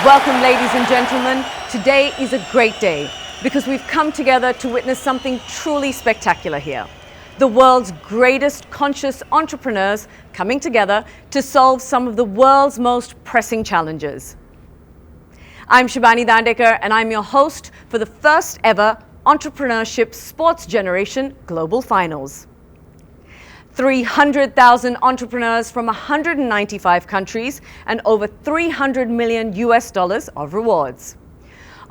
Welcome, ladies and gentlemen. Today is a great day because we've come together to witness something truly spectacular here. The world's greatest conscious entrepreneurs coming together to solve some of the world's most pressing challenges. I'm Shibani Dandekar, and I'm your host for the first ever Entrepreneurship Sports Generation Global Finals. 300,000 entrepreneurs from 195 countries and over $300 million of rewards.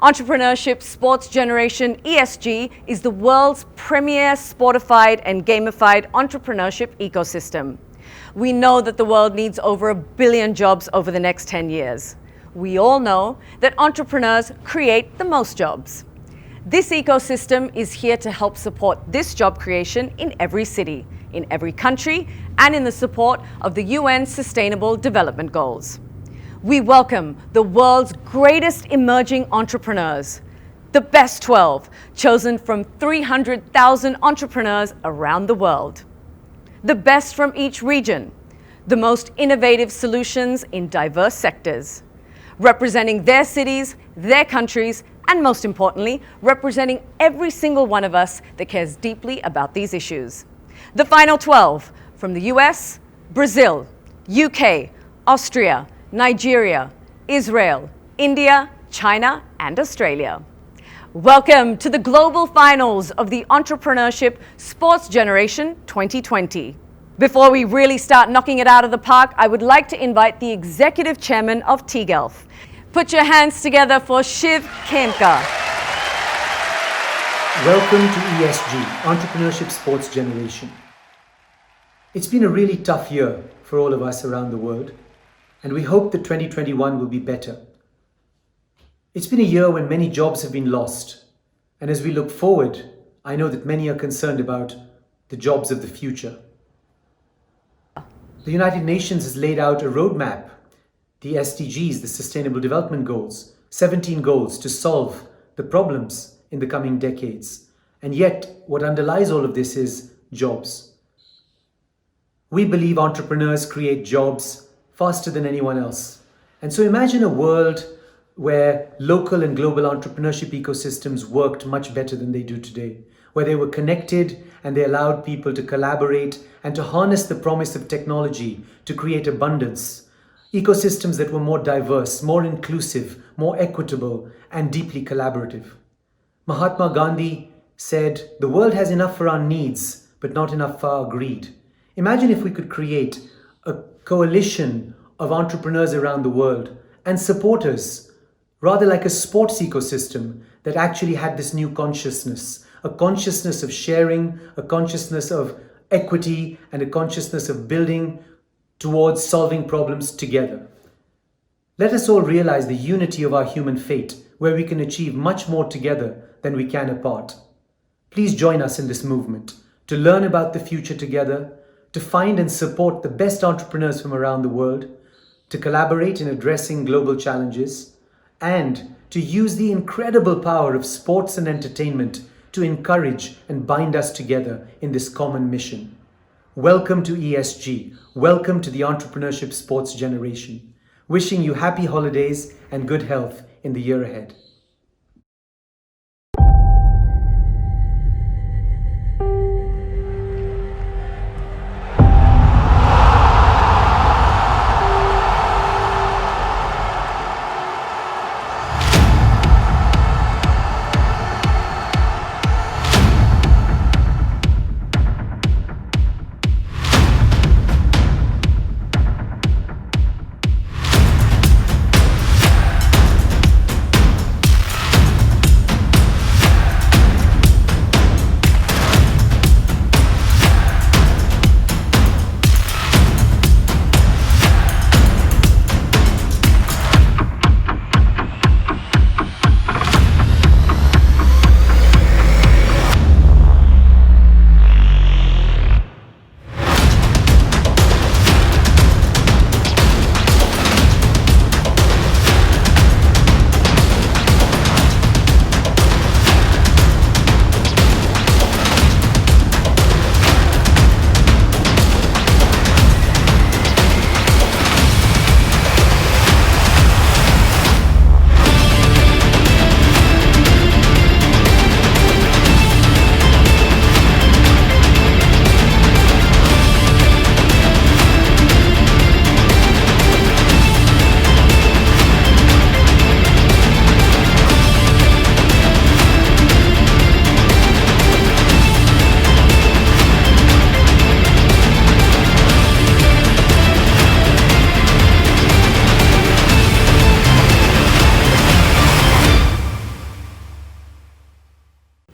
Entrepreneurship Sports Generation ESG is the world's premier sportified and gamified entrepreneurship ecosystem. We know that the world needs over 1 billion jobs over the next 10 years. We all know that entrepreneurs create the most jobs. This ecosystem is here to help support this job creation in every city, in every country, and in the support of the UN Sustainable Development Goals. We welcome the world's greatest emerging entrepreneurs, the best 12, chosen from 300,000 entrepreneurs around the world. The best from each region, the most innovative solutions in diverse sectors, representing their cities, their countries, and most importantly, representing every single one of us that cares deeply about these issues. The final 12 from the US, Brazil, UK, Austria, Nigeria, Israel, India, China, and Australia. Welcome to the global finals of the Entrepreneurship Sports Generation 2020. Before we really start knocking it out of the park, I would like to invite the Executive Chairman of TGELF. Put your hands together for Shiv Khemka. Welcome to ESG, Entrepreneurship Sports Generation. It's been a really tough year for all of us around the world, and we hope that 2021 will be better. It's been a year when many jobs have been lost, and as we look forward, I know that many are concerned about the jobs of the future. The United Nations has laid out a roadmap, the SDGs, the Sustainable Development Goals, 17 goals to solve the problems in the coming decades. And yet, what underlies all of this is jobs. We believe entrepreneurs create jobs faster than anyone else. And so imagine a world where local and global entrepreneurship ecosystems worked much better than they do today, where they were connected and they allowed people to collaborate and to harness the promise of technology to create abundance. Ecosystems that were more diverse, more inclusive, more equitable, and deeply collaborative. Mahatma Gandhi said, "The world has enough for our needs, but not enough for our greed." Imagine if we could create a coalition of entrepreneurs around the world and supporters, rather like a sports ecosystem that actually had this new consciousness, a consciousness of sharing, a consciousness of equity, and a consciousness of building towards solving problems together. Let us all realize the unity of our human fate, where we can achieve much more together than we can apart. Please join us in this movement to learn about the future together, to find and support the best entrepreneurs from around the world, to collaborate in addressing global challenges, and to use the incredible power of sports and entertainment to encourage and bind us together in this common mission. Welcome to ESG. Welcome to the Entrepreneurship Sports Generation. Wishing you happy holidays and good health in the year ahead.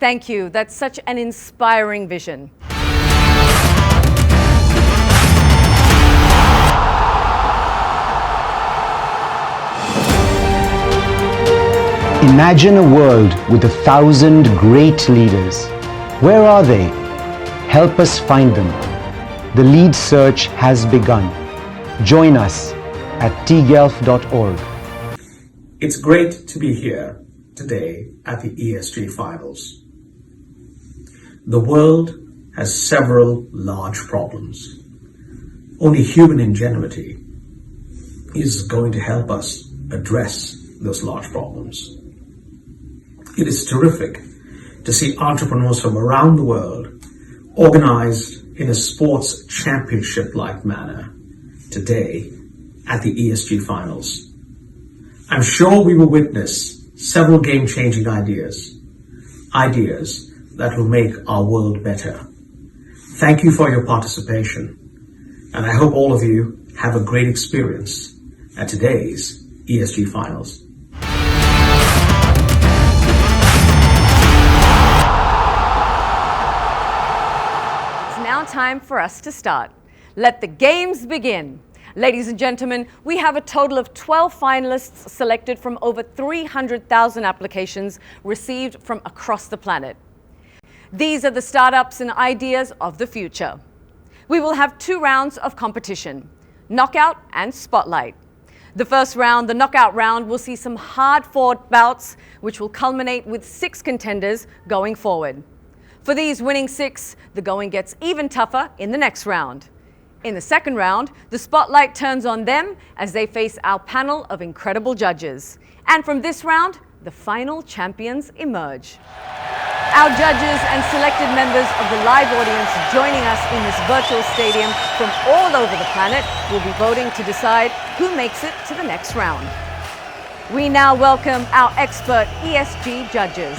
Thank you. That's such an inspiring vision. Imagine a world with 1,000 great leaders. Where are they? Help us find them. The lead search has begun. Join us at tgelf.org. It's great to be here today at the ESG finals. The world has several large problems. Only human ingenuity is going to help us address those large problems. It is terrific to see entrepreneurs from around the world organized in a sports championship-like manner today at the ESG finals. I'm sure we will witness several game-changing ideas that will make our world better. Thank you for your participation, and I hope all of you have a great experience at today's ESG finals. Time for us to start. Let the games begin. Ladies and gentlemen, we have a total of 12 finalists selected from over 300,000 applications received from across the planet. These are the startups and ideas of the future. We will have 2 rounds of competition, knockout and spotlight. The first round, the knockout round, will see some hard-fought bouts which will culminate with 6 contenders going forward. For these winning 6, the going gets even tougher in the next round. In the second round, the spotlight turns on them as they face our panel of incredible judges. And from this round, the final champions emerge. Our judges and selected members of the live audience joining us in this virtual stadium from all over the planet will be voting to decide who makes it to the next round. We now welcome our expert ESG judges.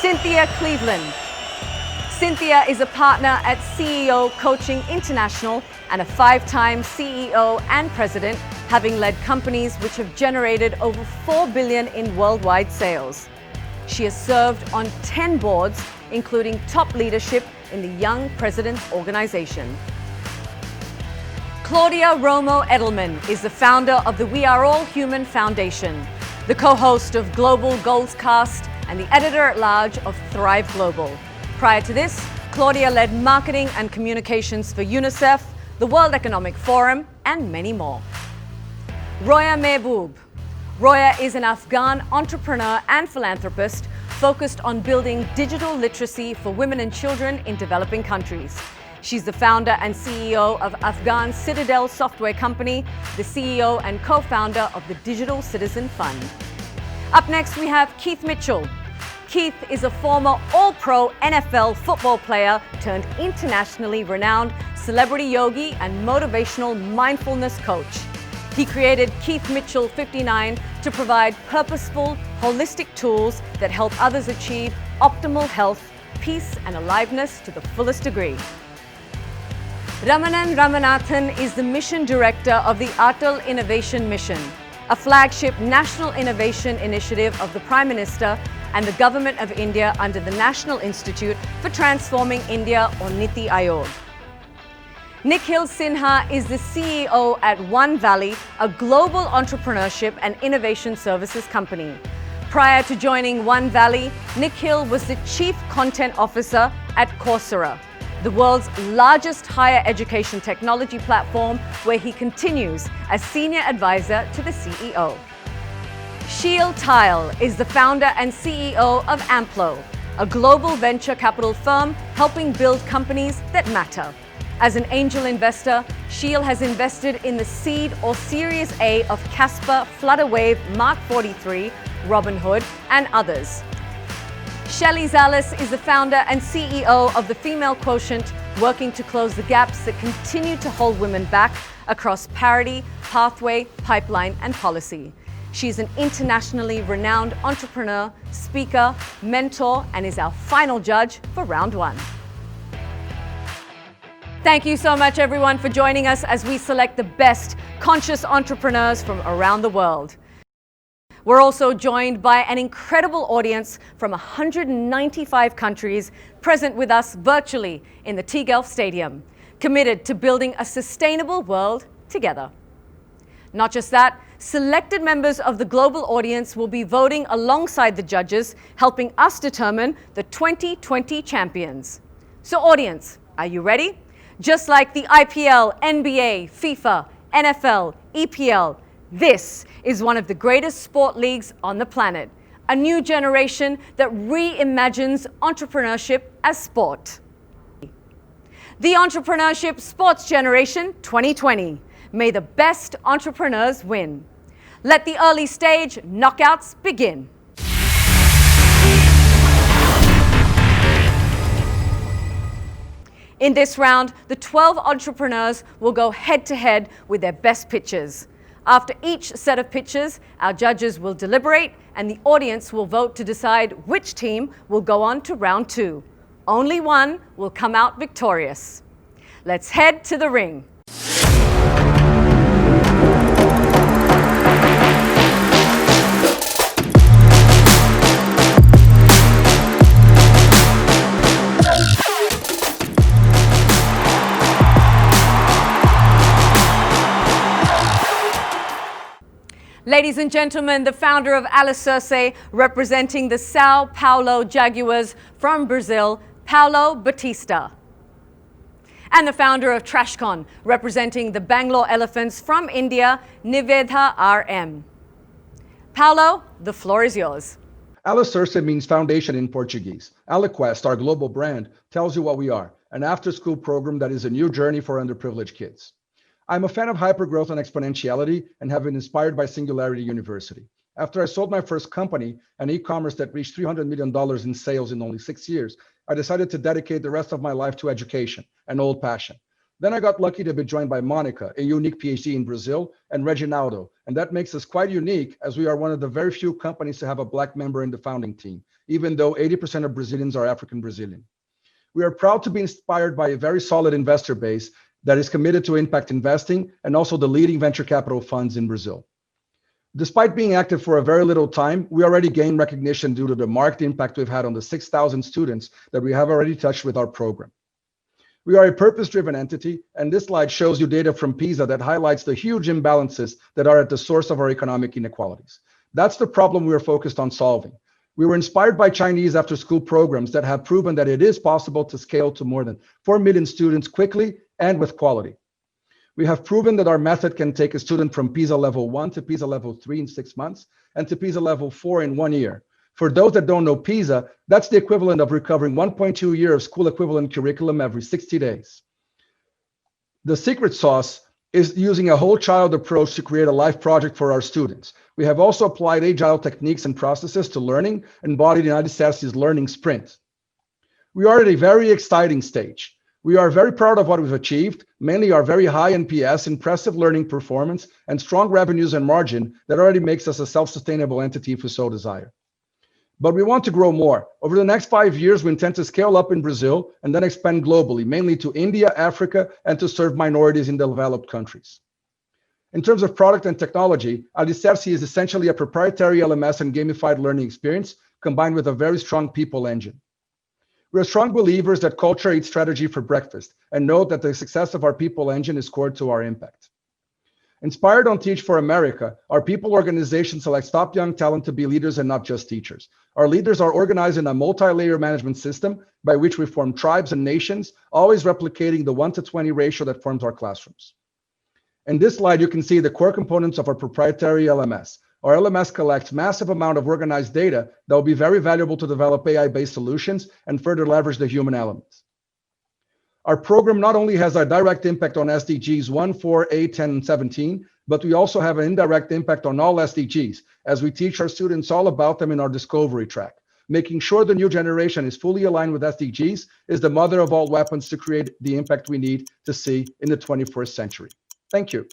Cynthia Cleveland. Cynthia is a partner at CEO Coaching International and a 5-time CEO and president, having led companies which have generated over $4 billion in worldwide sales. She has served on 10 boards, including top leadership in the Young Presidents Organization. Claudia Romo Edelman is the founder of the We Are All Human Foundation, the co-host of Global Goalscast, and the editor-at-large of Thrive Global. Prior to this, Claudia led marketing and communications for UNICEF, the World Economic Forum, and many more. Roya Mehboob. Roya is an Afghan entrepreneur and philanthropist focused on building digital literacy for women and children in developing countries. She's the founder and CEO of Afghan Citadel Software Company, the CEO and co-founder of the Digital Citizen Fund. Up next, we have Keith Mitchell. Keith is a former All-Pro NFL football player turned internationally renowned celebrity yogi and motivational mindfulness coach. He created Keith Mitchell 59 to provide purposeful, holistic tools that help others achieve optimal health, peace, and aliveness to the fullest degree. Ramanan Ramanathan is the mission director of the Atal Innovation Mission, a flagship national innovation initiative of the Prime Minister and the Government of India under the National Institute for Transforming India, or Niti Aayog. Nikhil Sinha is the CEO at One Valley, a global entrepreneurship and innovation services company. Prior to joining One Valley, Nikhil was the Chief Content Officer at Coursera, the world's largest higher education technology platform, where he continues as Senior Advisor to the CEO. Sheil Tile is the founder and CEO of Amplo, a global venture capital firm helping build companies that matter. As an angel investor, Sheil has invested in the seed or Series A of Casper, Flutterwave, Mark 43, Robinhood, and others. Shelley Zallis is the founder and CEO of the Female Quotient, working to close the gaps that continue to hold women back across parity, pathway, pipeline, and policy. She's an internationally renowned entrepreneur, speaker, mentor, and is our final judge for round 1. Thank you so much, everyone, for joining us as we select the best conscious entrepreneurs from around the world. We're also joined by an incredible audience from 195 countries present with us virtually in the T-Gelf Stadium, committed to building a sustainable world together. Not just that, selected members of the global audience will be voting alongside the judges, helping us determine the 2020 champions. So audience, are you ready? Just like the IPL, NBA, FIFA, NFL, EPL, this is one of the greatest sport leagues on the planet. A new generation that reimagines entrepreneurship as sport. The Entrepreneurship Sports Generation 2020. May the best entrepreneurs win. Let the early stage knockouts begin. In this round, the 12 entrepreneurs will go head-to-head with their best pitches. After each set of pitches, our judges will deliberate and the audience will vote to decide which team will go on to round 2. Only one will come out victorious. Let's head to the ring. Ladies and gentlemen, the founder of Alicerce, representing the Sao Paulo Jaguars from Brazil, Paulo Batista. And the founder of Trashcon, representing the Bangalore Elephants from India, Nivedha RM. Paulo, the floor is yours. Alicerce means foundation in Portuguese. Aliquest, our global brand, tells you what we are, an after-school program that is a new journey for underprivileged kids. I'm a fan of hypergrowth and exponentiality and have been inspired by Singularity University. After I sold my first company, an e-commerce that reached $300 million in sales in only 6 years, I decided to dedicate the rest of my life to education, an old passion. Then I got lucky to be joined by Monica, a unique PhD in Brazil, and Reginaldo, and that makes us quite unique as we are one of the very few companies to have a Black member in the founding team, even though 80% of Brazilians are African Brazilian. We are proud to be inspired by a very solid investor base that is committed to impact investing and also the leading venture capital funds in Brazil. Despite being active for a very little time, we already gained recognition due to the marked impact we've had on the 6,000 students that we have already touched with our program. We are a purpose-driven entity, and this slide shows you data from PISA that highlights the huge imbalances that are at the source of our economic inequalities. That's the problem we are focused on solving. We were inspired by Chinese after-school programs that have proven that it is possible to scale to more than 4 million students quickly and with quality. We have proven that our method can take a student from PISA level 1 to PISA level 3 in 6 months and to PISA level 4 in 1 year. For those that don't know PISA, that's the equivalent of recovering 1.2 years of school equivalent curriculum every 60 days. The secret sauce is using a whole child approach to create a life project for our students. We have also applied agile techniques and processes to learning, embodied in Alicerce's learning sprint. We are at a very exciting stage. We are very proud of what we've achieved, mainly our very high NPS, impressive learning performance, and strong revenues and margin that already makes us a self-sustainable entity if we so desire. But we want to grow more. Over the next 5 years, we intend to scale up in Brazil and then expand globally, mainly to India, Africa, and to serve minorities in the developed countries. In terms of product and technology, Alicerce is essentially a proprietary LMS and gamified learning experience combined with a very strong people engine. We are strong believers that culture eats strategy for breakfast and note that the success of our people engine is core to our impact. Inspired on Teach for America, our people organization selects top young talent to be leaders and not just teachers. Our leaders are organized in a multi-layer management system by which we form tribes and nations, always replicating the 1-to-20 ratio that forms our classrooms. In this slide, you can see the core components of our proprietary LMS. Our LMS collects massive amount of organized data that will be very valuable to develop AI-based solutions and further leverage the human elements. Our program not only has a direct impact on SDGs 1, 4, 8, 10, and 17, but we also have an indirect impact on all SDGs as we teach our students all about them in our discovery track. Making sure the new generation is fully aligned with SDGs is the mother of all weapons to create the impact we need to see in the 21st century. Thank you.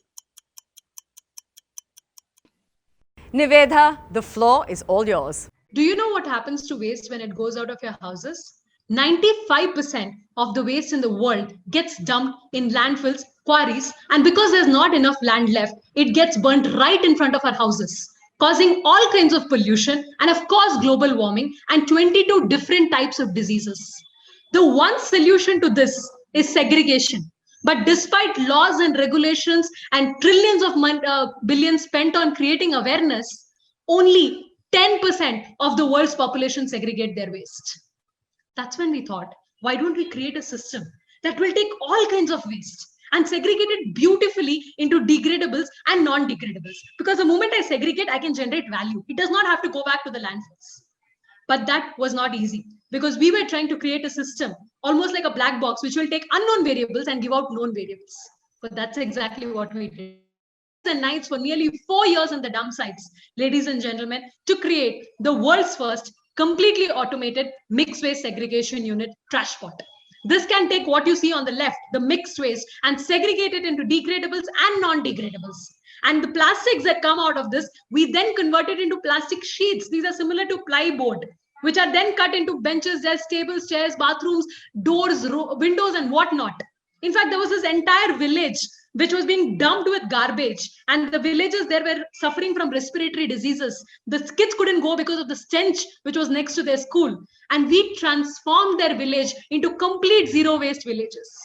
Nivedha, the floor is all yours. Do you know what happens to waste when it goes out of your houses? 95% of the waste in the world gets dumped in landfills, quarries, and because there's not enough land left, it gets burnt right in front of our houses. causing all kinds of pollution and, of course, global warming and 22 different types of diseases. The one solution to this is segregation. But despite laws and regulations and trillions of billions spent on creating awareness, only 10% of the world's population segregate their waste. That's when we thought, why don't we create a system that will take all kinds of waste and segregate it beautifully into degradables and non-degradables? Because the moment I segregate, I can generate value. It does not have to go back to the landfills. But that was not easy because we were trying to create a system almost like a black box, which will take unknown variables and give out known variables. But that's exactly what we did. And nights for nearly 4 years on the dump sites, ladies and gentlemen, to create the world's first completely automated mixed waste segregation unit, trash pot. This can take what you see on the left, the mixed waste, and segregate it into degradables and non-degradables. And the plastics that come out of this, we then convert it into plastic sheets. These are similar to plyboard, which are then cut into benches, desks, tables, chairs, bathrooms, doors, windows, and whatnot. In fact, there was this entire village which was being dumped with garbage, and the villagers there were suffering from respiratory diseases. The kids couldn't go because of the stench which was next to their school. And we transformed their village into complete zero waste villages.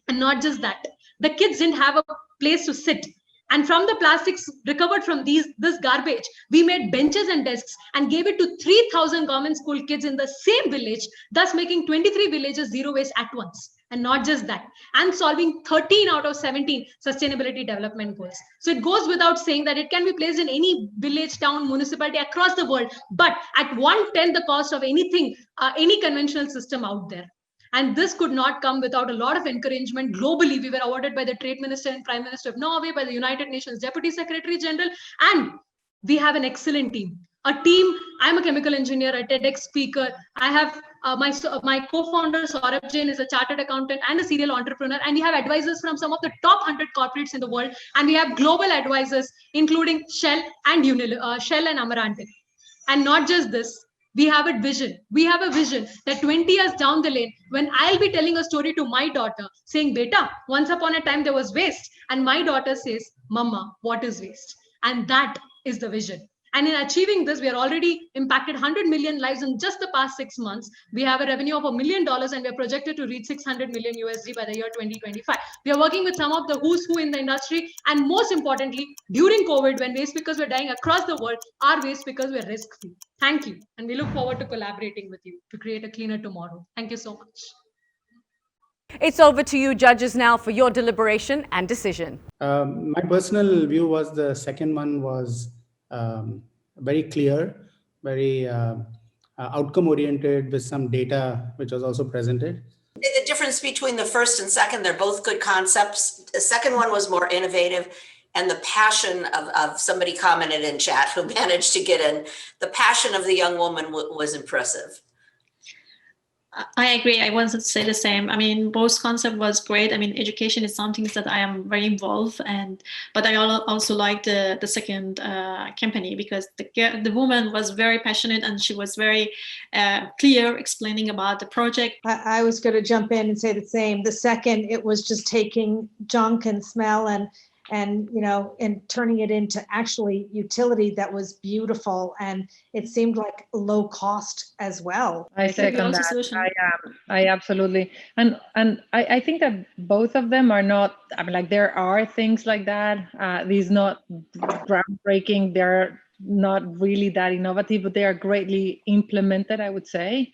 And not just that, the kids didn't have a place to sit. And from the plastics recovered from this garbage, we made benches and desks and gave it to 3,000 government school kids in the same village, thus making 23 villages zero waste at once. And not just that, and solving 13 out of 17 sustainability development goals. So it goes without saying that it can be placed in any village, town, municipality across the world, but at 1/10 the cost of anything, any conventional system out there. And this could not come without a lot of encouragement globally. We were awarded by the Trade Minister and Prime Minister of Norway, by the United Nations Deputy Secretary General, and we have an excellent team. I'm a chemical engineer, a TEDx speaker. I have my co-founder, Saurabh Jain, is a chartered accountant and a serial entrepreneur. And we have advisors from some of the top 100 corporates in the world. And we have global advisors, including Shell and Amaranth. And not just this, we have a vision. We have a vision that 20 years down the lane, when I'll be telling a story to my daughter, saying, Beta, once upon a time there was waste. And my daughter says, Mama, what is waste? And that is the vision. And in achieving this, we are already impacted 100 million lives in just the past 6 months. We have a revenue of $1 million, and we are projected to reach 600 million USD by the year 2025. We are working with some of the who's who in the industry. And most importantly, during COVID, when waste pickers were dying across the world, our waste pickers were risk-free. Thank you. And we look forward to collaborating with you to create a cleaner tomorrow. Thank you so much. It's over to you, judges, now for your deliberation and decision. My personal view was the second one was very clear, very outcome oriented with some data which was also presented. The difference between the first and second, they're both good concepts. The second one was more innovative, and the passion of somebody commented in chat who managed to get in, the passion of the young woman was impressive. I agree. I wanted to say the same. I mean, both concept was great. I mean, education is something that I am very involved, but I also like the second company because the woman was very passionate and she was very clear explaining about the project. I was going to jump in and say the same. The second, it was just taking junk and smell and turning it into actually utility that was beautiful, and it seemed like low cost as well. I second that. I absolutely, and I think that both of them are not. I mean, like there are things like that. These not groundbreaking. They're not really that innovative, but they are greatly implemented, I would say.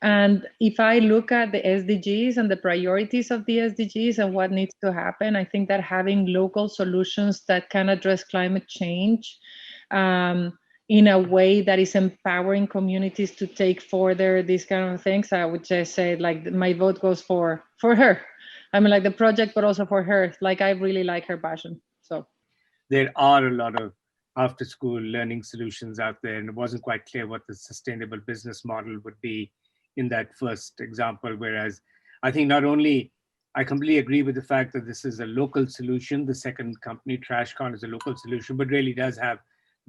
And if I look at the SDGs and the priorities of the SDGs and what needs to happen, I think that having local solutions that can address climate change in a way that is empowering communities to take further these kind of things, I would just say like my vote goes for her. I mean, like the project, but also for her. Like I really like her passion. So there are a lot of after-school learning solutions out there, and it wasn't quite clear what the sustainable business model would be in that first example. Whereas I think not only, I completely agree with the fact that this is a local solution, the second company, TrashCon, is a local solution, but really does have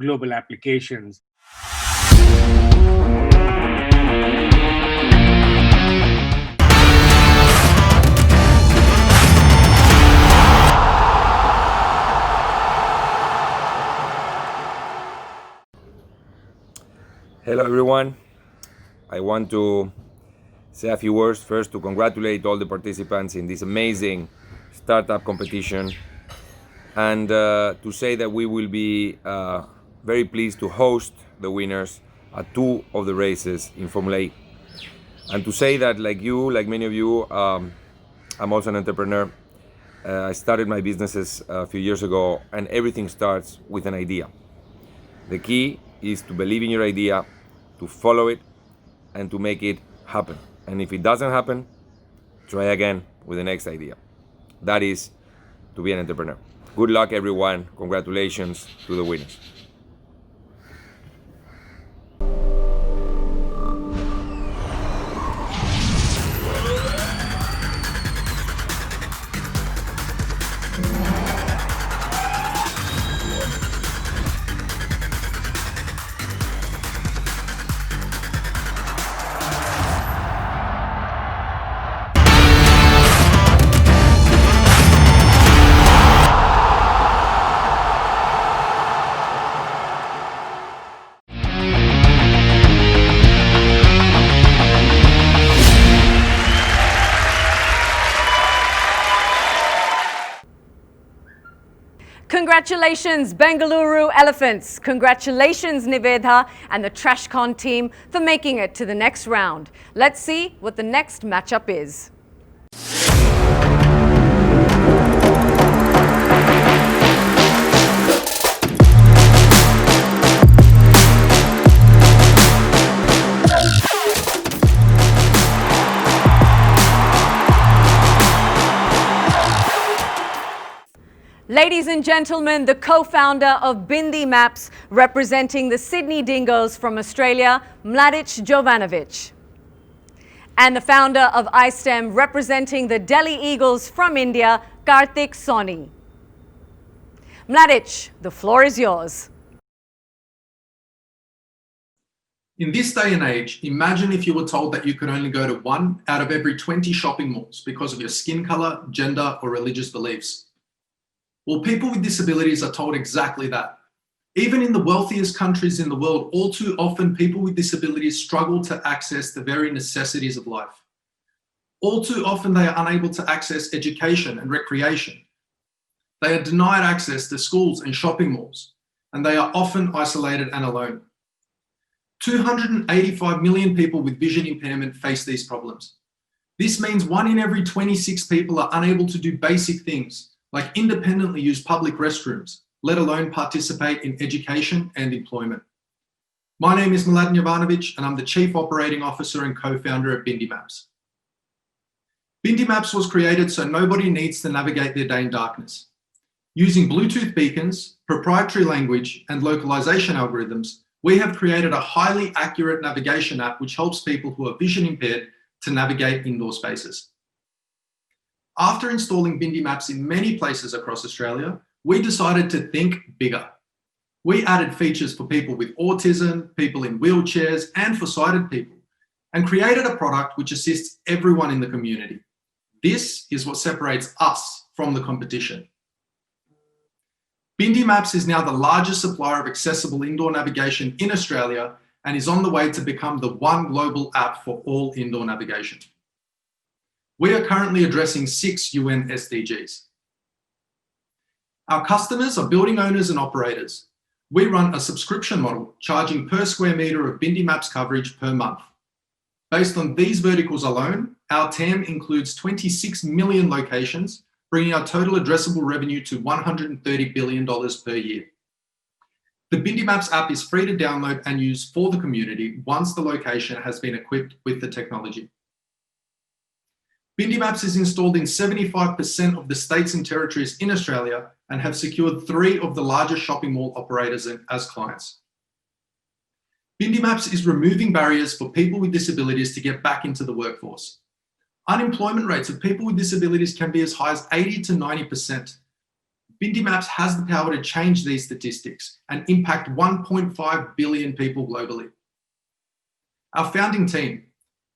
global applications. everyone. I want to say a few words first to congratulate all the participants in this amazing startup competition, and to say that we will be very pleased to host the winners at 2 of the races in Formula E. And to say that, like many of you, I'm also an entrepreneur. I started my businesses a few years ago, and everything starts with an idea. The key is to believe in your idea, to follow it, and to make it happen. And if it doesn't happen, try again with the next idea. That is to be an entrepreneur. Good luck, everyone. Congratulations to the winners. Congratulations, Bengaluru Elephants. Congratulations, Nivedha and the TrashCon team for making it to the next round. Let's see what the next matchup is. Ladies and gentlemen, the co-founder of Bindi Maps, representing the Sydney Dingoes from Australia, Mladic Jovanovic. And the founder of iStem, representing the Delhi Eagles from India, Karthik Soni. Mladic, the floor is yours. In this day and age, imagine if you were told that you could only go to 1 out of every 20 shopping malls because of your skin color, gender, or religious beliefs. Well, people with disabilities are told exactly that. Even in the wealthiest countries in the world, all too often people with disabilities struggle to access the very necessities of life. All too often they are unable to access education and recreation. They are denied access to schools and shopping malls, and they are often isolated and alone. 285 million people with vision impairment face these problems. This means 1 in every 26 people are unable to do basic things, like independently use public restrooms, let alone participate in education and employment. My name is Mladen Jovanovic, and I'm the Chief Operating Officer and co-founder of Bindi Maps. Bindi Maps was created so nobody needs to navigate their day in darkness. Using Bluetooth beacons, proprietary language, and localization algorithms, we have created a highly accurate navigation app which helps people who are vision impaired to navigate indoor spaces. After installing Bindi Maps in many places across Australia, we decided to think bigger. We added features for people with autism, people in wheelchairs, and for sighted people, and created a product which assists everyone in the community. This is what separates us from the competition. Bindi Maps is now the largest supplier of accessible indoor navigation in Australia and is on the way to become the one global app for all indoor navigation. We are currently addressing 6 UN SDGs. Our customers are building owners and operators. We run a subscription model, charging per square metre of Bindi Maps coverage per month. Based on these verticals alone, our TAM includes 26 million locations, bringing our total addressable revenue to $130 billion per year. The Bindi Maps app is free to download and use for the community once the location has been equipped with the technology. Bindi Maps is installed in 75% of the states and territories in Australia and have secured 3 of the largest shopping mall operators as clients. Bindi Maps is removing barriers for people with disabilities to get back into the workforce. Unemployment rates of people with disabilities can be as high as 80 to 90%. Bindi Maps has the power to change these statistics and impact 1.5 billion people globally. Our founding team.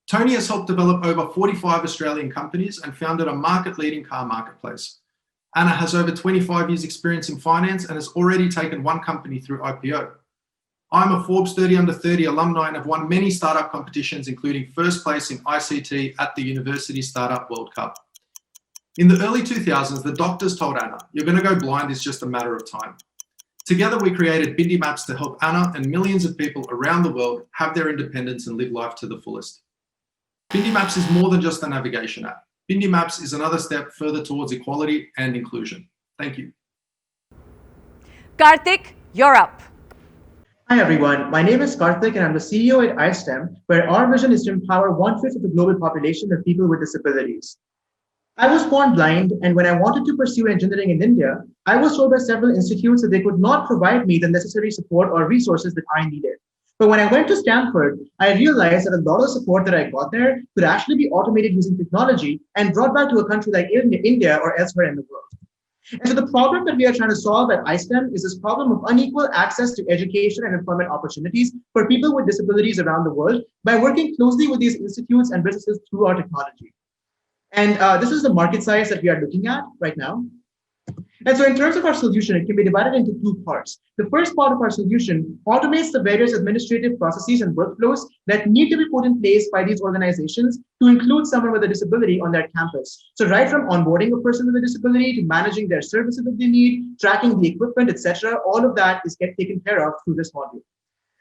Tony has helped develop over 45 Australian companies and founded a market-leading car marketplace. Anna has over 25 years experience in finance and has already taken 1 company through IPO. I'm a Forbes 30 Under 30 alumni and have won many startup competitions, including first place in ICT at the University Startup World Cup. In the early 2000s, the doctors told Anna, "You're going to go blind, it's just a matter of time." Together, we created Bindi Maps to help Anna and millions of people around the world have their independence and live life to the fullest. Bindi Maps is more than just a navigation app. Bindi Maps is another step further towards equality and inclusion. Thank you. Karthik, you're up. Hi everyone, my name is Karthik and I'm the CEO at iSTEM, where our vision is to empower 1/5 of the global population of people with disabilities. I was born blind, and when I wanted to pursue engineering in India, I was told by several institutes that they could not provide me the necessary support or resources that I needed. But when I went to Stanford, I realized that a lot of support that I got there could actually be automated using technology and brought back to a country like India or elsewhere in the world. And so the problem that we are trying to solve at iSTEM is this problem of unequal access to education and employment opportunities for people with disabilities around the world by working closely with these institutes and businesses through our technology. And this is the market size that we are looking at right now. And so in terms of our solution, it can be divided into two parts. The first part of our solution automates the various administrative processes and workflows that need to be put in place by these organizations to include someone with a disability on their campus. So right from onboarding a person with a disability to managing their services that they need, tracking the equipment, etc., all of that is taken care of through this module.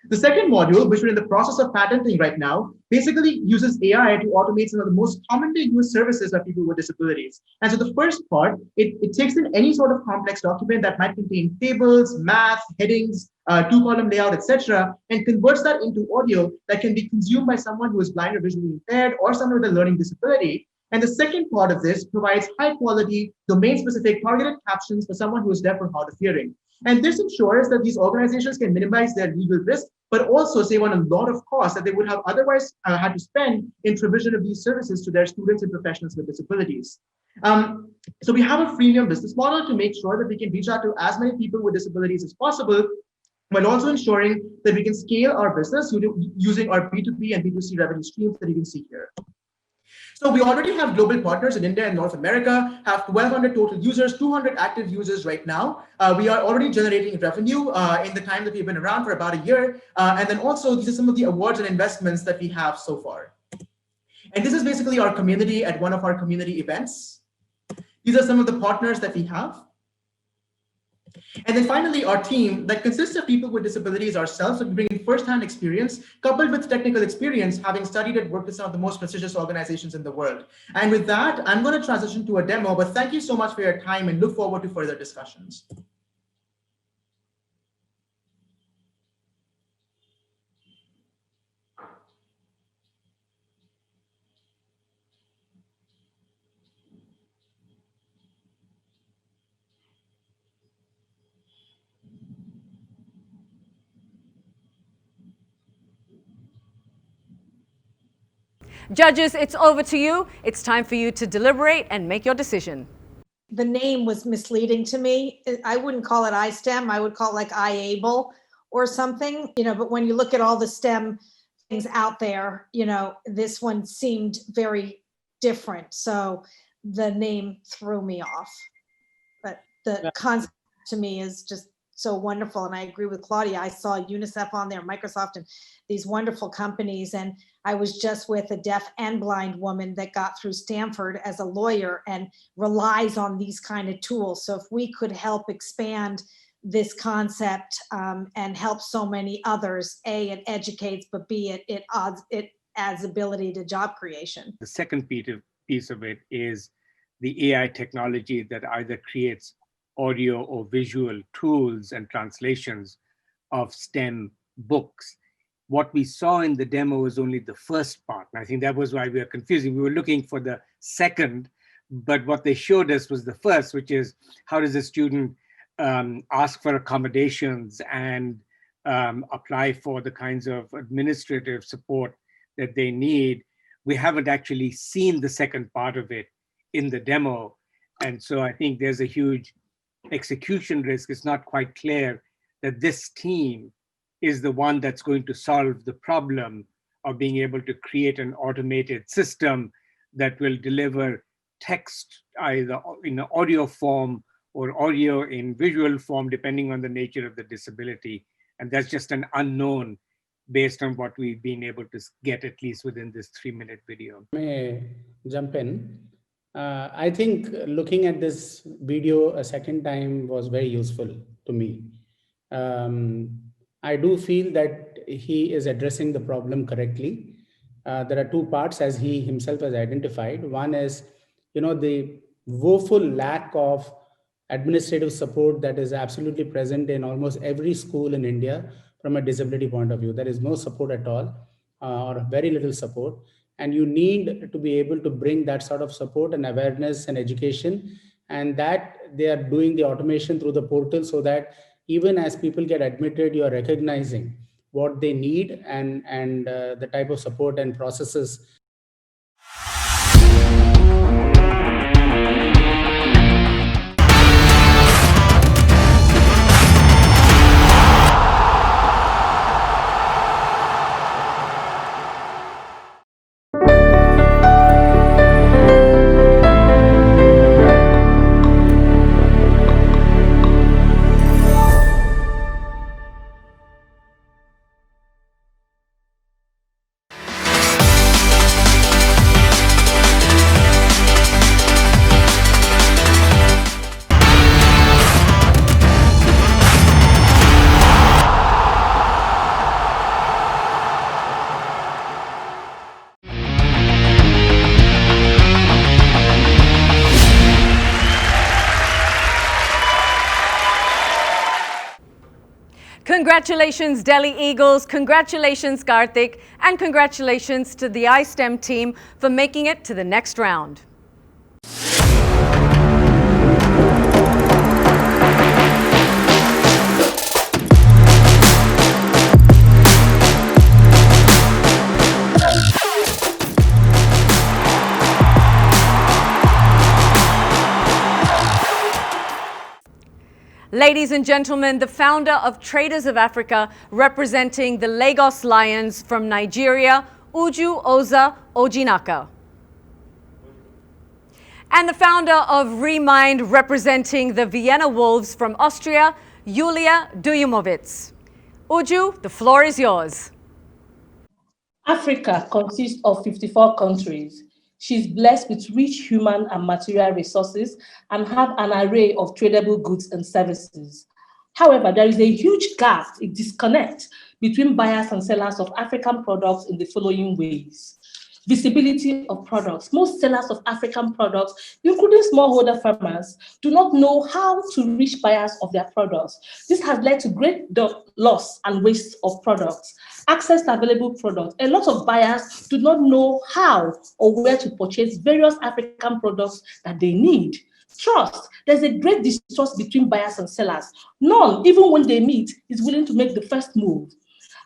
The second module, which we're in the process of patenting right now, basically uses AI to automate some of the most commonly used services by people with disabilities. And so the first part, it takes in any sort of complex document that might contain tables, math, headings, two-column layout, etc., and converts that into audio that can be consumed by someone who is blind or visually impaired or someone with a learning disability. And the second part of this provides high-quality, domain-specific targeted captions for someone who is deaf or hard of hearing. And this ensures that these organizations can minimize their legal risk, but also save on a lot of costs that they would have otherwise had to spend in provision of these services to their students and professionals with disabilities. So we have a freemium business model to make sure that we can reach out to as many people with disabilities as possible, while also ensuring that we can scale our business using our B2B and B2C revenue streams that you can see here. So we already have global partners in India and North America, have 1,200 total users, 200 active users right now. We are already generating revenue in the time that we've been around for about a year. And then also, these are some of the awards and investments that we have so far. And this is basically our community at one of our community events. These are some of the partners that we have. And then finally, our team that consists of people with disabilities ourselves, so we bring in first-hand experience coupled with technical experience, having studied and worked with some of the most prestigious organizations in the world. And with that, I'm going to transition to a demo, but thank you so much for your time and look forward to further discussions. Judges, it's over to you. It's time for you to deliberate and make your decision. The name was misleading to me. I wouldn't call it iSTEM. I would call it like iAble or something, but when you look at all the STEM things out there, this one seemed very different. So the name threw me off. But the concept to me is just so wonderful. And I agree with Claudia. I saw UNICEF on there, Microsoft, and these wonderful companies. And I was just with a deaf and blind woman that got through Stanford as a lawyer and relies on these kind of tools. So if we could help expand this concept and help so many others, A, it educates, but B, it adds ability to job creation. The second piece of it is the AI technology that either creates audio or visual tools and translations of STEM books. What we saw in the demo was only the first part. And I think that was why we were confusing. We were looking for the second, but what they showed us was the first, which is how does a student ask for accommodations and apply for the kinds of administrative support that they need. We haven't actually seen the second part of it in the demo. And so I think there's a huge execution risk. It's not quite clear that this team is the one that's going to solve the problem of being able to create an automated system that will deliver text either in audio form or audio in visual form, depending on the nature of the disability And that's just an unknown based on what we've been able to get, at least within this 3-minute video. May jump in. I think looking at this video a second time was very useful to me. I do feel that he is addressing the problem correctly. There are two parts, as he himself has identified. One is, the woeful lack of administrative support that is absolutely present in almost every school in India from a disability point of view. There is no support at all, or very little support. And you need to be able to bring that sort of support and awareness and education, and that they are doing the automation through the portal, so that even as people get admitted, you are recognizing what they need and the type of support and processes. Congratulations, Delhi Eagles. Congratulations, Karthik. And congratulations to the iSTEM team for making it to the next round. Ladies and gentlemen, the founder of Traders of Africa, representing the Lagos Lions from Nigeria, Uju Oza Ojinaka. And the founder of Remind, representing the Vienna Wolves from Austria, Julia Dujumovic. Uju, the floor is yours. Africa consists of 54 countries. She's blessed with rich human and material resources and have an array of tradable goods and services. However, there is a huge gap, a disconnect between buyers and sellers of African products in the following ways. Visibility of products. Most sellers of African products, including smallholder farmers, do not know how to reach buyers of their products. This has led to great loss and waste of products. Access to available products. A lot of buyers do not know how or where to purchase various African products that they need. Trust. There's a great distrust between buyers and sellers. None, even when they meet, is willing to make the first move.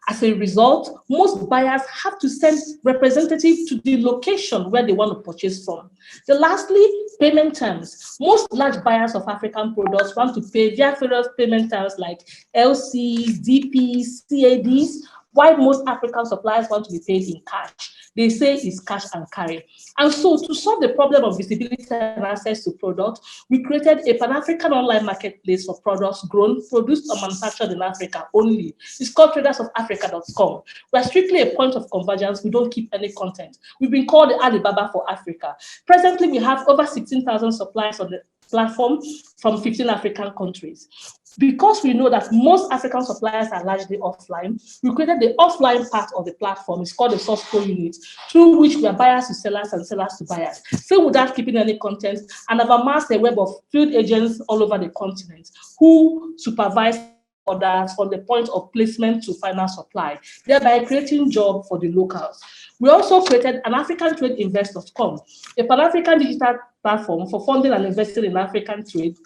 As a result, most buyers have to send representatives to the location where they want to purchase from. Lastly, payment terms. Most large buyers of African products want to pay via various payment terms like LCs, DPs, CADs, while most African suppliers want to be paid in cash. They say it's cash and carry. And so to solve the problem of visibility and access to products, we created a Pan-African online marketplace for products grown, produced, or manufactured in Africa only. It's called tradersofafrica.com. We're strictly a point of convergence. We don't keep any content. We've been called the Alibaba for Africa. Presently, we have over 16,000 suppliers on the platform from 15 African countries. Because we know that most African suppliers are largely offline, we created the offline part of the platform. It's called the source code unit, through which we are buyers to sellers and sellers to buyers. Still without keeping any content, and have amassed a web of field agents all over the continent who supervise orders from the point of placement to final supply, thereby creating jobs for the locals. We also created an AfricanTradeInvest.com, a Pan-African digital platform for funding and investing in African trade.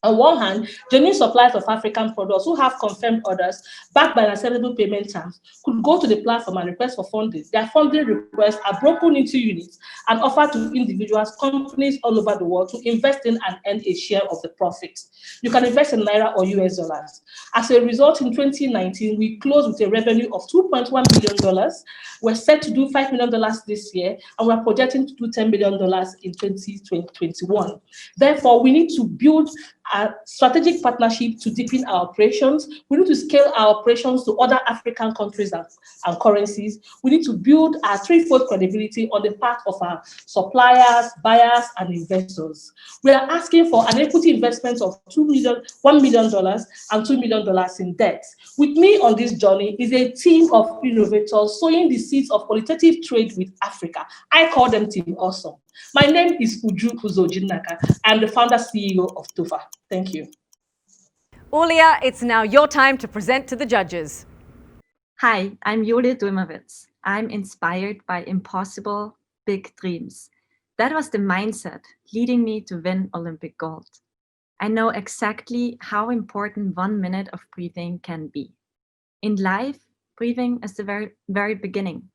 On one hand, genuine suppliers of African products who have confirmed orders backed by acceptable payment terms could go to the platform and request for funding. Their funding requests are broken into units and offered to individuals, companies all over the world to invest in and earn a share of the profits. You can invest in Naira or US dollars. As a result, in 2019, we closed with a revenue of $2.1 million. We're set to do $5 million this year, and we're projecting to do $10 million in 2021. Therefore, we need to build a strategic partnership to deepen our operations. We need to scale our operations to other African countries and currencies. We need to build our threefold credibility on the part of our suppliers, buyers, and investors. We are asking for an equity investment of $1 million and $2 million in debt. With me on this journey is a team of innovators sowing the seeds of qualitative trade with Africa. I call them Team Awesome. My name is Uju Uzojinaka. I'm the founder CEO of TOFA. Thank you. Ulia, it's now your time to present to the judges. Hi, I'm Julia Dulmowitz. I'm inspired by impossible big dreams. That was the mindset leading me to win Olympic gold. I know exactly how important 1 minute of breathing can be. In life, breathing is the very, very beginning.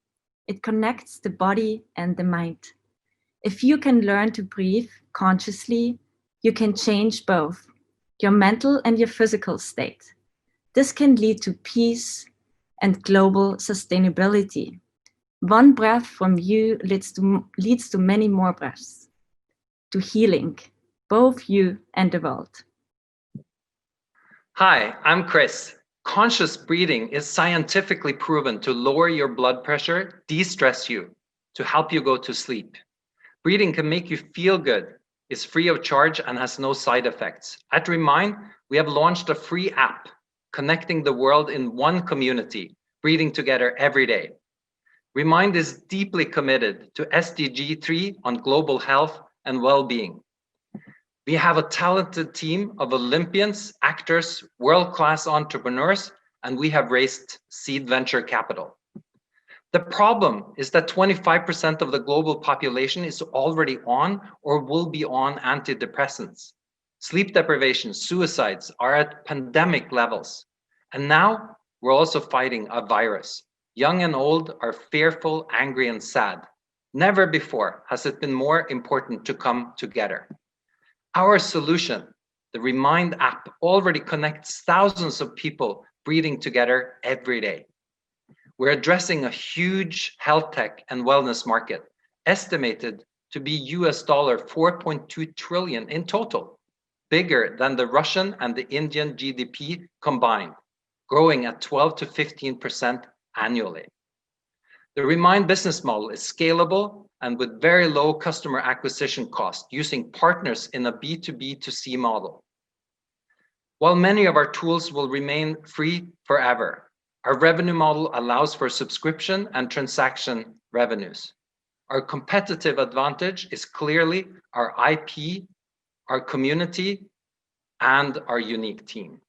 It connects the body and the mind. If you can learn to breathe consciously, you can change both your mental and your physical state. This can lead to peace and global sustainability. One breath from you leads to many more breaths, to healing, both you and the world. Hi, I'm Chris. Conscious breathing is scientifically proven to lower your blood pressure, de-stress you, to help you go to sleep. Breathing can make you feel good, is free of charge, and has no side effects. At Remind, we have launched a free app connecting the world in one community, breathing together every day. Remind is deeply committed to SDG 3 on global health and well-being. We have a talented team of Olympians, actors, world-class entrepreneurs, and we have raised seed venture capital. The problem is that 25% of the global population is already on or will be on antidepressants. Sleep deprivation, suicides are at pandemic levels. And now we're also fighting a virus. Young and old are fearful, angry, and sad. Never before has it been more important to come together. Our solution, the Remind app, already connects thousands of people breathing together every day. We're addressing a huge health tech and wellness market, estimated to be US $4.2 trillion in total, bigger than the Russian and the Indian GDP combined, growing at 12 to 15% annually. The Remind business model is scalable and with very low customer acquisition cost, using partners in a B2B2C model. While many of our tools will remain free forever, our revenue model allows for subscription and transaction revenues. Our competitive advantage is clearly our IP, our community, and our unique team.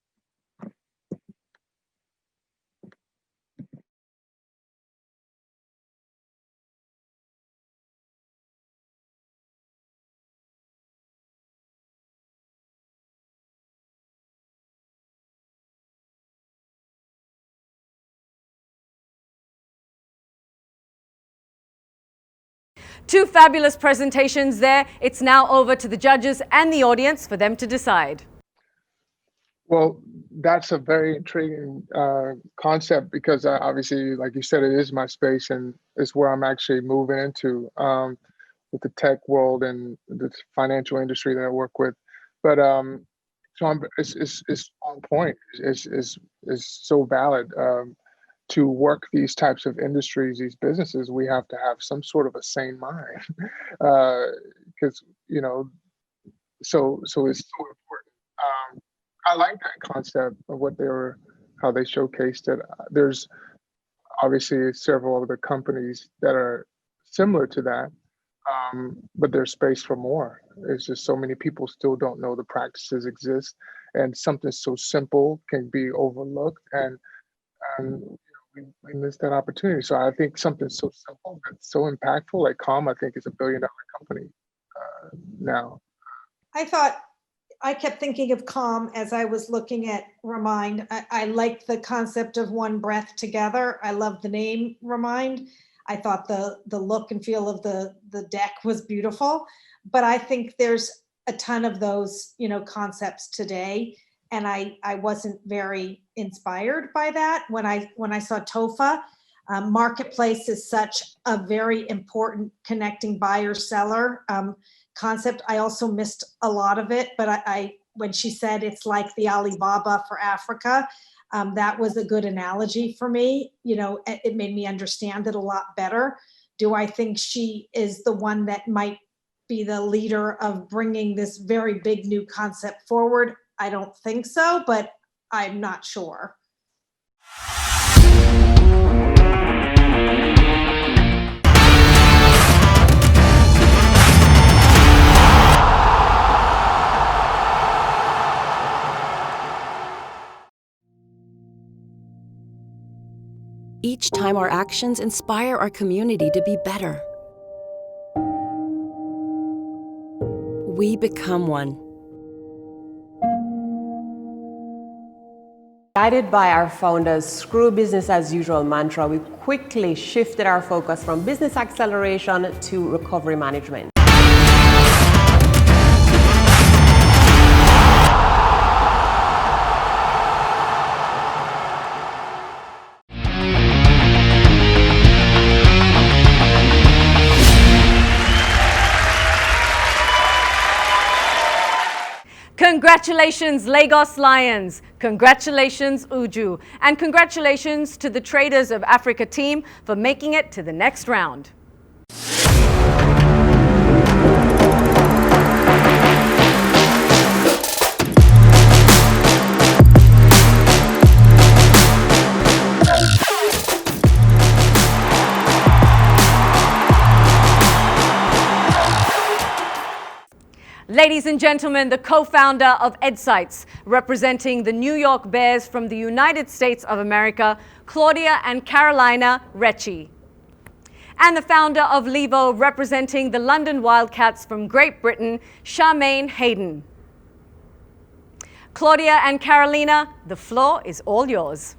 Two fabulous presentations there. It's now over to the judges and the audience for them to decide. Well, that's a very intriguing concept because obviously, like you said, it is my space and it's where I'm actually moving into with the tech world and the financial industry that I work with. But so it's on point. It's so valid. To work these types of industries, these businesses, we have to have some sort of a sane mind, because so it's so important. I like that concept of how they showcased it. There's obviously several other companies that are similar to that, but there's space for more. It's just so many people still don't know the practices exist, and something so simple can be overlooked, and we missed that opportunity. So I think something so simple that's so impactful, like Calm, I think is $1 billion company now. I kept thinking of Calm as I was looking at Remind. I liked the concept of one breath together. I love the name Remind. I thought the look and feel of the deck was beautiful, but I think there's a ton of those, concepts today. And I wasn't very inspired by that. When I saw TOFA, marketplace is such a very important connecting buyer-seller concept. I also missed a lot of it, but when she said it's like the Alibaba for Africa, that was a good analogy for me. You know, it made me understand it a lot better. Do I think she is the one that might be the leader of bringing this very big new concept forward? I don't think so, but I'm not sure. Each time our actions inspire our community to be better. We become one. Guided by our founder's screw business as usual mantra, we quickly shifted our focus from business acceleration to recovery management. Congratulations, Lagos Lions. Congratulations, Uju. And congratulations to the Traders of Africa team for making it to the next round. Ladies and gentlemen, the co-founder of EdSites, representing the New York Bears from the United States of America, Claudia and Carolina Recchi. And the founder of Levo, representing the London Wildcats from Great Britain, Charmaine Hayden. Claudia and Carolina, the floor is all yours.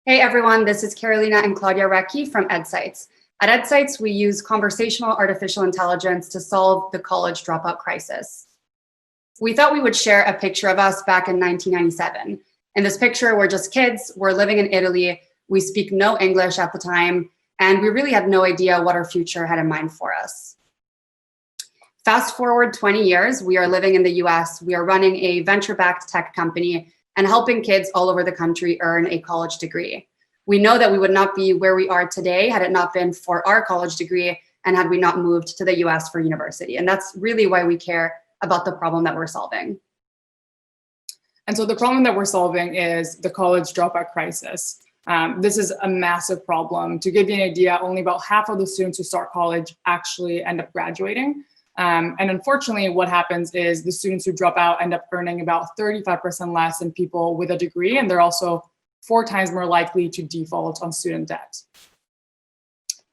Hey everyone, this is Carolina and Claudia Recchi from EdSites. At EdSites, we use conversational artificial intelligence to solve the college dropout crisis. We thought we would share a picture of us back in 1997. In this picture, we're just kids, we're living in Italy, we speak no English at the time, and we really had no idea what our future had in mind for us. Fast forward 20 years, we are living in the US, we are running a venture-backed tech company and helping kids all over the country earn a college degree. We know that we would not be where we are today had it not been for our college degree and had we not moved to the US for university. And that's really why we care about the problem that we're solving. And so the problem that we're solving is the college dropout crisis. This is a massive problem. To give you an idea, only about half of the students who start college actually end up graduating. And unfortunately, what happens is the students who drop out end up earning about 35% less than people with a degree, and they're also 4 times more likely to default on student debt.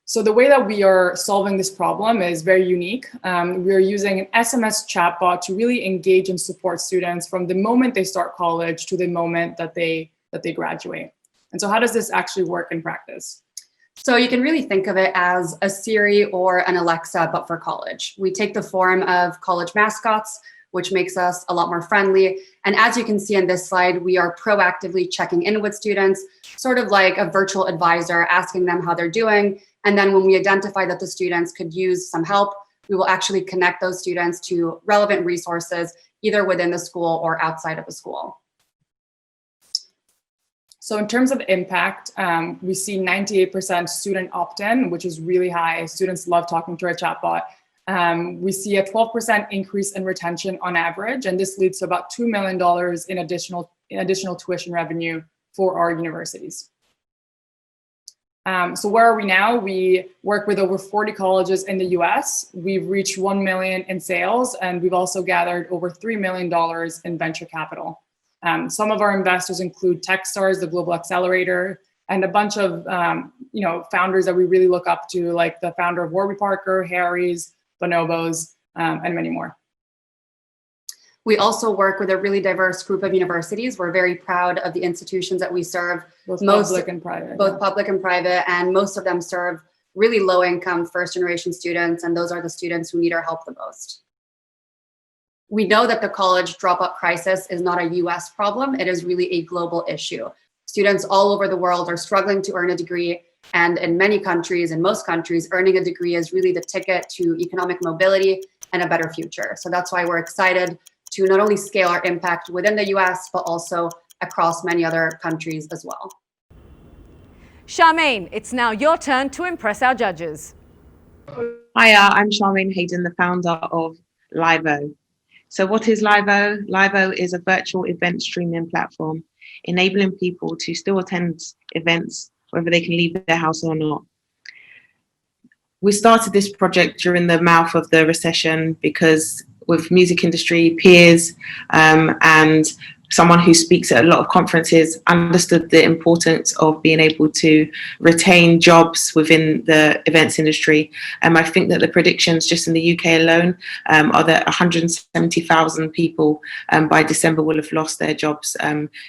So the way that we are solving this problem is very unique. We are using an SMS chatbot to really engage and support students from the moment they start college to the moment that they graduate. And so how does this actually work in practice? So you can really think of it as a Siri or an Alexa, but for college. We take the form of college mascots, which makes us a lot more friendly. And as you can see in this slide, we are proactively checking in with students, sort of like a virtual advisor, asking them how they're doing. And then when we identify that the students could use some help, we will actually connect those students to relevant resources, either within the school or outside of the school. So in terms of impact, we see 98% student opt-in, which is really high. Students love talking to our chatbot. We see a 12% increase in retention on average, and this leads to about $2 million in additional tuition revenue for our universities. So where are we now? We work with over 40 colleges in the US. We've reached 1 million in sales, and we've also gathered over $3 million in venture capital. Some of our investors include Techstars, the global accelerator, and a bunch of founders that we really look up to, like the founder of Warby Parker, Harry's, Bonobos, and many more. We also work with a really diverse group of universities. We're very proud of the institutions that we serve. Both public and private. Both public and private, and most of them serve really low-income first-generation students, and those are the students who need our help the most. We know that the college dropout crisis is not a US problem. It is really a global issue. Students all over the world are struggling to earn a degree, and in many countries, in most countries, earning a degree is really the ticket to economic mobility and a better future. So that's why we're excited to not only scale our impact within the US, but also across many other countries as well. Charmaine, it's now your turn to impress our judges. Hiya, I'm Charmaine Hayden, the founder of Livo. So what is Livo? Livo is a virtual event streaming platform, enabling people to still attend events, whether they can leave their house or not. We started this project during the mouth of the recession because with music industry peers and someone who speaks at a lot of conferences, understood the importance of being able to retain jobs within the events industry. I think that the predictions just in the UK alone are that 170,000 people by December will have lost their jobs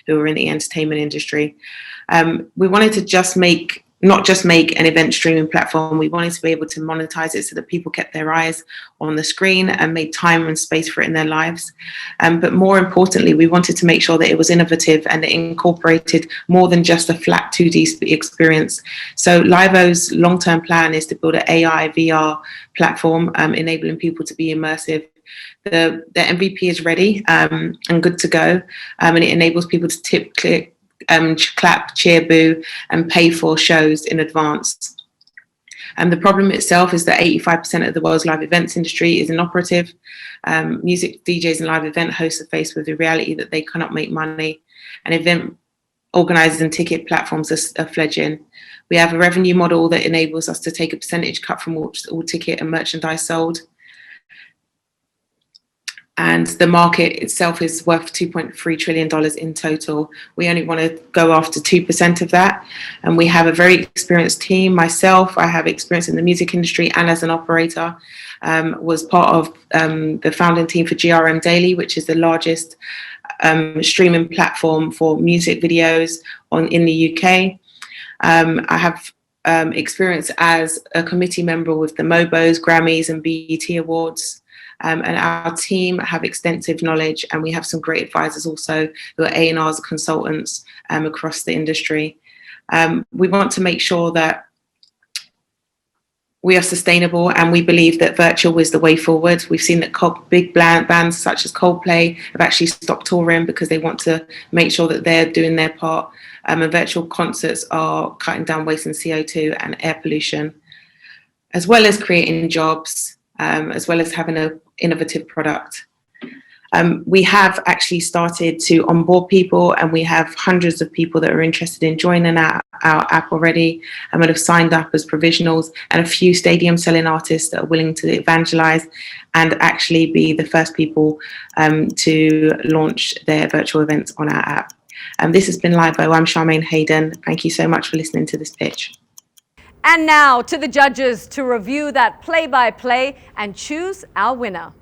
who are in the entertainment industry. We wanted to not just make an event streaming platform, we wanted to be able to monetize it so that people kept their eyes on the screen and made time and space for it in their lives. But more importantly, we wanted to make sure that it was innovative and it incorporated more than just a flat 2D experience. So Livo's long-term plan is to build an AI VR platform, enabling people to be immersive. The MVP is ready and good to go, and it enables people to click, clap, cheer, boo, and pay for shows in advance. And the problem itself is that 85% of the world's live events industry is inoperative. Music DJs and live event hosts are faced with the reality that they cannot make money, and event organizers and ticket platforms are fledgling. We have a revenue model that enables us to take a percentage cut from all ticket and merchandise sold. And the market itself is worth $2.3 trillion in total. We only want to go after 2% of that. And we have a very experienced team. Myself, I have experience in the music industry and as an operator, was part of the founding team for GRM Daily, which is the largest streaming platform for music videos in the UK. I have experience as a committee member with the MOBOs, Grammys and BET Awards. And our team have extensive knowledge, and we have some great advisors also who are A&Rs consultants across the industry. We want to make sure that we are sustainable, and we believe that virtual is the way forward. We've seen that big bands such as Coldplay have actually stopped touring because they want to make sure that they're doing their part. And virtual concerts are cutting down waste and CO2 and air pollution, as well as creating jobs, as well as having an innovative product. We have actually started to onboard people, and we have hundreds of people that are interested in joining our app already, and that have signed up as provisionals, and a few stadium selling artists that are willing to evangelize and actually be the first people to launch their virtual events on our app. This has been Livo. I'm Charmaine Hayden. Thank you so much for listening to this pitch. And now to the judges to review that play-by-play and choose our winner.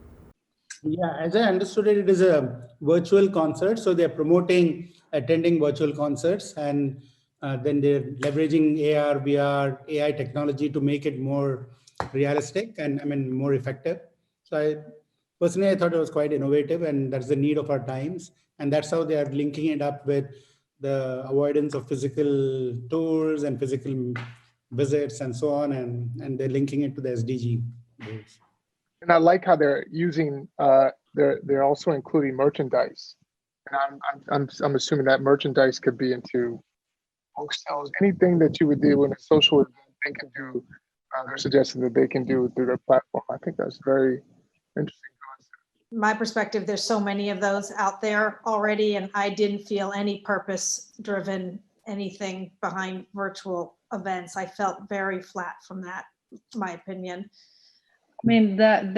Yeah, as I understood it, it is a virtual concert. So they're promoting attending virtual concerts, and then they're leveraging AR, VR, AI technology to make it more realistic and more effective. So I thought it was quite innovative, and that's the need of our times. And that's how they are linking it up with the avoidance of physical tours and physical visits and so on, and they're linking it to the SDG goals. And I like how they're using, they're also including merchandise. And I'm assuming that merchandise could be into hotels, anything that you would do in a social event, they can do. They're suggesting that they can do through their platform. I think that's very interesting. My perspective, there's so many of those out there already, and I didn't feel any purpose-driven anything behind virtual events. I felt very flat from that, my opinion. I mean, the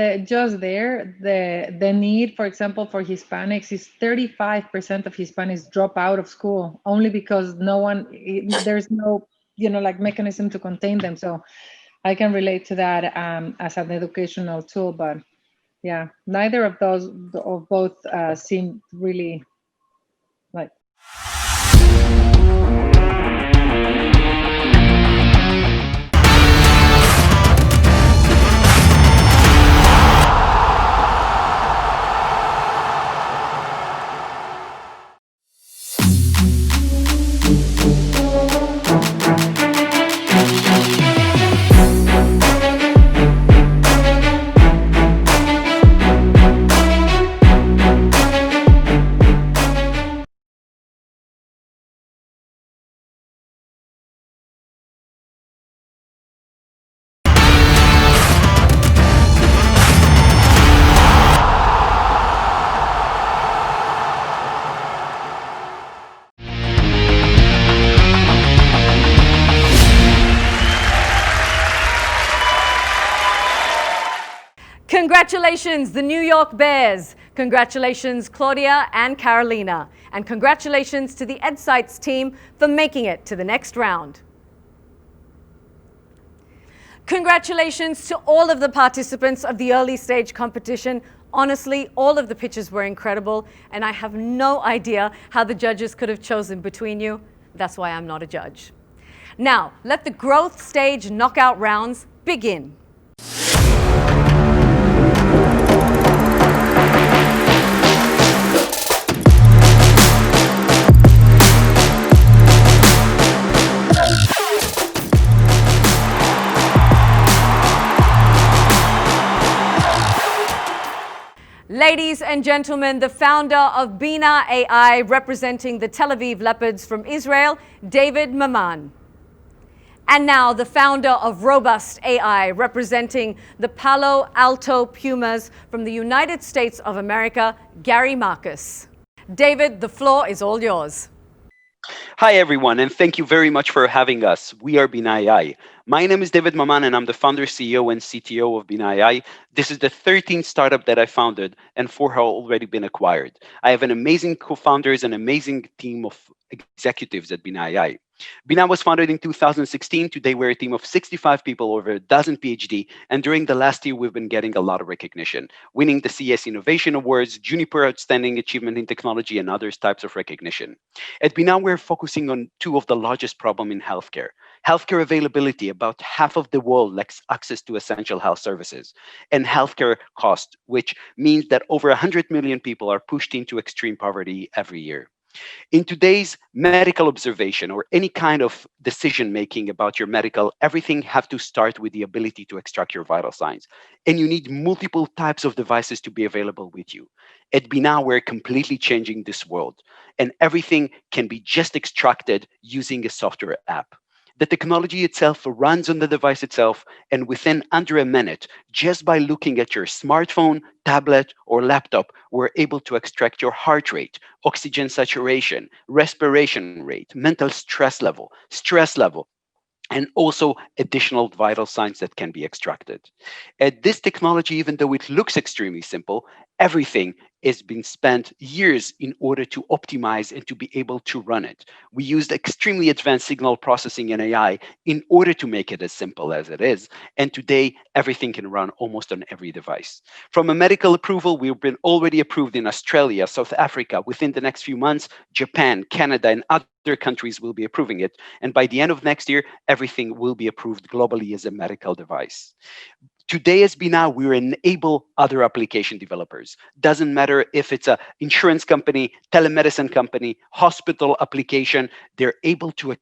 need, for example, for Hispanics is 35% of Hispanics drop out of school only because there's no, mechanism to contain them. So I can relate to that as an educational tool, but yeah, neither of those or both seem really like. Congratulations, the New York Bears. Congratulations, Claudia and Carolina. And congratulations to the EdSites team for making it to the next round. Congratulations to all of the participants of the early stage competition. Honestly, all of the pitches were incredible, and I have no idea how the judges could have chosen between you. That's why I'm not a judge. Now, let the growth stage knockout rounds begin. Ladies and gentlemen, the founder of Bina AI, representing the Tel Aviv Leopards from Israel, David Maman. And now the founder of Robust AI, representing the Palo Alto Pumas from the United States of America, Gary Marcus. David, the floor is all yours. Hi, everyone, and thank you very much for having us. We are Bina AI. My name is David Maman, and I'm the founder, CEO, and CTO of Bina AI. This is the 13th startup that I founded, and 4 have already been acquired. I have an amazing co-founders and amazing team of executives at Bina AI. Bina was founded in 2016. Today, we're a team of 65 people, over a dozen PhD, and during the last year, we've been getting a lot of recognition, winning the CS Innovation Awards, Juniper Outstanding Achievement in Technology, and other types of recognition. At Bina, we're focusing on 2 of the largest problems in healthcare. Healthcare availability, about half of the world lacks access to essential health services, and healthcare cost, which means that over 100 million people are pushed into extreme poverty every year. In today's medical observation or any kind of decision making about your medical, everything have to start with the ability to extract your vital signs. And you need multiple types of devices to be available with you. At Bina, we're completely changing this world, and everything can be just extracted using a software app. The technology itself runs on the device itself, and within under a minute, just by looking at your smartphone, tablet, or laptop, we're able to extract your heart rate, oxygen saturation, respiration rate, mental stress level, and also additional vital signs that can be extracted. This technology, even though it looks extremely simple, everything has been spent years in order to optimize and to be able to run it. We used extremely advanced signal processing and AI in order to make it as simple as it is. And today, everything can run almost on every device. From a medical approval, we've been already approved in Australia, South Africa. Within the next few months, Japan, Canada, and other countries will be approving it. And by the end of next year, everything will be approved globally as a medical device. Today, as Bina, we enable other application developers. Doesn't matter if it's an insurance company, telemedicine company, hospital application, they're able to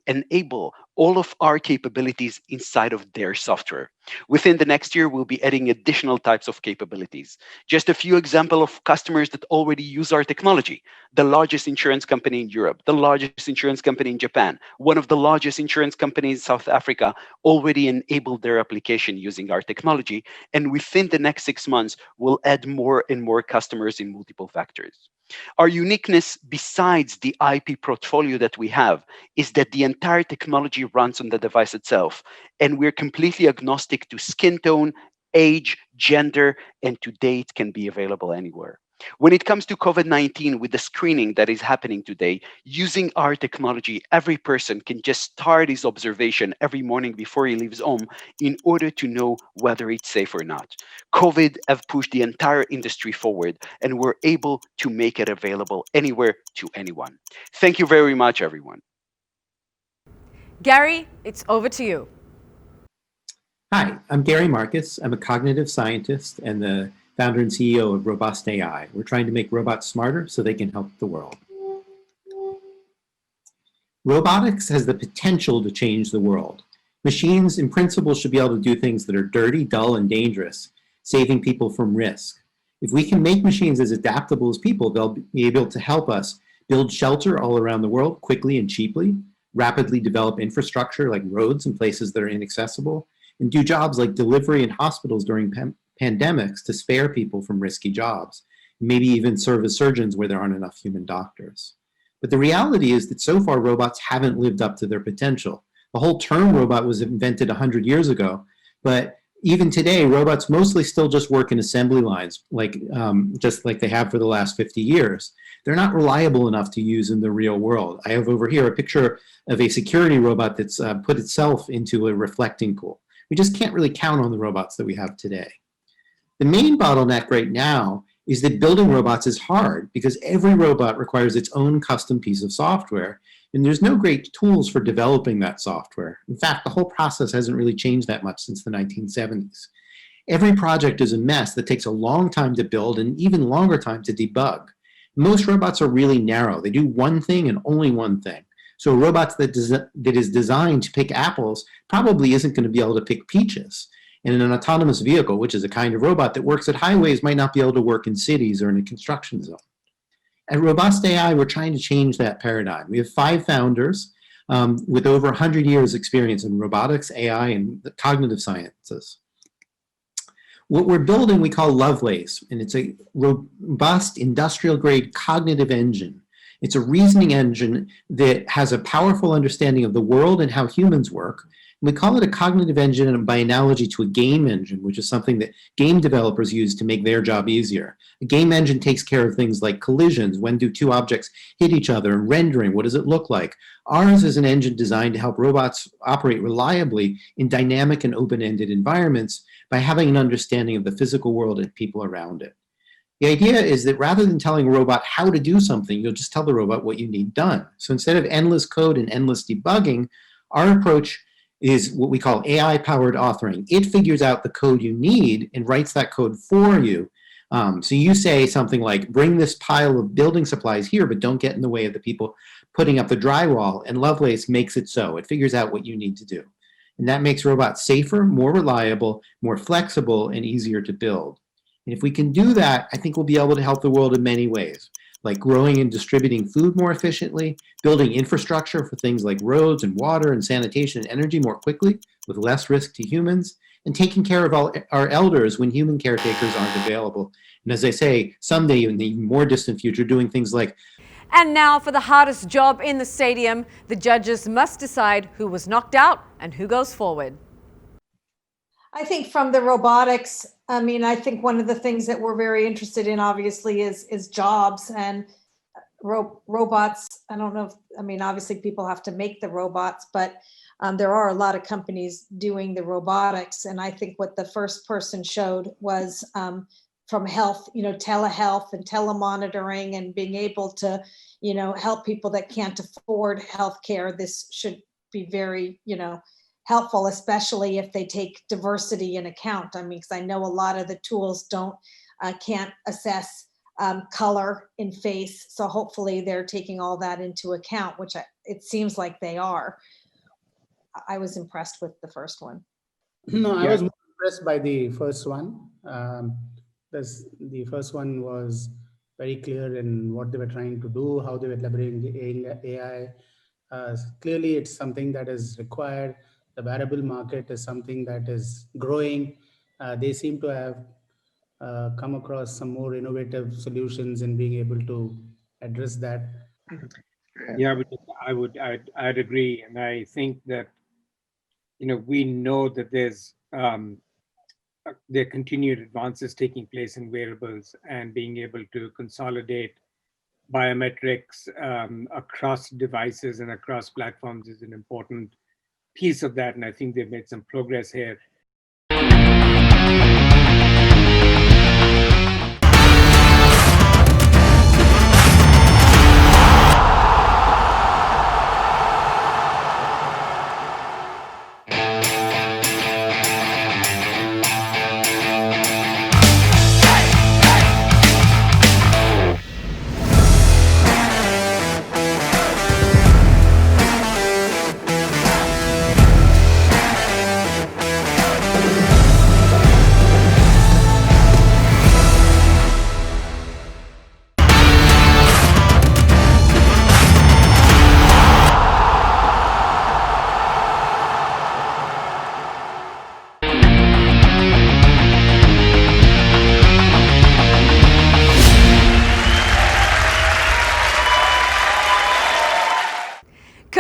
enable all of our capabilities inside of their software. Within the next year, we'll be adding additional types of capabilities. Just a few examples of customers that already use our technology. The largest insurance company in Europe, the largest insurance company in Japan, one of the largest insurance companies in South Africa already enabled their application using our technology. And within the next 6 months, we'll add more and more customers in multiple factors. Our uniqueness, besides the IP portfolio that we have, is that the entire technology runs on the device itself, and we're completely agnostic to skin tone, age, gender, and today it can be available anywhere. When it comes to COVID-19, with the screening that is happening today, using our technology, every person can just start his observation every morning before he leaves home in order to know whether it's safe or not. COVID have pushed the entire industry forward, and we're able to make it available anywhere to anyone. Thank you very much, everyone. Gary, it's over to you. Hi, I'm Gary Marcus. I'm a cognitive scientist and the founder and CEO of Robust AI. We're trying to make robots smarter so they can help the world. Robotics has the potential to change the world. Machines, in principle, should be able to do things that are dirty, dull, and dangerous, saving people from risk. If we can make machines as adaptable as people, they'll be able to help us build shelter all around the world quickly and cheaply, rapidly develop infrastructure like roads in places that are inaccessible, and do jobs like delivery in hospitals during pandemics to spare people from risky jobs, maybe even serve as surgeons where there aren't enough human doctors. But the reality is that so far robots haven't lived up to their potential. The whole term robot was invented 100 years ago, but Even today, robots mostly still just work in assembly lines, just like they have for the last 50 years. They're not reliable enough to use in the real world. I have over here a picture of a security robot that's put itself into a reflecting pool. We just can't really count on the robots that we have today. The main bottleneck right now is that building robots is hard because every robot requires its own custom piece of software, and there's no great tools for developing that software. In fact, the whole process hasn't really changed that much since the 1970s. Every project is a mess that takes a long time to build and even longer time to debug. Most robots are really narrow. They do one thing and only one thing. So a robot that is designed to pick apples probably isn't going to be able to pick peaches. And an autonomous vehicle, which is a kind of robot that works at highways, might not be able to work in cities or in a construction zone. At Robust AI, we're trying to change that paradigm. We have 5 founders with over 100 years experience in robotics, AI, and the cognitive sciences. What we're building we call Lovelace, and it's a robust industrial-grade cognitive engine. It's a reasoning engine that has a powerful understanding of the world and how humans work. And we call it a cognitive engine by analogy to a game engine, which is something that game developers use to make their job easier. A game engine takes care of things like collisions, when do 2 objects hit each other, and rendering, what does it look like? Ours is an engine designed to help robots operate reliably in dynamic and open-ended environments by having an understanding of the physical world and people around it. The idea is that rather than telling a robot how to do something, you'll just tell the robot what you need done. So instead of endless code and endless debugging, our approach is what we call AI-powered authoring. It figures out the code you need and writes that code for you. So you say something like, bring this pile of building supplies here, but don't get in the way of the people putting up the drywall, and Lovelace makes it so. It figures out what you need to do. And that makes robots safer, more reliable, more flexible, and easier to build. And if we can do that, I think we'll be able to help the world in many ways, like growing and distributing food more efficiently, building infrastructure for things like roads and water and sanitation and energy more quickly with less risk to humans, and taking care of all our elders when human caretakers aren't available. And as I say, someday in the even more distant future, doing things like. And now for the hardest job in the stadium, the judges must decide who was knocked out and who goes forward. I think from the robotics, I think one of the things that we're very interested in, obviously, is jobs and robots. I don't know if, obviously people have to make the robots, but there are a lot of companies doing the robotics. And I think what the first person showed was from health, telehealth and telemonitoring and being able to, help people that can't afford healthcare. This should be very, helpful, especially if they take diversity in account. Because I know a lot of the tools can't assess color in face. So hopefully they're taking all that into account, which it seems like they are. I was impressed with the first one. No, I was more impressed by the first one. The first one was very clear in what they were trying to do, how they were leveraging AI. Clearly, it's something that is required. The wearable market is something that is growing. They seem to have come across some more innovative solutions in being able to address that. Yeah, I'd agree, and I think that we know that there are continued advances taking place in wearables, and being able to consolidate biometrics across devices and across platforms is an important piece of that, and I think they've made some progress here.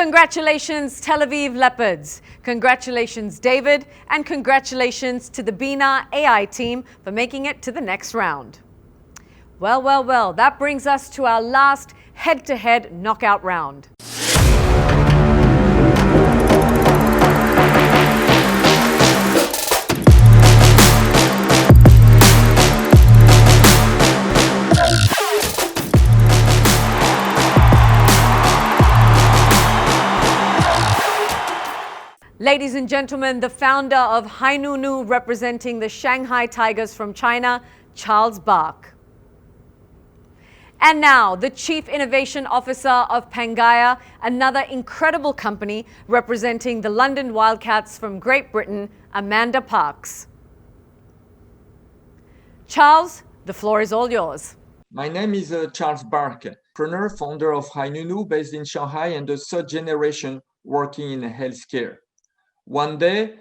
Congratulations, Tel Aviv Leopards. Congratulations, David, and congratulations to the Bina AI team for making it to the next round. Well, that brings us to our last head-to-head knockout round. Ladies and gentlemen, the founder of Hainunu, representing the Shanghai Tigers from China, Charles Bach. And now, the Chief Innovation Officer of Pangaya, another incredible company representing the London Wildcats from Great Britain, Amanda Parks. Charles, the floor is all yours. My name is Charles Bach, entrepreneur, founder of Hainunu, based in Shanghai, and the third generation working in healthcare. One day,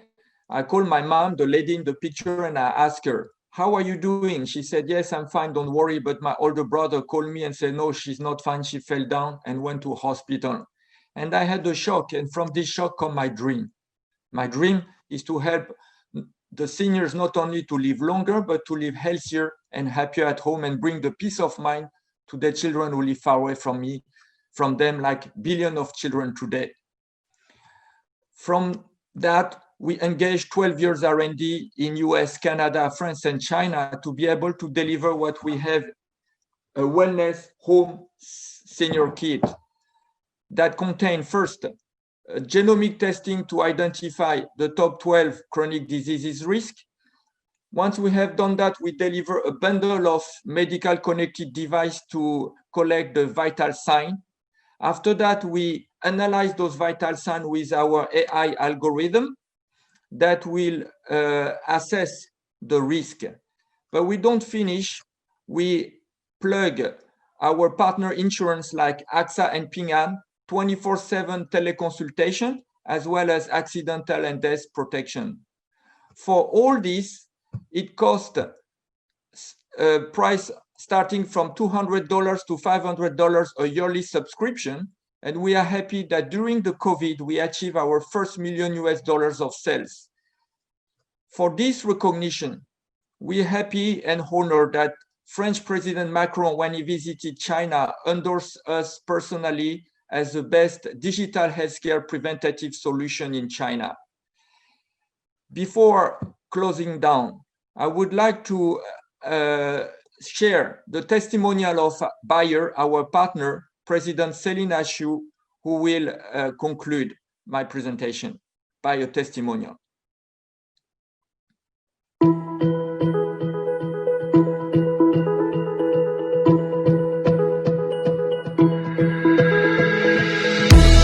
I called my mom, the lady in the picture, and I asked her, "How are you doing?" She said, "Yes, I'm fine, don't worry." But my older brother called me and said, "No, she's not fine. She fell down and went to hospital." And I had a shock. And from this shock come my dream. My dream is to help the seniors not only to live longer, but to live healthier and happier at home and bring the peace of mind to the children who live far away from them, like billions of children today. From that, we engaged 12 years R&D in US, Canada, France, and China to be able to deliver what we have, a wellness home senior kit that contain first, genomic testing to identify the top 12 chronic diseases risk. Once we have done that, we deliver a bundle of medical connected device to collect the vital sign. After that, we analyze those vital signs with our AI algorithm that will assess the risk. But we don't finish. We plug our partner insurance like AXA and Ping An, 24/7 teleconsultation, as well as accidental and death protection. For all this, it costs a price starting from $200 to $500 a yearly subscription. And we are happy that during the COVID, we achieved our first $1 million of sales. For this recognition, we are happy and honored that French President Macron, when he visited China, endorsed us personally as the best digital healthcare preventative solution in China. Before closing down, I would like to share the testimonial of Bayer, our partner, President Selina Xu, who will conclude my presentation by a testimonial.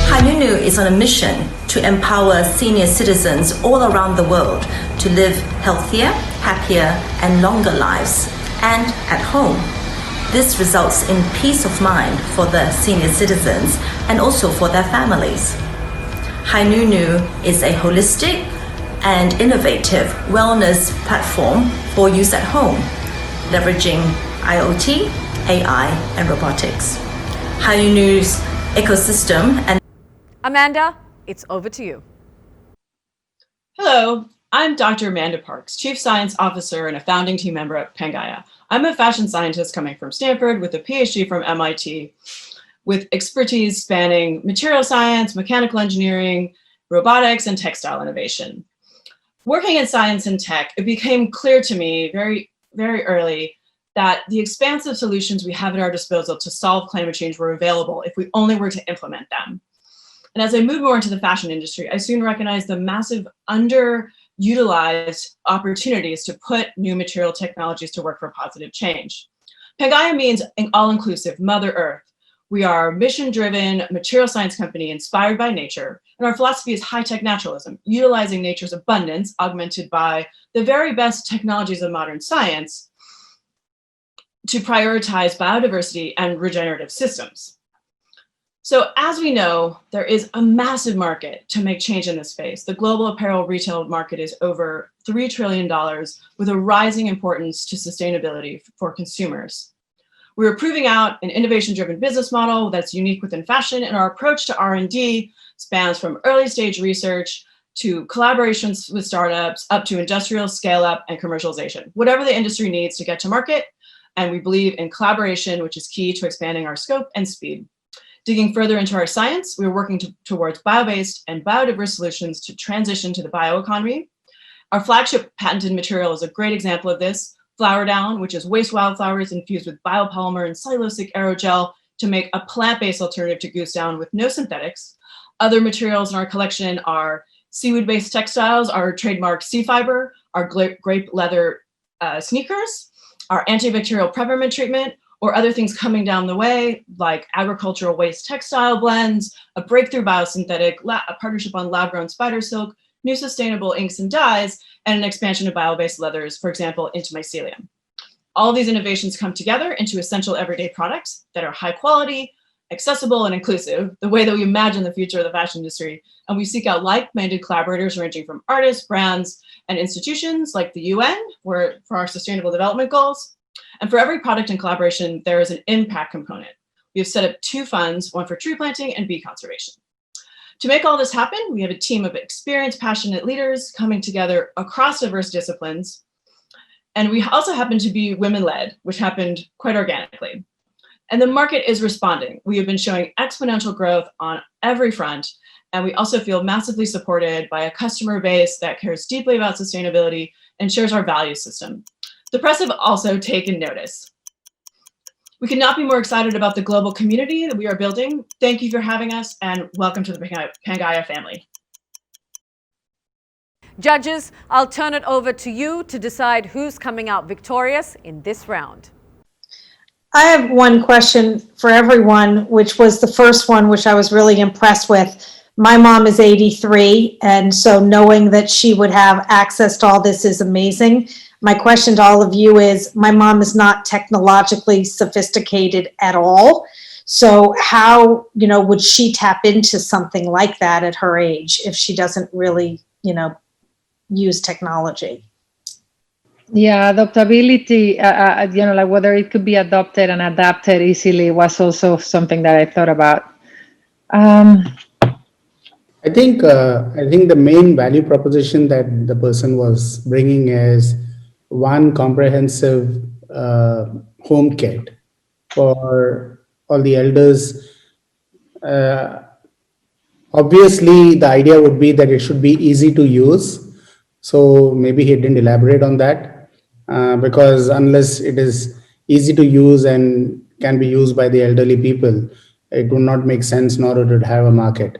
Hainunu is on a mission to empower senior citizens all around the world to live healthier, happier, and longer lives, and at home. This results in peace of mind for the senior citizens and also for their families. Hainunu is a holistic and innovative wellness platform for use at home, leveraging IoT, AI, and robotics. Hainunu's ecosystem and Amanda, it's over to you. Hello, I'm Dr. Amanda Parks, Chief Science Officer and a founding team member at Pangaya. I'm a fashion scientist coming from Stanford with a PhD from MIT, with expertise spanning material science, mechanical engineering, robotics, and textile innovation. Working in science and tech, it became clear to me very, very early that the expansive solutions we have at our disposal to solve climate change were available if we only were to implement them. And as I moved more into the fashion industry, I soon recognized the massive underutilized opportunities to put new material technologies to work for positive change. Pangaya means an all-inclusive Mother Earth. We are a mission-driven material science company inspired by nature, and our philosophy is high-tech naturalism, utilizing nature's abundance, augmented by the very best technologies of modern science to prioritize biodiversity and regenerative systems. So as we know, there is a massive market to make change in this space. The global apparel retail market is over $3 trillion with a rising importance to sustainability for consumers. We were proving out an innovation-driven business model that's unique within fashion, and our approach to R&D spans from early stage research to collaborations with startups up to industrial scale-up and commercialization, whatever the industry needs to get to market. And we believe in collaboration, which is key to expanding our scope and speed. Digging further into our science, we are working towards bio-based and biodiverse solutions to transition to the bioeconomy. Our flagship patented material is a great example of this. Flower Down, which is waste wildflowers infused with biopolymer and cellulosic aerogel to make a plant-based alternative to goose down with no synthetics. Other materials in our collection are seaweed-based textiles, our trademark sea fiber, our grape leather sneakers, our antibacterial peppermint treatment, or other things coming down the way, like agricultural waste textile blends, a breakthrough biosynthetic, a partnership on lab-grown spider silk, new sustainable inks and dyes, and an expansion of bio-based leathers, for example, into mycelium. All these innovations come together into essential everyday products that are high quality, accessible, and inclusive, the way that we imagine the future of the fashion industry. And we seek out like-minded collaborators ranging from artists, brands, and institutions like the UN for our sustainable development goals. And for every product and collaboration, there is an impact component. We have set up 2 funds, one for tree planting and bee conservation. To make all this happen, we have a team of experienced, passionate leaders coming together across diverse disciplines. And we also happen to be women-led, which happened quite organically. And the market is responding. We have been showing exponential growth on every front. And we also feel massively supported by a customer base that cares deeply about sustainability and shares our value system. The press have also taken notice. We could not be more excited about the global community that we are building. Thank you for having us, and welcome to the Pangaea family. Judges, I'll turn it over to you to decide who's coming out victorious in this round. I have one question for everyone, which was the first one, which I was really impressed with. My mom is 83, and so knowing that she would have access to all this is amazing. My question to all of you is, my mom is not technologically sophisticated at all. So how, would she tap into something like that at her age if she doesn't really, use technology? Yeah, adaptability, like whether it could be adopted and adapted easily was also something that I thought about. I think the main value proposition that the person was bringing is one comprehensive home kit for all the elders. Obviously, the idea would be that it should be easy to use. So maybe he didn't elaborate on that because unless it is easy to use and can be used by the elderly people, it would not make sense, nor would it have a market.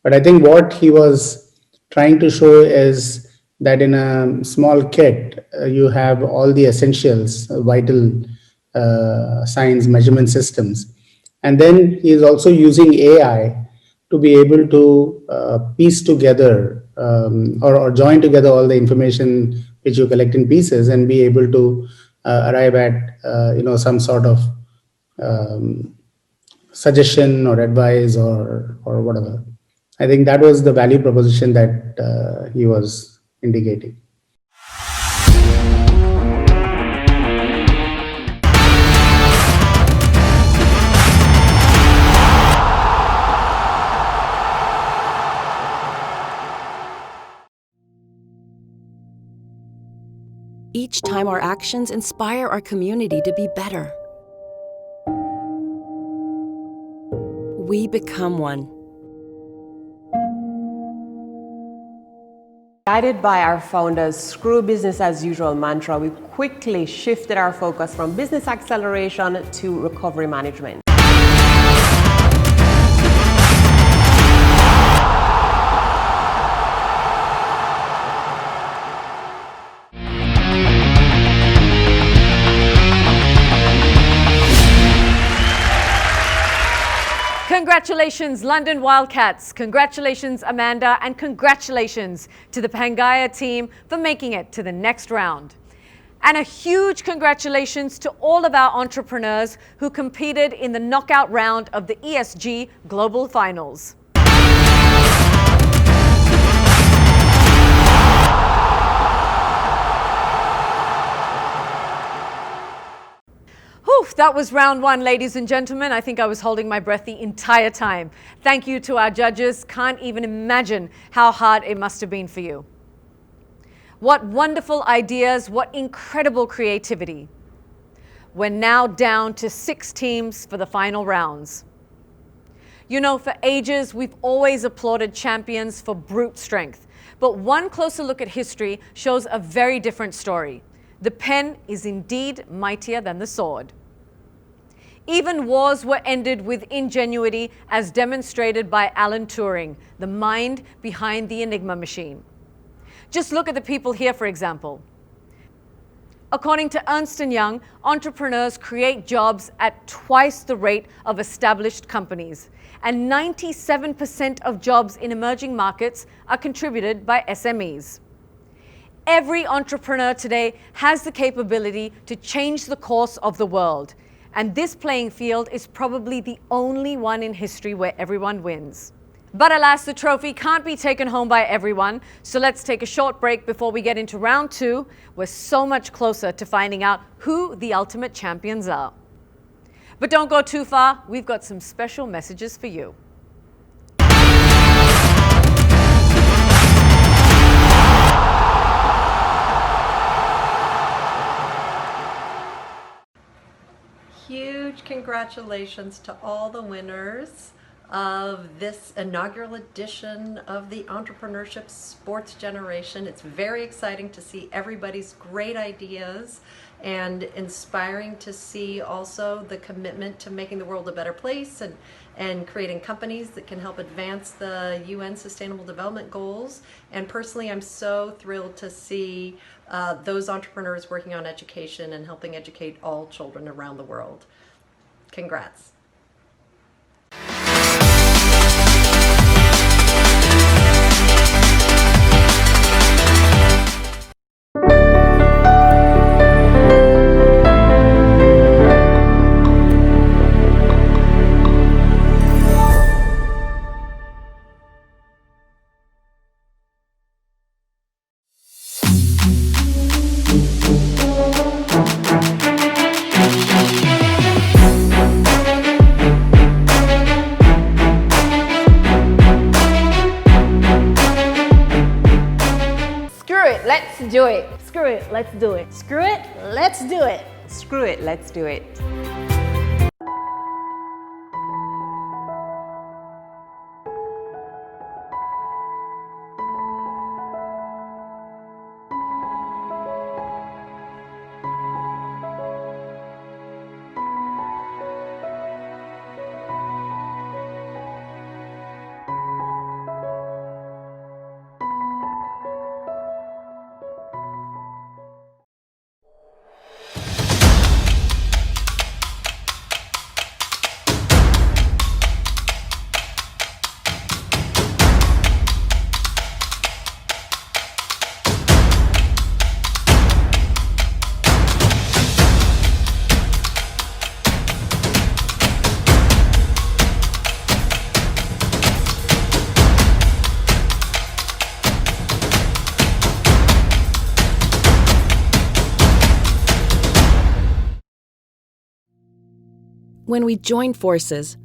But I think what he was trying to show is that in a small kit, you have all the essentials, vital signs, measurement systems. And then he is also using AI to be able to piece together or join together all the information which you collect in pieces and be able to arrive at some sort of suggestion or advice or whatever. I think that was the value proposition that he was indicating. Each time our actions inspire our community to be better. We become one. Guided by our founder's screw business as usual mantra, we quickly shifted our focus from business acceleration to recovery management. Congratulations, London Wildcats. Congratulations, Amanda, and congratulations to the Pangaea team for making it to the next round. And a huge congratulations to all of our entrepreneurs who competed in the knockout round of the ESG Global Finals. Whew, that was round one, ladies and gentlemen. I think I was holding my breath the entire time. Thank you to our judges. Can't even imagine how hard it must have been for you. What wonderful ideas, what incredible creativity. We're now down to 6 teams for the final rounds. You know, for ages, we've always applauded champions for brute strength. But one closer look at history shows a very different story. The pen is indeed mightier than the sword. Even wars were ended with ingenuity, as demonstrated by Alan Turing, the mind behind the Enigma machine. Just look at the people here, for example. According to Ernst & Young, entrepreneurs create jobs at twice the rate of established companies, and 97% of jobs in emerging markets are contributed by SMEs. Every entrepreneur today has the capability to change the course of the world, and this playing field is probably the only one in history where everyone wins. But alas, the trophy can't be taken home by everyone, so let's take a short break before we get into round 2. We're so much closer to finding out who the ultimate champions are. But don't go too far, we've got some special messages for you. Huge congratulations to all the winners of this inaugural edition of the Entrepreneurship Sports Generation. It's very exciting to see everybody's great ideas and inspiring to see also the commitment to making the world a better place and creating companies that can help advance the UN Sustainable Development Goals. And personally, I'm so thrilled to see those entrepreneurs working on education and helping educate all children around the world. Congrats. Let's do it. Screw it, let's do it. Screw it, let's do it. Screw it, let's do it. When we join forces,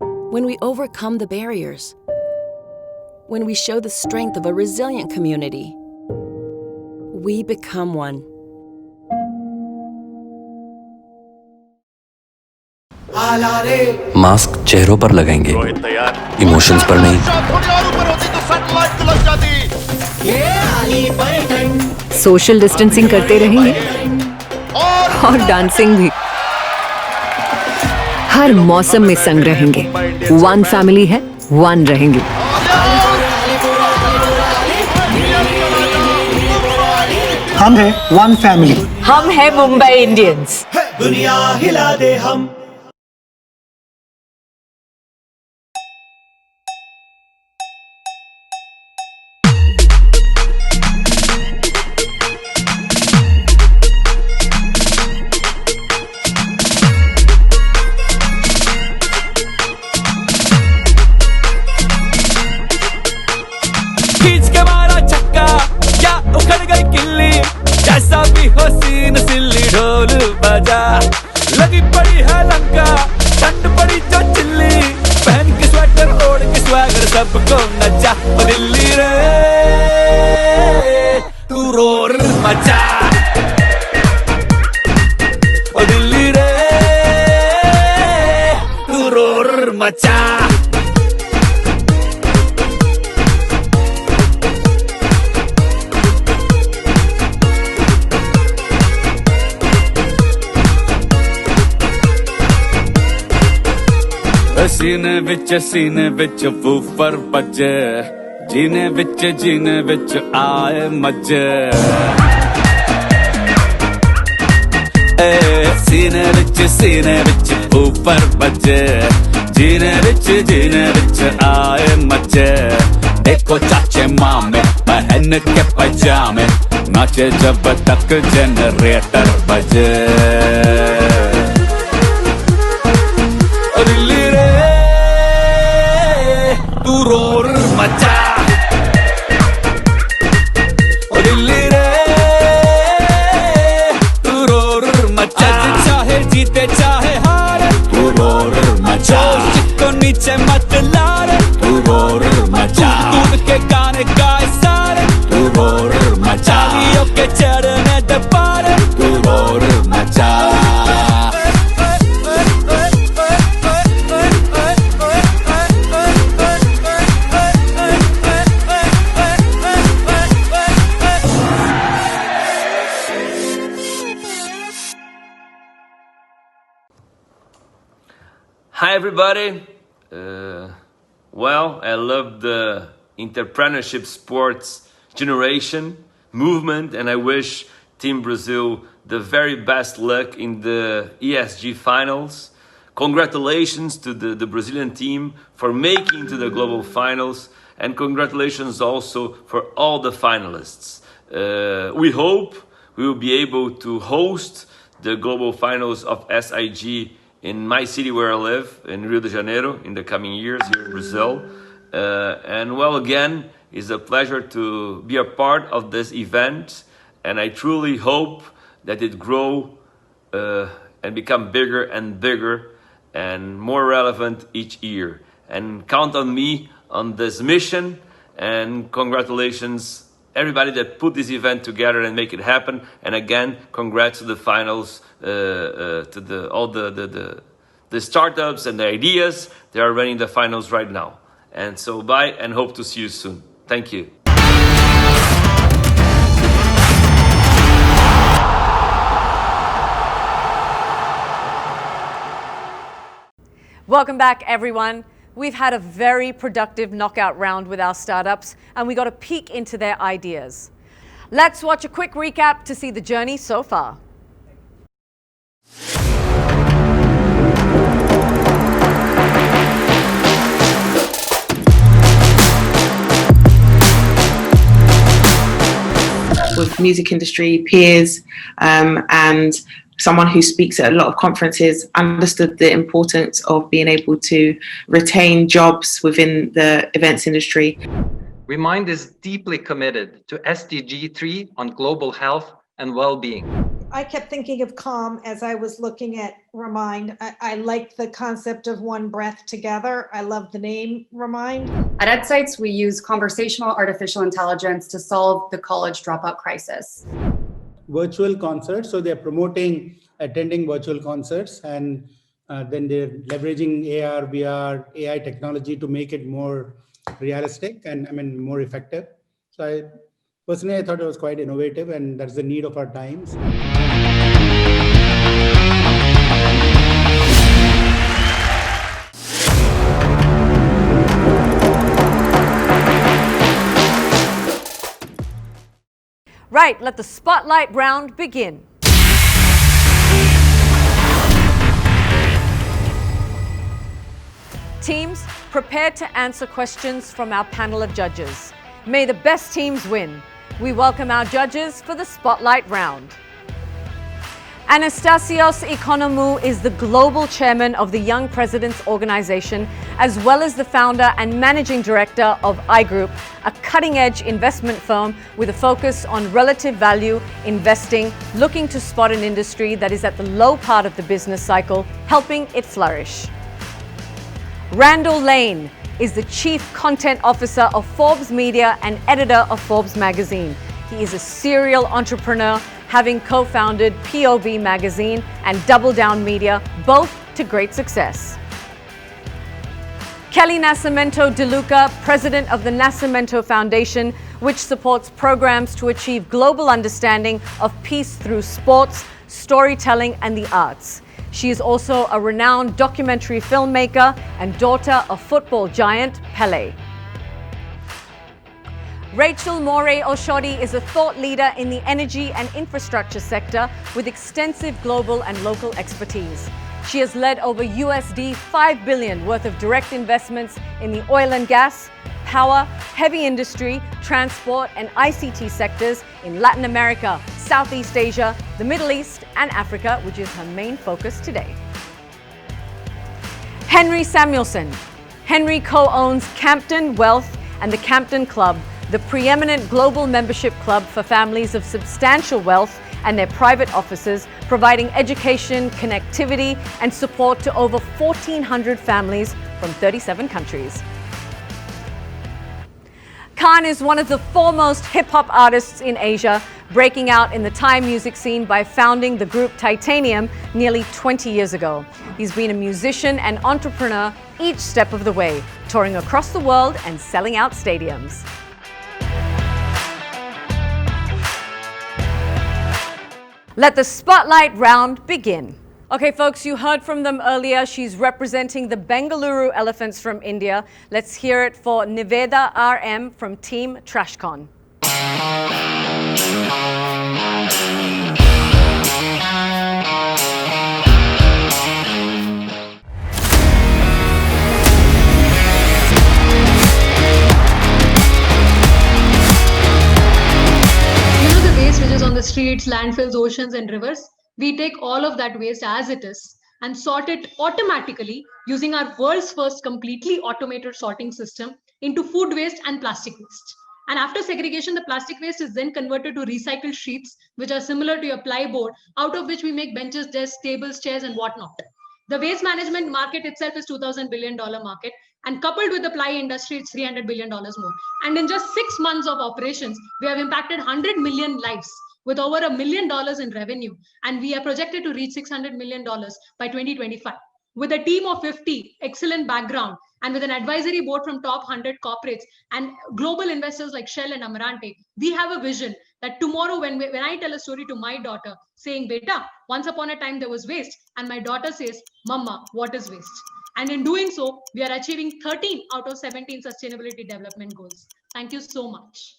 when we overcome the barriers, when we show the strength of a resilient community, we become one. Mask चेहरों पर लगाएंगे, emotions पर नहीं। Social distancing करते रहेंगे और dancing भी। हर मौसम में संग रहेंगे। वन फैमिली है, वन रहेंगे। हम हैं वन फैमिली। हम हैं मुंबई इंडियंस। दुनिया हिला दे हम। जैसा भी हो सीन सिल्ली ढोल बजा लगी सीने विच वूफर बजे जीने विच आए मजे सीने विच वूफर बजे जीने विच आए मजे देखो चाचे मामे बहन के पजामे नाचे जब तक जनरेटर बजे रिली रे तू रोर मचा रिली रे तू रोर मचा चाहे जीते चाहे हारे तू रोर मचा को नीचे मत लारे तू रोर मचा दूध के गाने गाए सारे तू रोर मचा लियो के चढ़ने दे पारे तू रोर मचा Hi everybody. Well, I love the entrepreneurship sports generation movement, and I wish Team Brazil the very best luck in the ESG finals. Congratulations to the Brazilian team for making to the global finals, and congratulations also for all the finalists. We hope we will be able to host the global finals of SIG in my city where I live, in Rio de Janeiro, in the coming years here in Brazil. And well, again, it's a pleasure to be a part of this event, and I truly hope that it grow and become bigger and bigger and more relevant each year. And count on me on this mission, and congratulations everybody that put this event together and make it happen. And again, congrats to the finals, to all the startups and the ideas. They are running the finals right now. And so bye, and hope to see you soon. Thank you. Welcome back, everyone. We've had a very productive knockout round with our startups, and we got a peek into their ideas. Let's watch a quick recap to see the journey so far. With music industry peers and someone who speaks at a lot of conferences, understood the importance of being able to retain jobs within the events industry. Remind is deeply committed to SDG 3 on global health and well-being. I kept thinking of calm as I was looking at Remind. I like the concept of one breath together. I love the name Remind. At EdSites, we use conversational artificial intelligence to solve the college dropout crisis. Virtual concerts, so they're promoting attending virtual concerts, and then they're leveraging AR, VR, AI technology to make it more realistic and more effective. So personally, I thought it was quite innovative, and that's the need of our times. Right, let the spotlight round begin. Teams, prepare to answer questions from our panel of judges. May the best teams win. We welcome our judges for the spotlight round. Anastasios Economou is the global chairman of the Young Presidents Organization, as well as the founder and managing director of iGroup, a cutting-edge investment firm with a focus on relative value investing, looking to spot an industry that is at the low part of the business cycle, helping it flourish. Randall Lane is the Chief Content Officer of Forbes Media and editor of Forbes Magazine. He is a serial entrepreneur, having co-founded POV Magazine and Double Down Media, both to great success. Kelly Nascimento De Luca, president of the Nascimento Foundation, which supports programs to achieve global understanding of peace through sports, storytelling, and the arts. She is also a renowned documentary filmmaker and daughter of football giant Pelé. Rachel Morey-Oshodi is a thought leader in the energy and infrastructure sector with extensive global and local expertise. She has led over USD 5 billion worth of direct investments in the oil and gas, power, heavy industry, transport, and ICT sectors in Latin America, Southeast Asia, the Middle East, and Africa, which is her main focus today. Henry Samuelson. Henry co-owns Campton Wealth and the Campton Club, the preeminent global membership club for families of substantial wealth and their private offices, providing education, connectivity, and support to over 1,400 families from 37 countries. Khan is one of the foremost hip-hop artists in Asia, breaking out in the Thai music scene by founding the group Titanium nearly 20 years ago. He's been a musician and entrepreneur each step of the way, touring across the world and selling out stadiums. Let the spotlight round begin. Okay, folks, you heard from them earlier. She's representing the Bengaluru Elephants from India. Let's hear it for Niveda RM from Team Trashcon. Which is on the streets, landfills, oceans, and rivers. We take all of that waste as it is and sort it automatically using our world's first completely automated sorting system into food waste and plastic waste. And after segregation, the plastic waste is then converted to recycled sheets, which are similar to your plyboard, out of which we make benches, desks, tables, chairs, and whatnot. The waste management market itself is $2,000 billion market. And coupled with the ply industry, it's $300 billion more. And in just 6 months of operations, we have impacted 100 million lives with over $1 million in revenue. And we are projected to reach $600 million by 2025. With a team of 50, excellent background, and with an advisory board from top 100 corporates and global investors like Shell and Amarante, we have a vision that tomorrow when I tell a story to my daughter saying, Beta, once upon a time there was waste, and my daughter says, Mama, what is waste? And in doing so, we are achieving 13 out of 17 sustainability development goals. Thank you so much.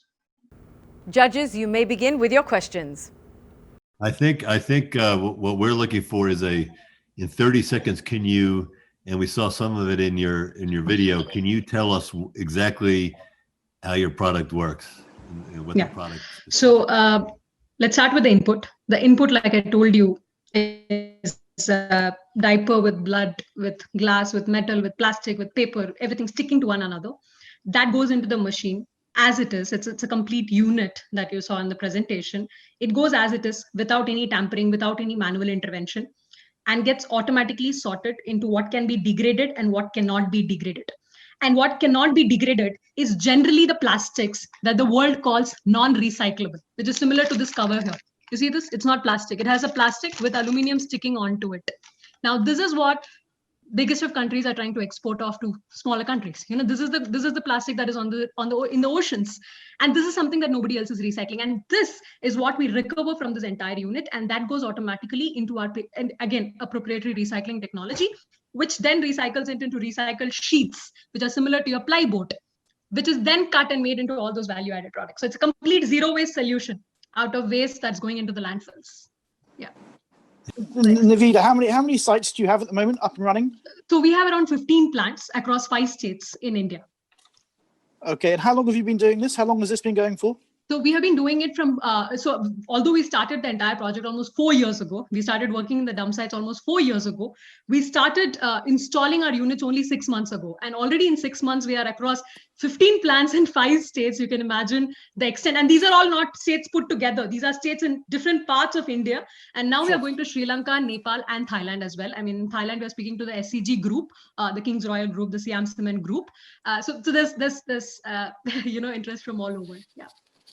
Judges, you may begin with your questions. I think what we're looking for is in 30 seconds, can you, and we saw some of it in your video, can you tell us exactly how your product works? And what the product is? So let's start with the input. The input, like I told you, is a diaper with blood, with glass, with metal, with plastic, with paper, everything sticking to one another. That goes into the machine as it is. It's a complete unit that you saw in the presentation. It goes as it is without any tampering, without any manual intervention, and gets automatically sorted into what can be degraded and what cannot be degraded. And what cannot be degraded is generally the plastics that the world calls non-recyclable, which is similar to this cover here. You see this? It's not plastic. It has a plastic with aluminum sticking onto it. Now, this is what biggest of countries are trying to export off to smaller countries. You know, this is the plastic that is in the oceans, and this is something that nobody else is recycling. And this is what we recover from this entire unit, and that goes automatically into our, and again, a proprietary recycling technology, which then recycles it into recycled sheets, which are similar to your plyboard, which is then cut and made into all those value-added products. So it's a complete zero waste solution out of waste that's going into the landfills. Yeah. Niveda, how many sites do you have at the moment up and running? So we have around 15 plants across 5 states in India. Okay, and how long have you been doing this? How long has this been going for? So we have been doing it from, so although we started the entire project almost 4 years ago, we started working in the dump sites almost 4 years ago. We started installing our units only 6 months ago. And already in 6 months, we are across 15 plants in 5 states. You can imagine the extent. And these are all not states put together. These are states in different parts of India. And now we are going to Sri Lanka, Nepal, and Thailand as well. I mean, in Thailand, we are speaking to the SCG group, the King's Royal group, the Siam Cement group. So there's interest from all over. Yeah.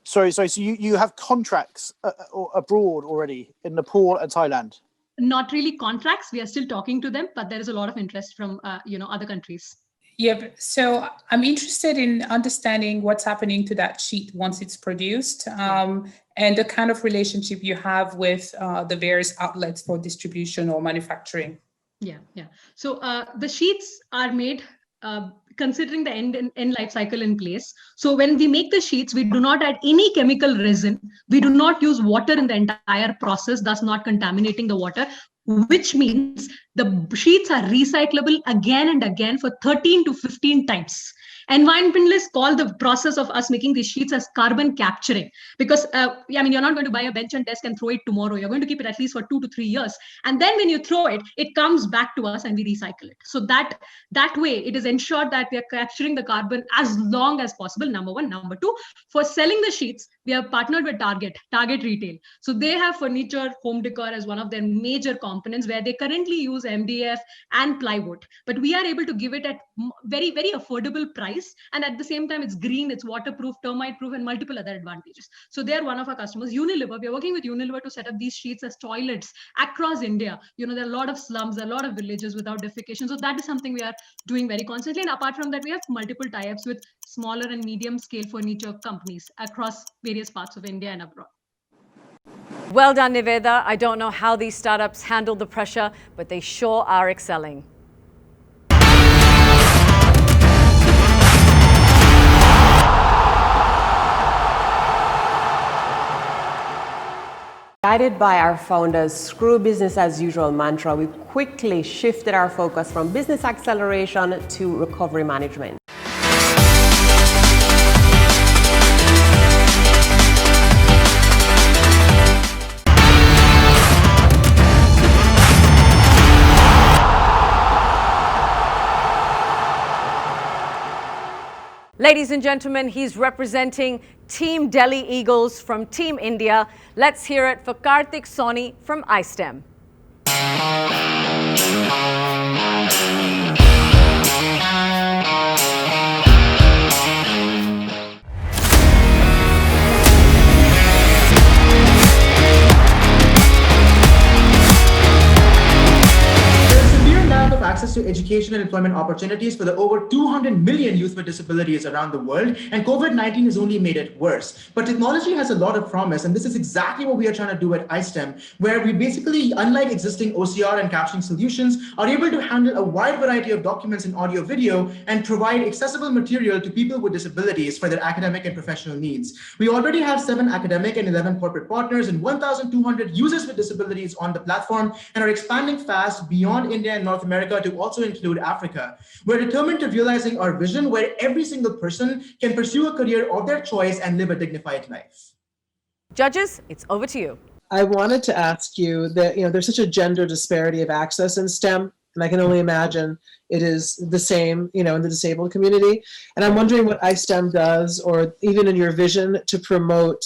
Sorry. So you have contracts abroad already in Nepal and Thailand? Not really contracts. We are still talking to them, but there is a lot of interest from other countries. Yep. So I'm interested in understanding what's happening to that sheet once it's produced, and the kind of relationship you have with the various outlets for distribution or manufacturing. Yeah. So the sheets are made considering the end life cycle in place. So when we make the sheets, we do not add any chemical resin. We do not use water in the entire process, thus not contaminating the water, which means the sheets are recyclable again and again for 13 to 15 times. Environmentalists call the process of us making these sheets as carbon capturing, because you're not going to buy a bench and desk and throw it tomorrow. You're going to keep it at least for 2 to 3 years, and then when you throw it, it comes back to us and we recycle it. So that way it is ensured that we are capturing the carbon as long as possible. Number one. Number two, for selling the sheets, we have partnered with Target Retail. So they have furniture, home decor as one of their major components, where they currently use MDF and plywood, but we are able to give it at very, very affordable price. And at the same time, it's green, it's waterproof, termite proof, and multiple other advantages. So they're one of our customers. Unilever, we are working with Unilever to set up these sheets as toilets across India. There are a lot of slums, a lot of villages without defecation. So that is something we are doing very constantly. And apart from that, we have multiple tie-ups with smaller and medium scale furniture companies across various parts of India and abroad. Well done, Niveda. I don't know how these startups handle the pressure, but they sure are excelling. Guided by our founder's screw business as usual mantra, we quickly shifted our focus from business acceleration to recovery management. Ladies and gentlemen, he's representing Team Delhi Eagles from Team India. Let's hear it for Karthik Soni from iStem. Access to education and employment opportunities for the over 200 million youth with disabilities around the world, and COVID-19 has only made it worse. But technology has a lot of promise, and this is exactly what we are trying to do at iStem, where we basically, unlike existing OCR and captioning solutions, are able to handle a wide variety of documents in audio video and provide accessible material to people with disabilities for their academic and professional needs. We already have 7 academic and 11 corporate partners and 1,200 users with disabilities on the platform, and are expanding fast beyond India and North America to also include Africa. We're determined to realizing our vision where every single person can pursue a career of their choice and live a dignified life. Judges, it's over to you. I wanted to ask you that, there's such a gender disparity of access in STEM, and I can only imagine it is the same, in the disabled community. And I'm wondering what iStem does, or even in your vision, to promote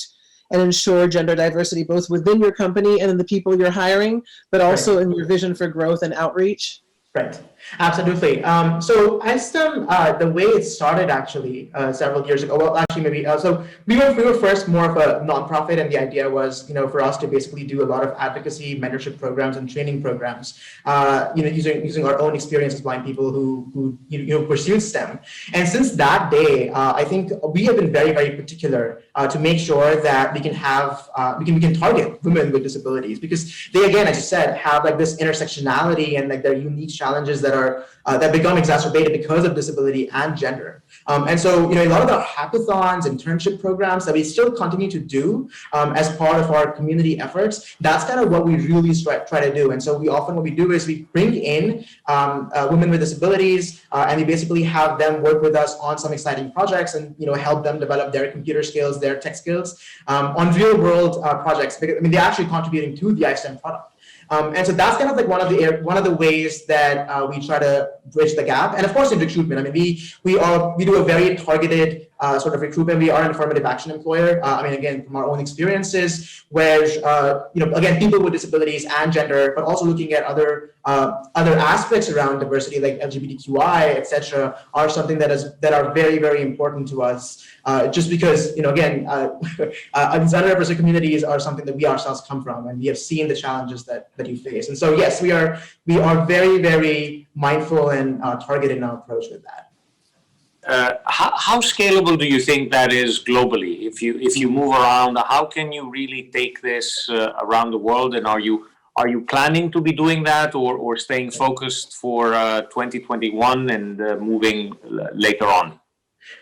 and ensure gender diversity, both within your company and in the people you're hiring, but also in your vision for growth and outreach. Right. Absolutely. So iStem, the way it started actually several years ago, well, actually maybe, so we were first more of a nonprofit, and the idea was, for us to basically do a lot of advocacy, mentorship programs and training programs, using our own experience as blind people who pursued STEM. And since that day, I think we have been very, very particular to make sure that we can have, we can target women with disabilities, because they, again, as you said, have like this intersectionality and like their unique challenges that become exacerbated because of disability and gender. And so, a lot of the hackathons, internship programs that we still continue to do as part of our community efforts, that's kind of what we really try to do. And so what we do is we bring in women with disabilities, and we basically have them work with us on some exciting projects and, help them develop their computer skills, their tech skills on real world projects. Because, they're actually contributing to the iStem product. And so that's kind of like one of the ways that we try to bridge the gap. And of course, in recruitment, we do a very targeted sort of recruitment. We are an affirmative action employer. Again, from our own experiences, where again, people with disabilities and gender, but also looking at other aspects around diversity, like LGBTQI, etc., are something that are very, very important to us. Just because, again, these underrepresented communities are something that we ourselves come from, and we have seen the challenges that you face. And so, yes, we are very, very mindful and targeted in our approach with that. how scalable do you think that is globally? If you move around, how can you really take this around the world? And are you planning to be doing that, or staying focused for 2021 and moving later on?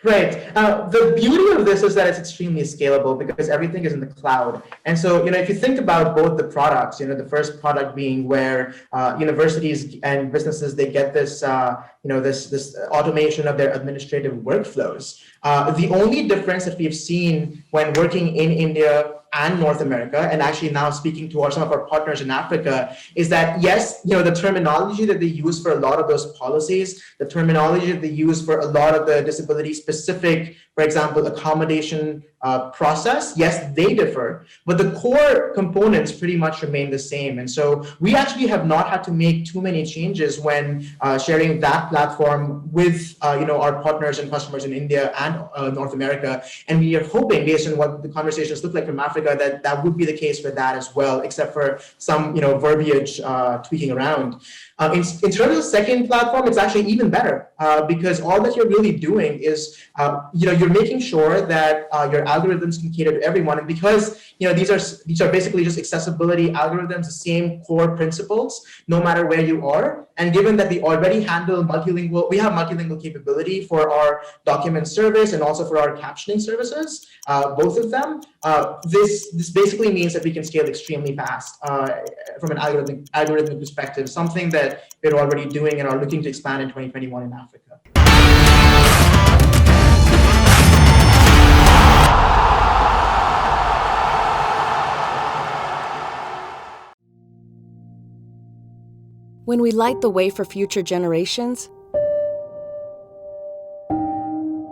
Right. The beauty of this is that it's extremely scalable because everything is in the cloud. And so, if you think about both the products, the first product being where universities and businesses, they get this, this automation of their administrative workflows. The only difference that we've seen when working in India and North America, and actually now speaking to some of our partners in Africa, is that yes, the terminology that they use for a lot of those policies, the terminology that they use for a lot of the disability-specific, for example, accommodation process, yes, they differ, but the core components pretty much remain the same. And so we actually have not had to make too many changes when sharing that platform with our partners and customers in India and North America. And we are hoping, based on what the conversations look like from Africa, that would be the case for that as well, except for some verbiage tweaking around. In terms of the second platform, it's actually even better because all that you're really doing is you're making sure that your algorithms can cater to everyone, and because these are basically just accessibility algorithms, the same core principles, no matter where you are. And given that we already handle we have multilingual capability for our document service and also for our captioning services, both of them. This basically means that we can scale extremely fast from an algorithmic perspective, something that we're already doing and are looking to expand in 2021 in Africa. When we light the way for future generations,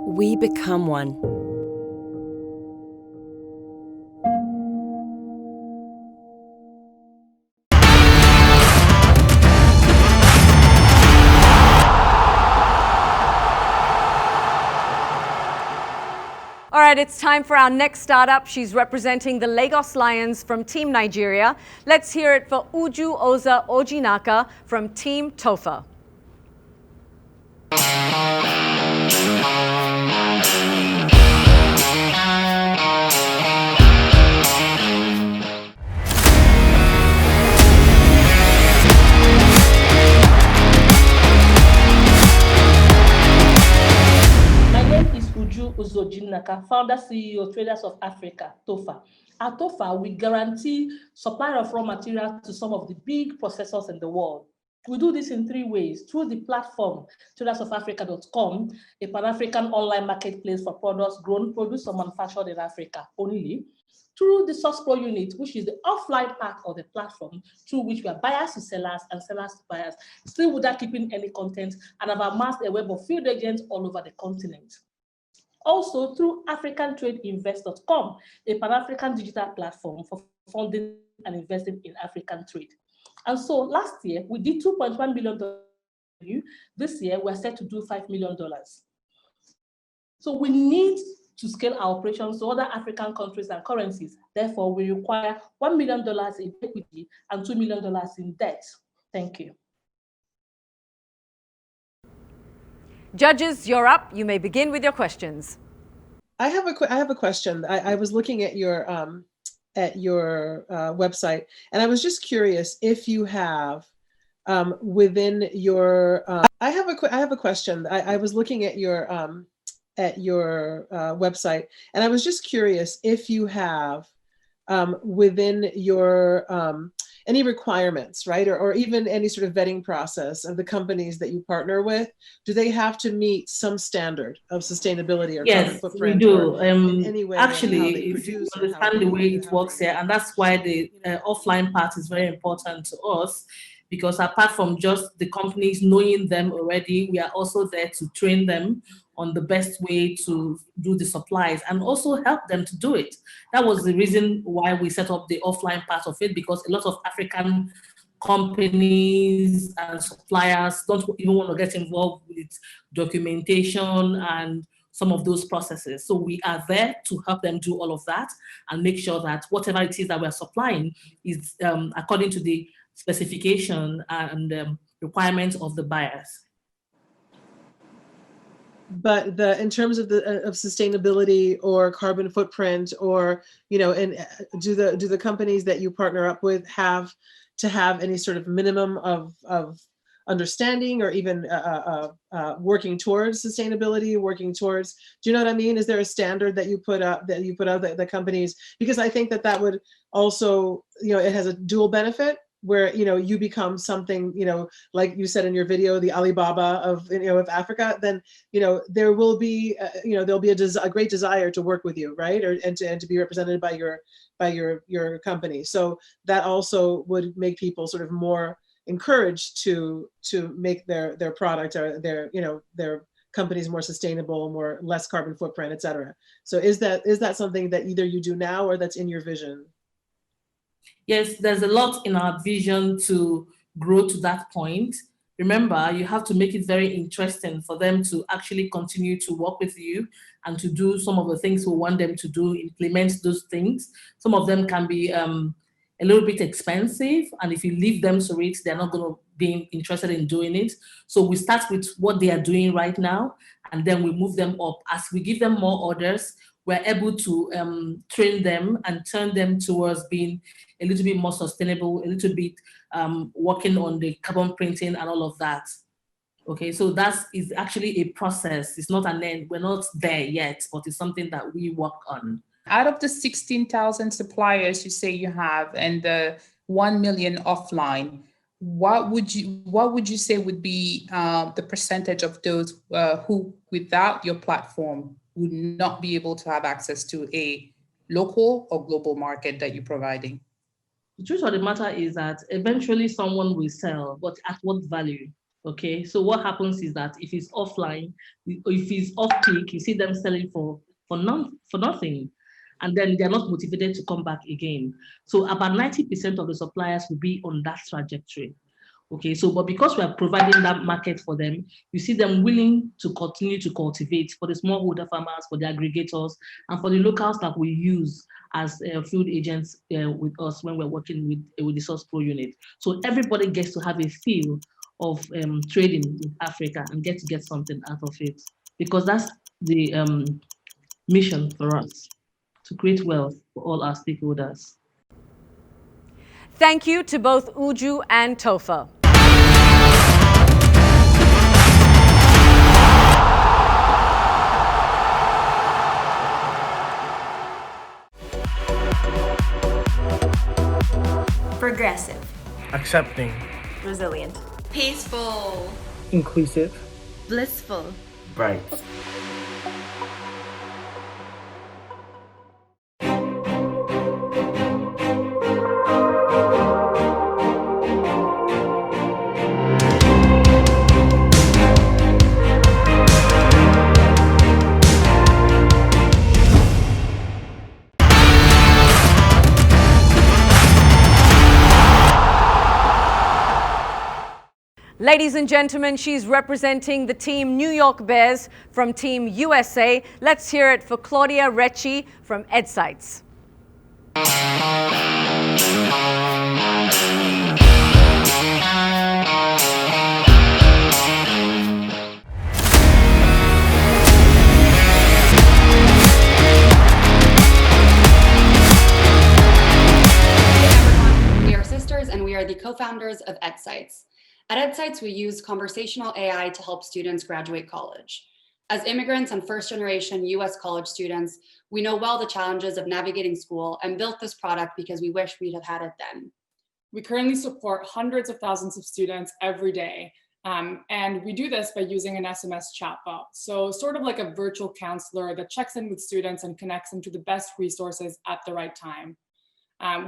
we become one. All right, it's time for our next startup. She's representing the Lagos Lions from Team Nigeria. Let's hear it for Uju Oza Ojinaka from Team Tofa. Uju Uzojinaka, founder CEO Traders of Africa, TOFA. At TOFA, we guarantee supply of raw materials to some of the big processors in the world. We do this in 3 ways: through the platform tradersofafrica.com, a Pan-African online marketplace for products grown, produced, or manufactured in Africa only; through the Source Pro unit, which is the offline part of the platform, through which we are buyers to sellers and sellers to buyers, still without keeping any content, and have amassed a web of field agents all over the continent. Also through AfricanTradeInvest.com, a Pan-African digital platform for funding and investing in African trade. And so last year, we did $2.1 million. This year, we're set to do $5 million. So we need to scale our operations to other African countries and currencies. Therefore, we require $1 million in equity and $2 million in debt. Thank you. Judges, you're up. You may begin with your questions. I have a question. I was looking at your website, and I was just curious if you have within your. I have a question. I was looking at your website, and I was just curious if you have within your any requirements, right? Or even any sort of vetting process of the companies that you partner with. Do they have to meet some standard of sustainability or carbon footprint? Yes, we do. In any way actually, if you understand the way it works here, and that's why the offline part is very important to us, because apart from just the companies knowing them already, we are also there to train them on the best way to do the supplies and also help them to do it. That was the reason why we set up the offline part of it, because a lot of African companies and suppliers don't even want to get involved with documentation and some of those processes. So we are there to help them do all of that and make sure that whatever it is that we're supplying is according to the specification and requirements of the buyers. but in terms of of sustainability or carbon footprint, or and do the companies that you partner up with have to have any sort of minimum of understanding, or even working towards sustainability, working towards, do you know what I mean? Is there a standard that you put out that the companies, because I think that would also, it has a dual benefit where, you become something, like you said in your video, the Alibaba of, of Africa, then, there will be, there'll be a great desire to work with you, right? And to be represented by your company. So that also would make people sort of more encouraged to make their product or their companies more sustainable, less carbon footprint, et cetera. So is that something that either you do now or that's in your vision? Yes, there's a lot in our vision to grow to that point. Remember, you have to make it very interesting for them to actually continue to work with you and to do some of the things we want them to do, implement those things. Some of them can be a little bit expensive, and if you leave them to it, they're not going to be interested in doing it. So we start with what they are doing right now, and then we move them up. As we give them more orders, we're able to train them and turn them towards being a little bit more sustainable, a little bit working on the carbon printing and all of that. Okay, so that is actually a process. It's not an end. We're not there yet, but it's something that we work on. Out of the 16,000 suppliers you say you have and the 1 million offline, what would you say would be the percentage of those who, without your platform, would not be able to have access to a local or global market that you're providing? The truth of the matter is that eventually someone will sell, but at what value? Okay, so what happens is that if it's offline, if it's off peak, you see them selling for nothing. And then they're not motivated to come back again. So about 90% of the suppliers will be on that trajectory. Okay, so but because we are providing that market for them, you see them willing to continue to cultivate for the smallholder farmers, for the aggregators, and for the locals that we use as field agents with us when we're working with the Source Pro unit. So everybody gets to have a feel of trading with Africa and get something out of it, because that's the mission for us, to create wealth for all our stakeholders. Thank you to both Uju and Topher. Progressive. Accepting. Resilient. Peaceful. Inclusive. Blissful. Bright. Ladies and gentlemen, she's representing the Team New York Bears from Team USA. Let's hear it for Claudia Recchi from EdSites. We are sisters and we are the co-founders of EdSites. At EdSites, we use conversational AI to help students graduate college. As immigrants and first-generation US college students, we know well the challenges of navigating school and built this product because we wish we'd have had it then. We currently support hundreds of thousands of students every day. And we do this by using an SMS chatbot. So sort of like a virtual counselor that checks in with students and connects them to the best resources at the right time.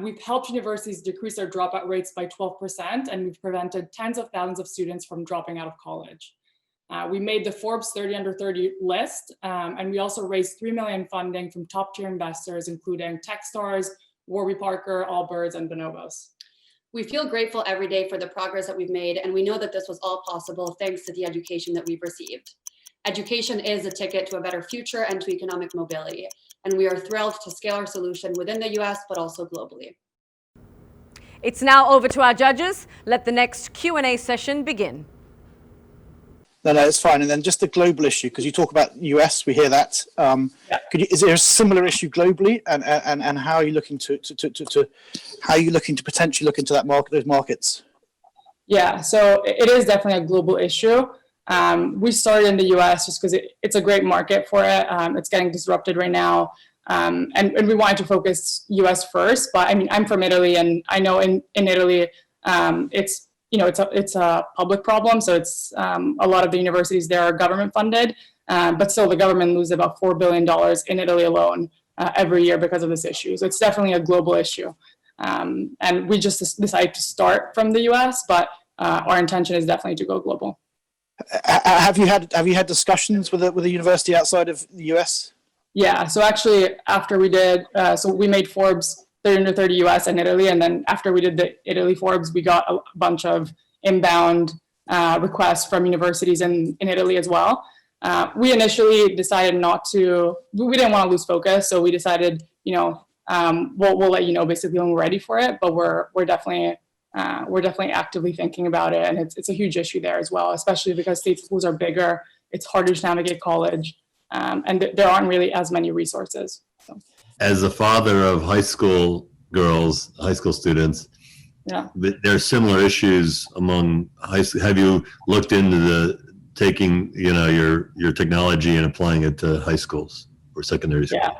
We've helped universities decrease their dropout rates by 12%, and we've prevented tens of thousands of students from dropping out of college. We made the Forbes 30 under 30 list, and we also raised $3 million funding from top tier investors, including Techstars, Warby Parker, Allbirds, and Bonobos. We feel grateful every day for the progress that we've made, and we know that this was all possible thanks to the education that we've received. Education is a ticket to a better future and to economic mobility, and we are thrilled to scale our solution within the US, but also globally. It's now over to our judges. Let the next Q&A session begin. No, it's fine. And then just the global issue, because you talk about US, we hear that. Is there a similar issue globally, and how are you looking to potentially look into that market, those markets? Yeah, so it is definitely a global issue. We started in the US just because it's a great market for it. It's getting disrupted right now. And we wanted to focus US first, but I mean, I'm from Italy, and I know in Italy, it's a public problem. So it's a lot of the universities there are government funded, but still the government loses about $4 billion in Italy alone every year because of this issue. So it's definitely a global issue. And we just decided to start from the US, but our intention is definitely to go global. Have you had discussions with a university outside of the US? Yeah, so actually after we did, so we made Forbes 30 under 30 US and Italy, and then after we did the Italy Forbes, we got a bunch of inbound requests from universities in Italy as well. We initially decided we didn't want to lose focus, so we decided, we'll let you know basically when we're ready for it, but we're definitely actively thinking about it, and it's a huge issue there as well, especially because state schools are bigger, it's harder to navigate college, and there aren't really as many resources. So. As a father of high school students, yeah, there are similar issues among high school. Have you looked into taking your technology and applying it to high schools or secondary schools?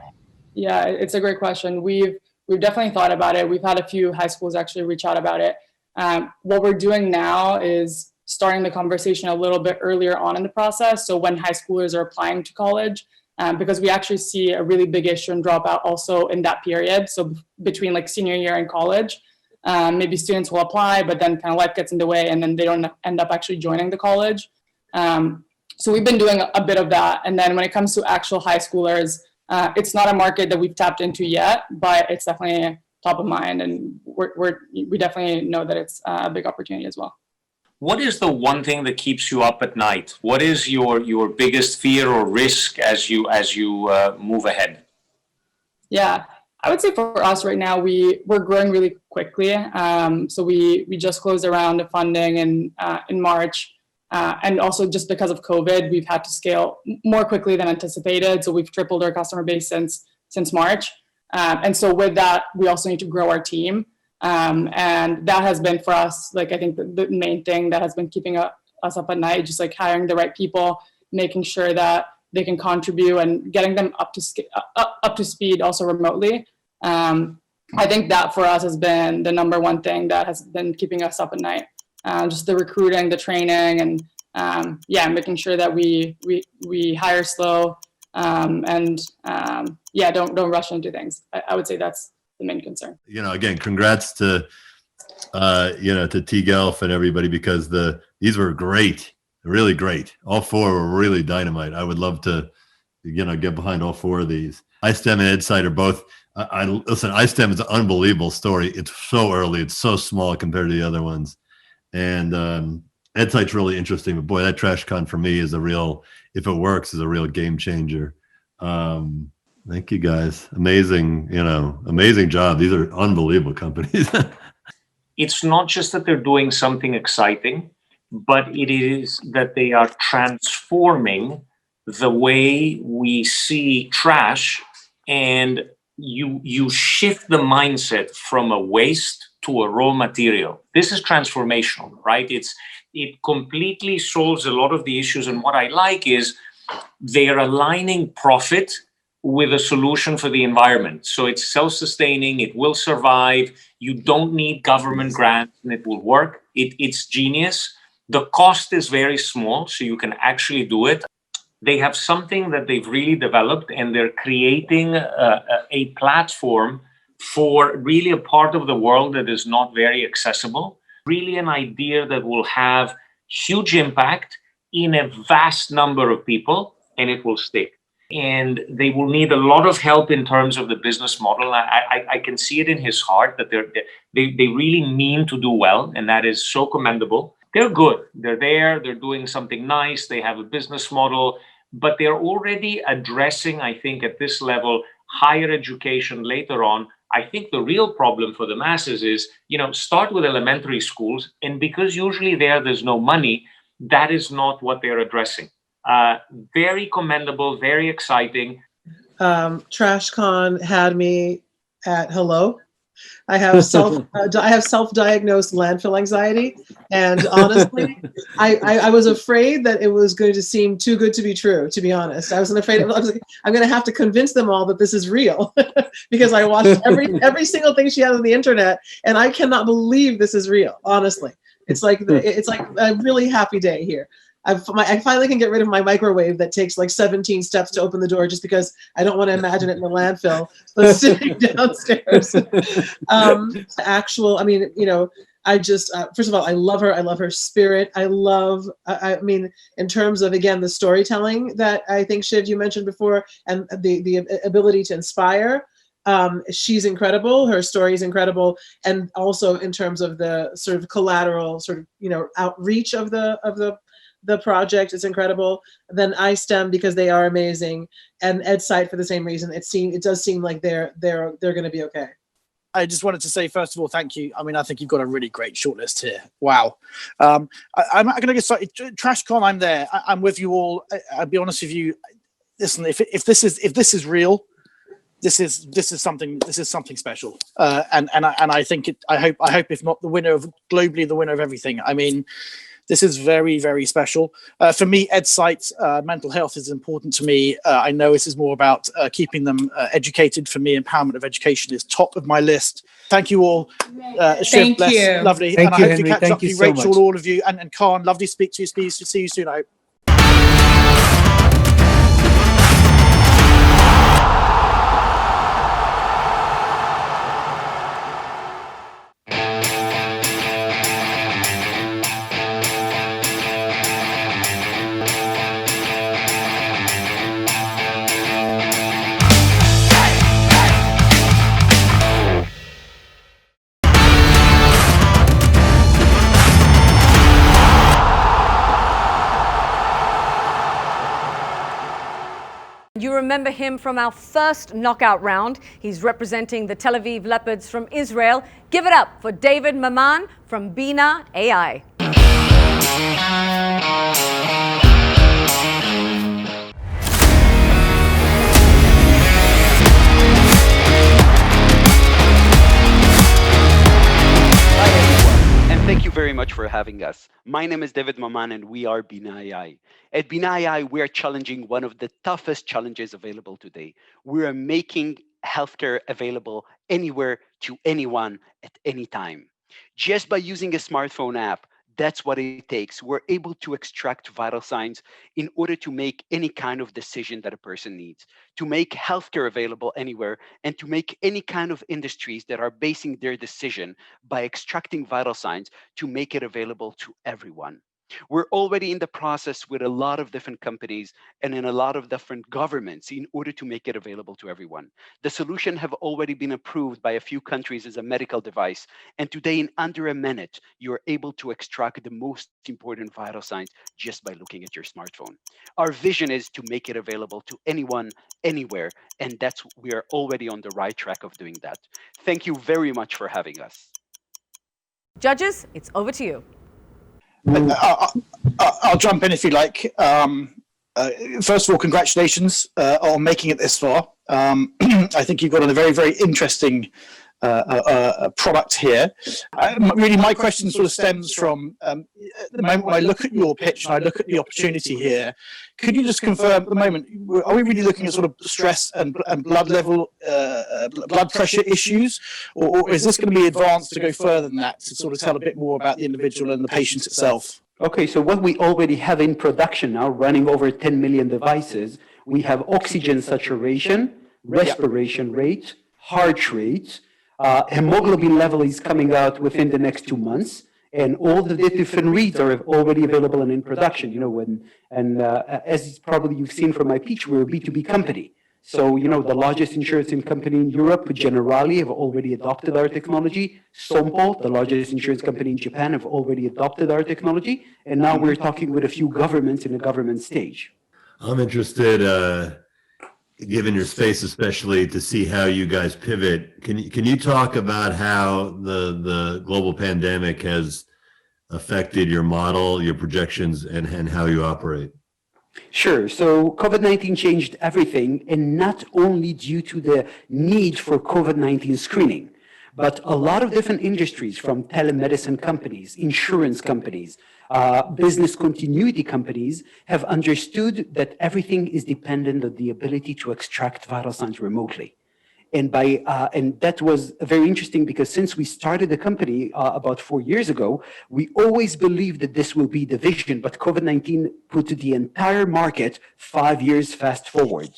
Yeah, it's a great question. We've definitely thought about it. We've had a few high schools actually reach out about it. What we're doing now is starting the conversation a little bit earlier on in the process. So when high schoolers are applying to college, because we actually see a really big issue in dropout also in that period. So between like senior year and college, maybe students will apply, but then kind of life gets in the way and then they don't end up actually joining the college. So we've been doing a bit of that. And then when it comes to actual high schoolers, it's not a market that we've tapped into yet, but it's definitely top of mind. And we definitely know that it's a big opportunity as well. What is the one thing that keeps you up at night? What is your biggest fear or risk as you move ahead? Yeah, I would say for us right now, we're growing really quickly. So we just closed a round of funding in March. And also just because of COVID, we've had to scale more quickly than anticipated. So we've tripled our customer base since March. And so with that, we also need to grow our team. And that has been for us, like, I think the main thing that has been keeping us up at night, just like hiring the right people, making sure that they can contribute and getting them up to speed also remotely. I think that for us has been the number one thing that has been keeping us up at night. Just the recruiting, the training, and making sure that we hire slow and don't rush into things. I would say that's the main concern. Again, congrats to T Gelf and everybody, because these were great, really great. All four were really dynamite. I would love to, get behind all four of these. iStem and EdSite are both. Listen, iStem is an unbelievable story. It's so early. It's so small compared to the other ones. And EdSite's really interesting, but boy, that TrashCon for me is if it works, is a real game changer. Thank you guys. Amazing job. These are unbelievable companies. It's not just that they're doing something exciting, but it is that they are transforming the way we see trash, and you shift the mindset from a waste to a raw material. This is transformational, right? It completely solves a lot of the issues. And what I like is they're aligning profit with a solution for the environment. So it's self-sustaining, it will survive. You don't need government grants and it will work. It's genius. The cost is very small, so you can actually do it. They have something that they've really developed, and they're creating a platform for really a part of the world that is not very accessible. Really an idea that will have huge impact in a vast number of people, and it will stick. And they will need a lot of help in terms of the business model. I can see it in his heart that they really mean to do well, and that is so commendable. They're good. They're there. They're doing something nice. They have a business model, but they're already addressing, I think, at this level, higher education later on. I think the real problem for the masses is, start with elementary schools, and because usually there's no money, that is not what they're addressing. Very commendable, very exciting. TrashCon had me at hello. I have self-diagnosed landfill anxiety, and honestly, I was afraid that it was going to seem too good to be true. To be honest, I was afraid I'm going to have to convince them all that this is real because I watched every single thing she had on the internet, and I cannot believe this is real. Honestly, it's like a really happy day here. I finally can get rid of my microwave that takes like 17 steps to open the door just because I don't want to imagine it in the landfill, but sitting downstairs. I just, first of all, I love her. I love her spirit. I mean, in terms of, again, the storytelling that I think, Shiv, you mentioned before, and the ability to inspire, she's incredible. Her story is incredible. And also in terms of the sort of collateral sort of, outreach of the project is incredible. Then iSTEM, because they are amazing, and EdSite for the same reason. It does seem like they're going to be okay. I just wanted to say, first of all, thank you. I mean, I think you've got a really great shortlist here. Wow. I'm going to get started. TrashCon, I'm there. I'm with you all. I'll be honest with you. Listen, if this is real, this is something special. And I think I hope if not the winner of globally, the winner of everything. I mean, this is very, very special. For me, EdSite, mental health is important to me. I know this is more about keeping them educated. For me, empowerment of education is top of my list. Thank you all. Thank you. Lovely. Thank and you, I hope Henry. to catch Thank up you with you, so Rachel, much. all of you. And Khan, lovely to speak to you. See you soon, I hope. You remember him from our first knockout round. He's representing the Tel Aviv Leopards from Israel. Give it up for David Maman from Bina AI. Thank you very much for having us. My name is David Maman and we are Bina AI. At Bina AI, we are challenging one of the toughest challenges available today. We are making healthcare available anywhere to anyone at any time. Just by using a smartphone app, that's what it takes. We're able to extract vital signs in order to make any kind of decision that a person needs, to make healthcare available anywhere, and to make any kind of industries that are basing their decision by extracting vital signs to make it available to everyone. We're already in the process with a lot of different companies and in a lot of different governments in order to make it available to everyone. The solution have already been approved by a few countries as a medical device. And today, in under a minute, you're able to extract the most important vital signs just by looking at your smartphone. Our vision is to make it available to anyone, anywhere. And we are already on the right track of doing that. Thank you very much for having us. Judges, it's over to you. I'll jump in if you like. First of all, congratulations on making it this far. I think you've got a very, very interesting product here. Really, my question sort of stems from the moment when I look at your pitch and I look at the opportunity here. Could you just confirm at the moment, are we really looking at sort of stress and blood level, blood pressure issues? Or is this going to be advanced to go further than that, to sort of tell a bit more about the individual and the patient itself? Okay, so what we already have in production now, running over 10 million devices, we have oxygen saturation, respiration rate, heart rate, hemoglobin level is coming out within the next 2 months, and all the different reads are already available and in production. As probably you've seen from my pitch, we're a B2B company. So, the largest insurance company in Europe, Generali, have already adopted our technology. Sompo, the largest insurance company in Japan, have already adopted our technology. And now we're talking with a few governments in a government stage. I'm interested, given your space especially, to see how you guys pivot. Can you talk about how the global pandemic has affected your model, your projections, and how you operate? Sure. So COVID-19 changed everything, and not only due to the need for COVID-19 screening, but a lot of different industries, from telemedicine companies, insurance companies, business continuity companies, have understood that everything is dependent on the ability to extract vital signs remotely. And that was very interesting, because since we started the company about 4 years ago, we always believed that this will be the vision, but COVID-19 put the entire market 5 years fast forward.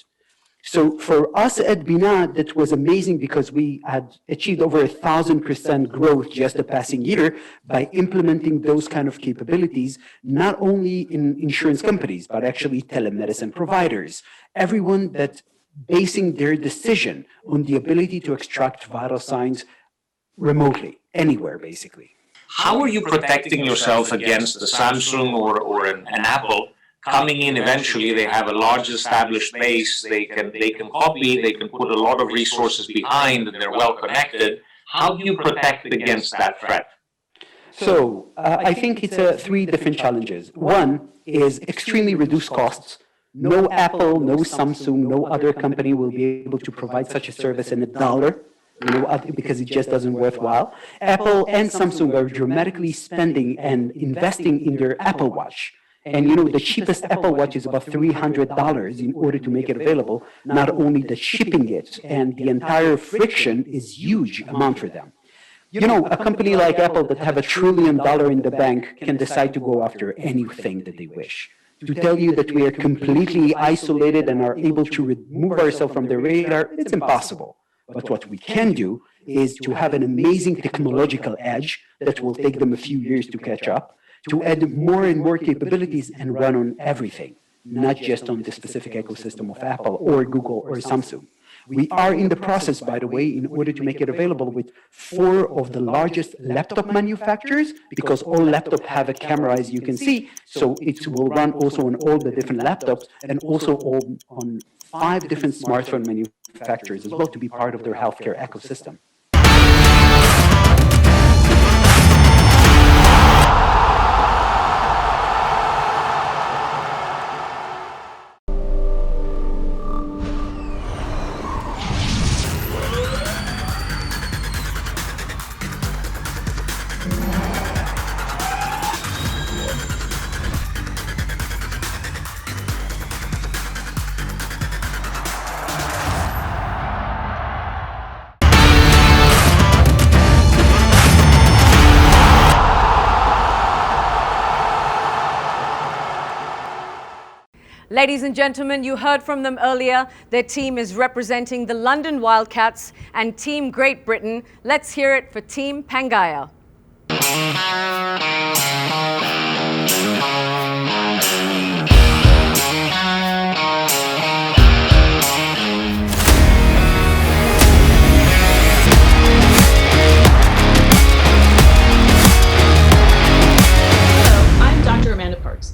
So for us at Bina, that was amazing, because we had achieved over 1,000% growth just the passing year by implementing those kind of capabilities, not only in insurance companies, but actually telemedicine providers, everyone that basing their decision on the ability to extract vital signs remotely, anywhere, basically. How are you protecting yourself against the Samsung or an Apple coming in eventually? They have a large established base, they can copy, they can put a lot of resources behind, and they're well connected. How do you protect against that threat? So I think it's 3 different challenges. One is extremely reduced costs. No Apple, no Samsung, no other company will be able to provide such a service in $1, because it just doesn't worthwhile. Apple and Samsung are dramatically spending and investing in their Apple Watch. And the cheapest Apple Watch is about $300 in order to make it available. Not only the shipping it, and the entire friction is huge amount for them. A company like Apple that have $1 trillion in the bank can decide to go after anything that they wish. To tell you that we are completely isolated and are able to remove ourselves from the radar, it's impossible. But what we can do is to have an amazing technological edge that will take them a few years to catch up, to add more and more capabilities and run on everything, not just on the specific ecosystem of Apple or Google or Samsung. We are in the process, by the way, in order to make it available with 4 of the largest laptop manufacturers, because all laptops have a camera, as you can see. So it will run also on all the different laptops, and also on 5 different smartphone manufacturers as well, to be part of their healthcare ecosystem. Ladies and gentlemen, you heard from them earlier. Their team is representing the London Wildcats and Team Great Britain. Let's hear it for Team Pangaea.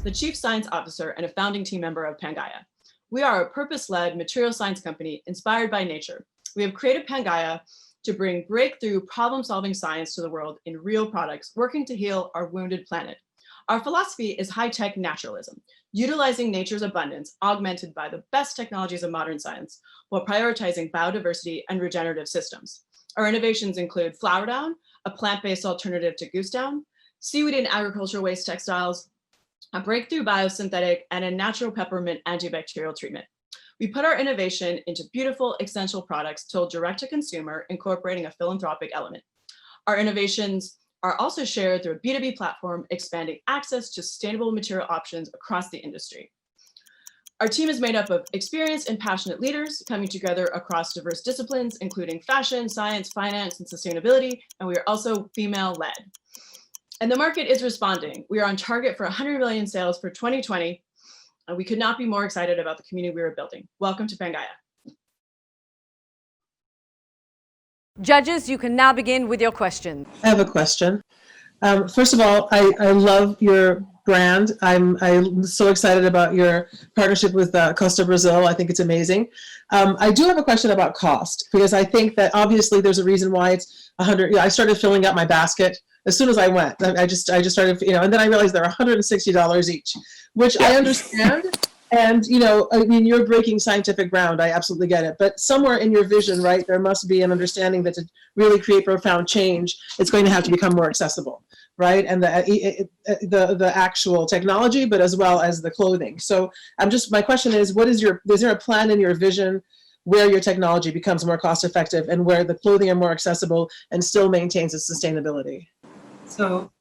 The Chief Science Officer and a founding team member of Pangaea. We are a purpose-led material science company inspired by nature. We have created Pangaea to bring breakthrough problem-solving science to the world in real products, working to heal our wounded planet. Our philosophy is high-tech naturalism, utilizing nature's abundance augmented by the best technologies of modern science, while prioritizing biodiversity and regenerative systems. Our innovations include flower down, a plant-based alternative to goose down, seaweed and agricultural waste textiles, a breakthrough biosynthetic, and a natural peppermint antibacterial treatment. We put our innovation into beautiful, essential products sold direct to consumer, incorporating a philanthropic element. Our innovations are also shared through a B2B platform, expanding access to sustainable material options across the industry. Our team is made up of experienced and passionate leaders coming together across diverse disciplines, including fashion, science, finance, and sustainability, and we are also female-led. And the market is responding. We are on target for 100 million sales for 2020, and we could not be more excited about the community we are building. Welcome to Pangaea. Judges, you can now begin with your questions. I have a question. First of all, I love your brand. I'm so excited about your partnership with Costa Brazil. I think it's amazing. I do have a question about cost, because I think that obviously there's a reason why it's 100. I started filling out my basket as soon as I went. I just started, and then I realized they're $160 each, which I understand. And, I mean, you're breaking scientific ground. I absolutely get it. But somewhere in your vision, right, there must be an understanding that to really create profound change, it's going to have to become more accessible, right? And the actual technology, but as well as the clothing. So my question is there a plan in your vision where your technology becomes more cost effective and where the clothing are more accessible and still maintains its sustainability? So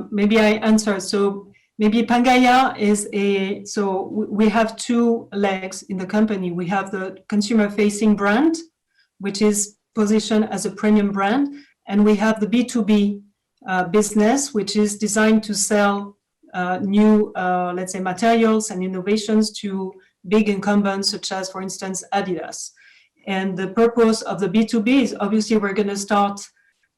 maybe I answer. So maybe Pangaia is we have two legs in the company. We have the consumer-facing brand, which is positioned as a premium brand, and we have the B2B business, which is designed to sell new, let's say, materials and innovations to big incumbents, such as, for instance, Adidas. And the purpose of the B2B is obviously we're going to start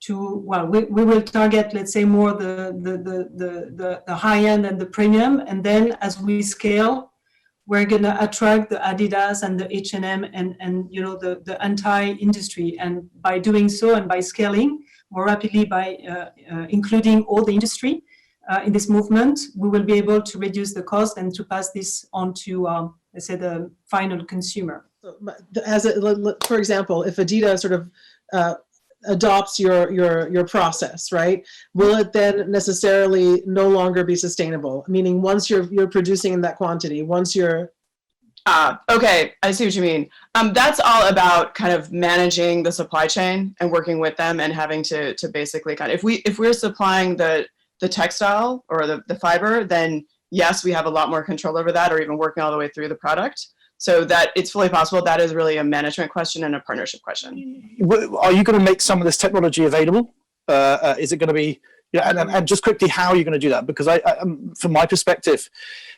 we will target, let's say, more the high end and the premium, and then as we scale, we're going to attract the Adidas and the H&M and the entire industry. And by doing so and by scaling more rapidly, by including all the industry in this movement, we will be able to reduce the cost and to pass this on to, let's say, the final consumer. For example, if Adidas sort of adopts your process, right? Will it then necessarily no longer be sustainable? Meaning, once you're producing in that quantity, once you're okay, I see what you mean. That's all about kind of managing the supply chain and working with them and having to basically if we're supplying the textile or the fiber, then yes, we have a lot more control over that, or even working all the way through the product. So that it's fully possible. That is really a management question and a partnership question. Are you going to make some of this technology available? Is it going to be, and just quickly, how are you going to do that? Because from my perspective,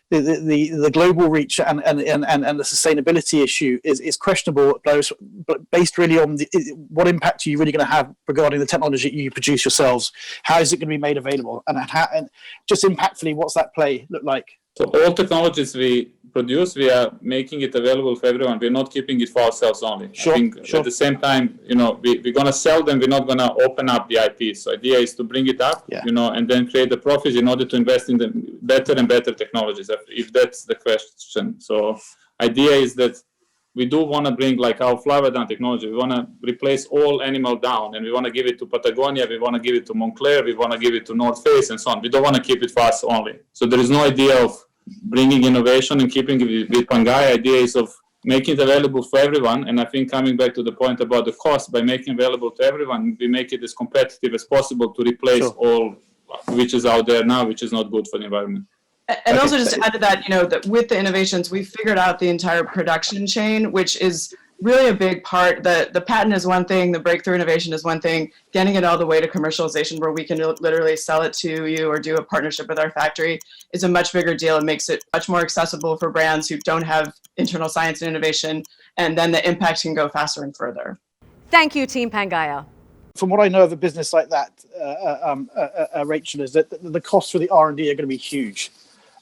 the global reach and the sustainability issue is questionable, but based really on what impact are you really going to have regarding the technology you produce yourselves? How is it going to be made available? And just impactfully, what's that play look like? So all technologies we produce, we are making it available for everyone. We're not keeping it for ourselves only. Sure, I think at the same time, we're going to sell them. We're not going to open up the IP. So the idea is to bring it up, and then create the profits in order to invest in the better and better technologies, if that's the question. So idea is that we do want to bring like our flower down technology. We want to replace all animal down, and we want to give it to Patagonia. We want to give it to Moncler. We want to give it to North Face and so on. We don't want to keep it for us only. So there is no idea of bringing innovation and keeping it with Pangaia. Idea is of making it available for everyone. And I think coming back to the point about the cost, by making it available to everyone, we make it as competitive as possible to replace all which is out there now, which is not good for the environment. And also just to add to that, that with the innovations, we figured out the entire production chain, which is really a big part. The patent is one thing, the breakthrough innovation is one thing, getting it all the way to commercialization where we can literally sell it to you or do a partnership with our factory is a much bigger deal. It makes it much more accessible for brands who don't have internal science and innovation, and then the impact can go faster and further. Thank you, Team Pangaia. From what I know of a business like that, Rachel, is that the costs for the R&D are going to be huge.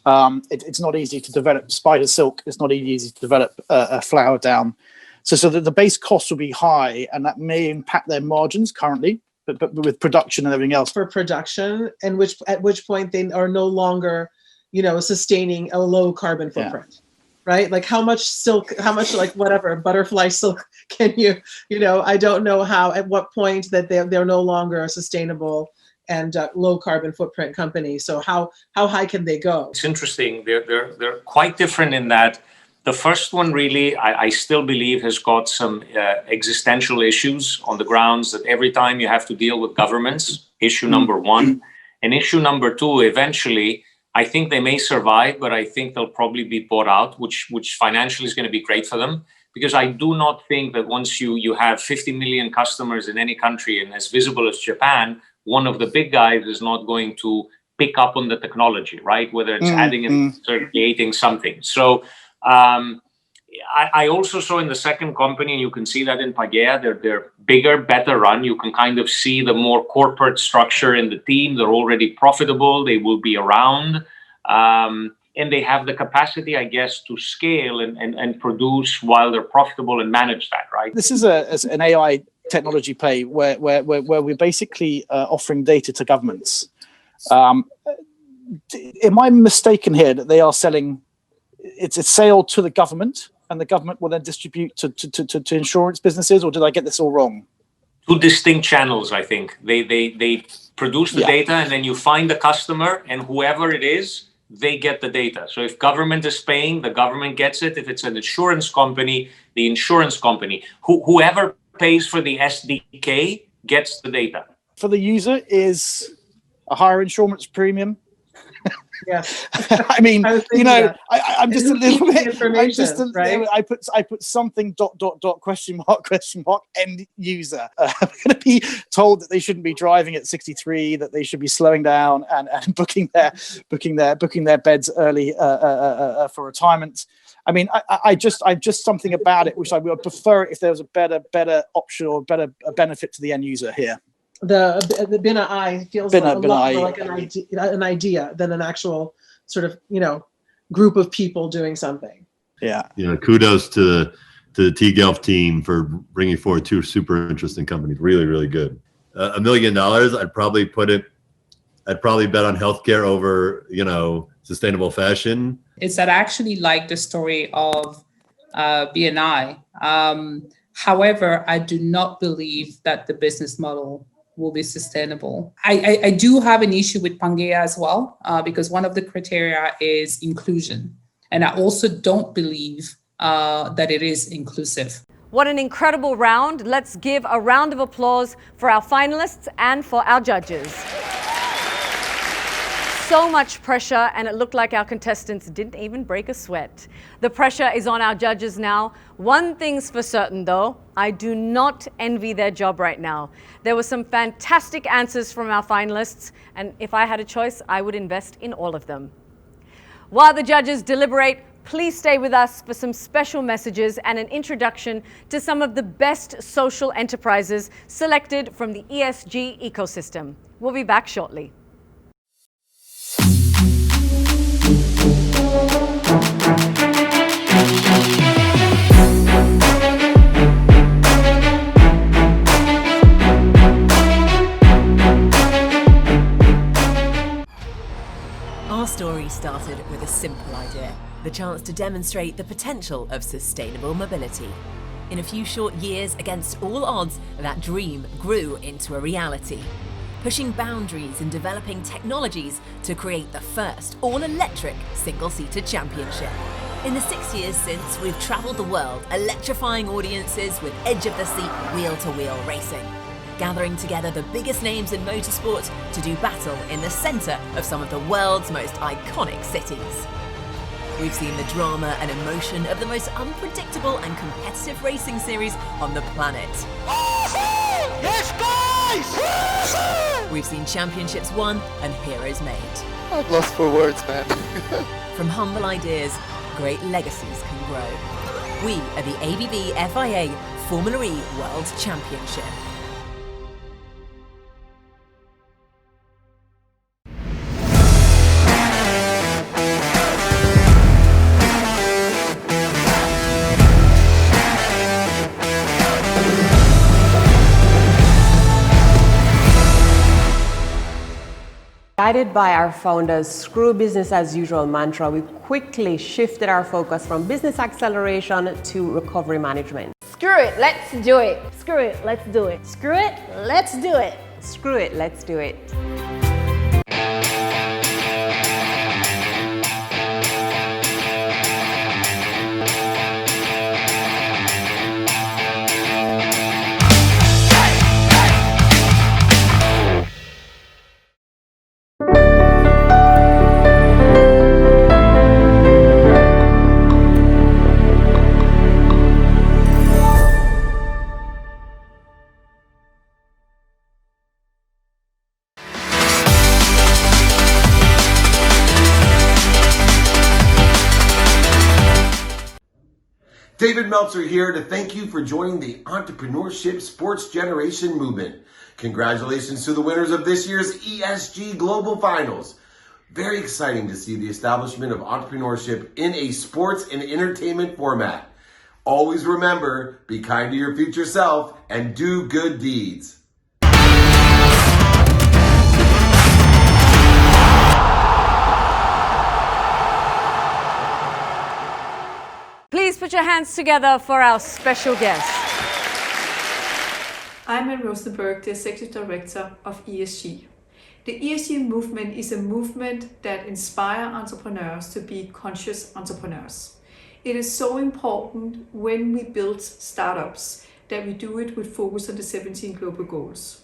It's not easy to develop spider silk. It's not easy to develop a flower down. So the base costs will be high, and that may impact their margins currently, but with production and everything else. For production, and at which point they are no longer, sustaining a low carbon footprint, right? Like how much silk, how much like whatever butterfly silk can you, I don't know at what point that they're no longer a sustainable and low carbon footprint company. So how high can they go? It's interesting. They're quite different in that. The first one really, I still believe, has got some existential issues on the grounds that every time you have to deal with governments, issue number one. And issue number two, eventually, I think they may survive, but I think they'll probably be bought out, which financially is going to be great for them. Because I do not think that once you have 50 million customers in any country and as visible as Japan, one of the big guys is not going to pick up on the technology, right? Whether it's adding and creating something. So I also saw in the second company, and you can see that in Pangaia, they're bigger, better run. You can kind of see the more corporate structure in the team. They're already profitable. They will be around. And they have the capacity, I guess, to scale and produce while they're profitable and manage that, right? This is an AI technology play where we're basically offering data to governments. Am I mistaken here that they are selling? It's a sale to the government, and the government will then distribute to insurance businesses, or did I get this all wrong? Two distinct channels, I think. They produce the data, and then you find the customer, and whoever it is, they get the data. So if government is paying, the government gets it. If it's an insurance company, the insurance company. Whoever pays for the SDK gets the data. For the user is a higher insurance premium. Yeah. I mean, you know, I'm just a little bit. I'm just right? I put something ... question mark end user. I'm going to be told that they shouldn't be driving at 63, that they should be slowing down and booking their beds early for retirement. I mean, I just something about it which I would prefer if there was a better option or a benefit to the end user here. The Bina I feels like a lot more like an idea than an actual sort of, you know, group of people doing something. Yeah. You know, kudos to the T-Gelf team for bringing forward two super interesting companies. Really, really good. $1 million, I'd probably bet on healthcare over, you know, sustainable fashion. Is that I actually like the story of BNI. However, I do not believe that the business model will be sustainable. I do have an issue with Pangea as well, because one of the criteria is inclusion. And I also don't believe that it is inclusive. What an incredible round. Let's give a round of applause for our finalists and for our judges. So much pressure, and it looked like our contestants didn't even break a sweat. The pressure is on our judges now. One thing's for certain though, I do not envy their job right now. There were some fantastic answers from our finalists, and if I had a choice, I would invest in all of them. While the judges deliberate, please stay with us for some special messages and an introduction to some of the best social enterprises selected from the ESG ecosystem. We'll be back shortly. Our story started with a simple idea, the chance to demonstrate the potential of sustainable mobility. In a few short years, against all odds, that dream grew into a reality, pushing boundaries and developing technologies to create the first all-electric single-seater championship. In the 6 years since, we've travelled the world, electrifying audiences with edge-of-the-seat wheel-to-wheel racing, gathering together the biggest names in motorsport to do battle in the centre of some of the world's most iconic cities. We've seen the drama and emotion of the most unpredictable and competitive racing series on the planet. Yes, guys! We've seen championships won and heroes made. I'm lost for words, man. From humble ideas, great legacies can grow. We are the ABB FIA Formula E World Championship. Guided by our founder's screw business as usual mantra, we quickly shifted our focus from business acceleration to recovery management. Screw it, let's do it. Screw it, let's do it. Screw it, let's do it. Screw it, let's do it. David Meltzer here to thank you for joining the Entrepreneurship Sports Generation movement. Congratulations to the winners of this year's ESG Global Finals. Very exciting to see the establishment of entrepreneurship in a sports and entertainment format. Always remember, be kind to your future self and do good deeds. Please put your hands together for our special guest. I'm Anne Rosenberg, the Executive Director of ESG. The ESG movement is a movement that inspires entrepreneurs to be conscious entrepreneurs. It is so important when we build startups that we do it with focus on the 17 global goals.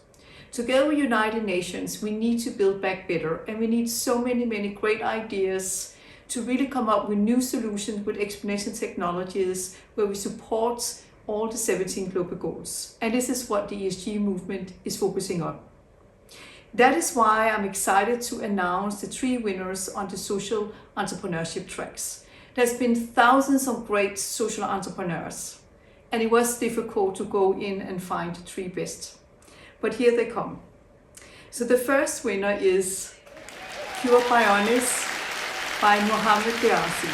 Together with United Nations, we need to build back better, and we need so many great ideas to really come up with new solutions with exponential technologies where we support all the 17 global goals. And this is what the ESG movement is focusing on. That is why I'm excited to announce the 3 winners on the social entrepreneurship tracks. There's been thousands of great social entrepreneurs, and it was difficult to go in and find the 3 best. But here they come. So the first winner is Pure Bionis by Mohamed Diassi.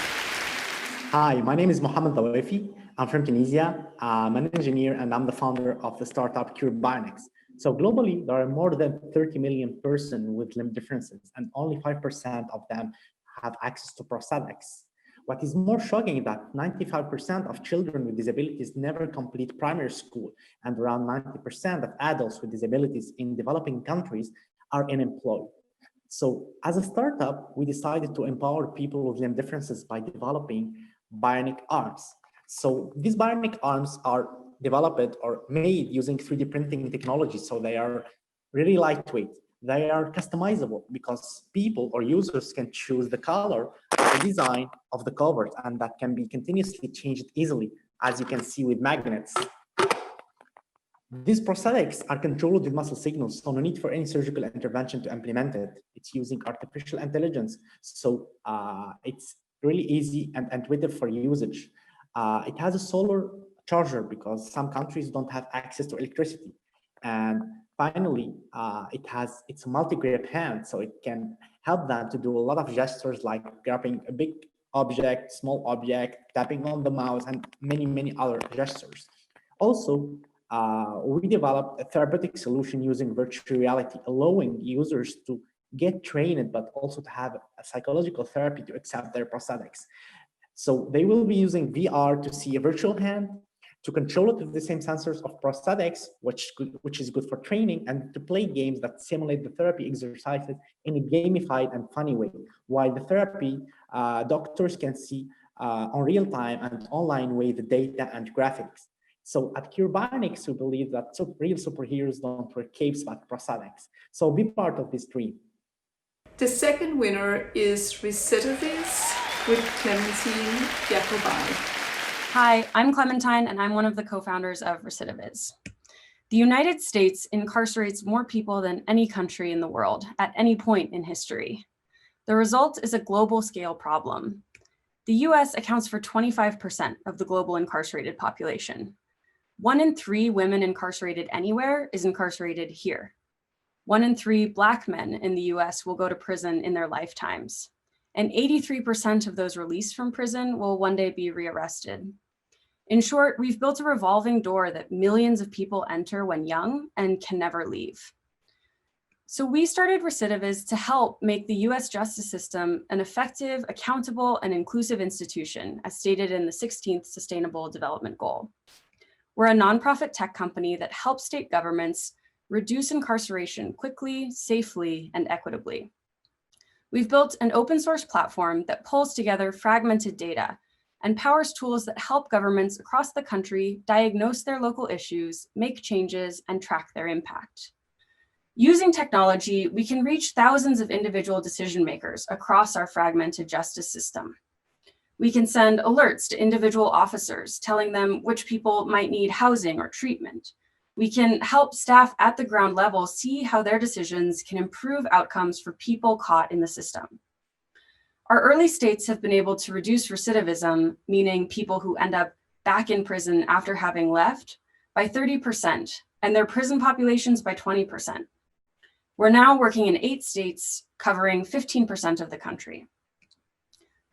Hi, my name is Mohamed Dawefi. I'm from Tunisia. I'm an engineer and I'm the founder of the startup Cure Bionics. So globally, there are more than 30 million persons with limb differences, and only 5% of them have access to prosthetics. What is more shocking is that 95% of children with disabilities never complete primary school, and around 90% of adults with disabilities in developing countries are unemployed. So as a startup, we decided to empower people with limb differences by developing bionic arms. So these bionic arms are developed or made using 3D printing technology. So they are really lightweight. They are customizable because people or users can choose the color, the design of the covers, and that can be continuously changed easily, as you can see with magnets. These prosthetics are controlled with muscle signals, so no need for any surgical intervention to implement it. It's using artificial intelligence, so it's really easy and intuitive for usage. It has a solar charger because some countries don't have access to electricity. And finally, it's a multi-grip hand, so it can help them to do a lot of gestures like grabbing a big object, small object, tapping on the mouse, and many other gestures. Also, we developed a therapeutic solution using virtual reality, allowing users to get trained, but also to have a psychological therapy to accept their prosthetics. So they will be using VR to see a virtual hand, to control it with the same sensors of prosthetics, which is good for training, and to play games that simulate the therapy exercises in a gamified and funny way, while the therapy doctors can see on real time and online way the data and graphics. So at Cure Bionics, we believe that real superheroes don't wear capes but prosthetics. So be part of this dream. The second winner is Recidivis with Clementine Jacobi. Hi, I'm Clementine, and I'm one of the co-founders of Recidivis. The United States incarcerates more people than any country in the world at any point in history. The result is a global scale problem. The US accounts for 25% of the global incarcerated population. 1 in 3 women incarcerated anywhere is incarcerated here. 1 in 3 Black men in the US will go to prison in their lifetimes. And 83% of those released from prison will one day be rearrested. In short, we've built a revolving door that millions of people enter when young and can never leave. So we started Recidivis to help make the US justice system an effective, accountable, and inclusive institution, as stated in the 16th Sustainable Development Goal. We're a nonprofit tech company that helps state governments reduce incarceration quickly, safely, and equitably. We've built an open source platform that pulls together fragmented data and powers tools that help governments across the country diagnose their local issues, make changes, and track their impact. Using technology, we can reach thousands of individual decision makers across our fragmented justice system. We can send alerts to individual officers telling them which people might need housing or treatment. We can help staff at the ground level see how their decisions can improve outcomes for people caught in the system. Our early states have been able to reduce recidivism, meaning people who end up back in prison after having left, by 30%, and their prison populations by 20%. We're now working in 8 states, covering 15% of the country.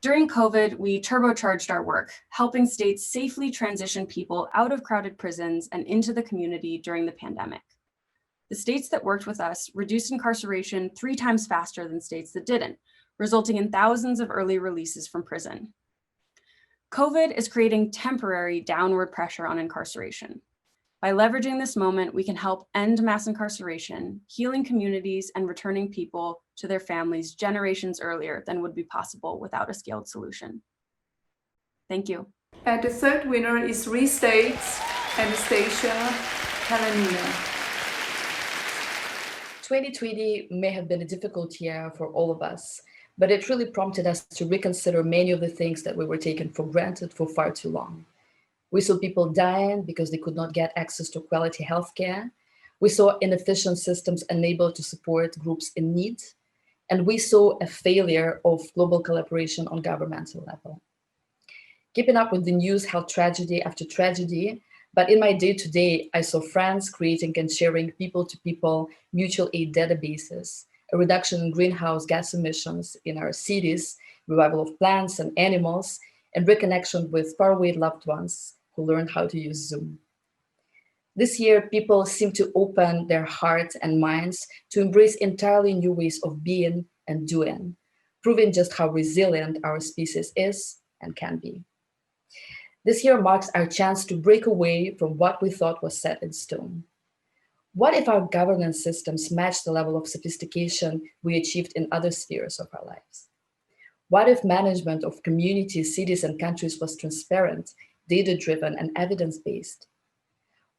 During COVID, we turbocharged our work, helping states safely transition people out of crowded prisons and into the community during the pandemic. The states that worked with us reduced incarceration 3 times faster than states that didn't, resulting in thousands of early releases from prison. COVID is creating temporary downward pressure on incarceration. By leveraging this moment, we can help end mass incarceration, healing communities and returning people to their families generations earlier than would be possible without a scaled solution. Thank you. And the third winner is Restate Anastasia Kalanina. 2020 may have been a difficult year for all of us, but it really prompted us to reconsider many of the things that we were taking for granted for far too long. We saw people dying because they could not get access to quality healthcare. We saw inefficient systems unable to support groups in need. And we saw a failure of global collaboration on governmental level. Keeping up with the news held tragedy after tragedy, but in my day-to-day, I saw friends creating and sharing people-to-people mutual aid databases, a reduction in greenhouse gas emissions in our cities, revival of plants and animals, and reconnection with faraway loved ones who learned how to use Zoom. This year, people seem to open their hearts and minds to embrace entirely new ways of being and doing, proving just how resilient our species is and can be. This year marks our chance to break away from what we thought was set in stone. What if our governance systems match the level of sophistication we achieved in other spheres of our lives? What if management of communities, cities, and countries was transparent, data-driven, and evidence-based?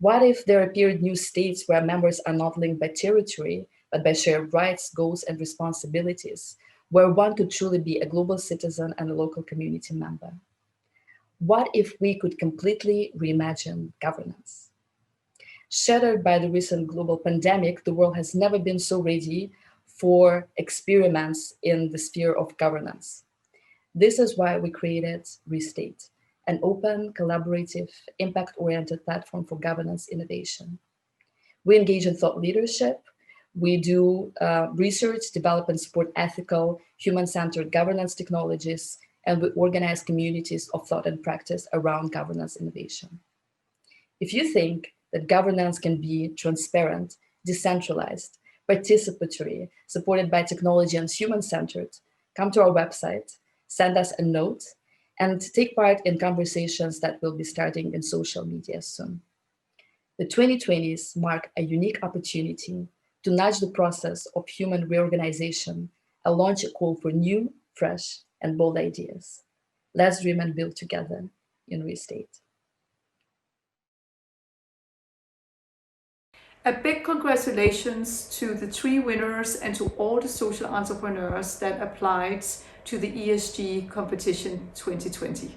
What if there appeared new states where members are not linked by territory, but by shared rights, goals, and responsibilities, where one could truly be a global citizen and a local community member? What if we could completely reimagine governance? Shattered by the recent global pandemic, the world has never been so ready for experiments in the sphere of governance. This is why we created Restate, an open, collaborative, impact-oriented platform for governance innovation. We engage in thought leadership. We do research, develop, and support ethical, human-centered governance technologies, and we organize communities of thought and practice around governance innovation. If you think that governance can be transparent, decentralized, participatory, supported by technology and human-centered, come to our website, send us a note, and take part in conversations that will be starting in social media soon. The 2020s mark a unique opportunity to nudge the process of human reorganization and launch a call for new, fresh, and bold ideas. Let's dream and build together in Restate. A big congratulations to the 3 winners and to all the social entrepreneurs that applied to the ESG competition 2020.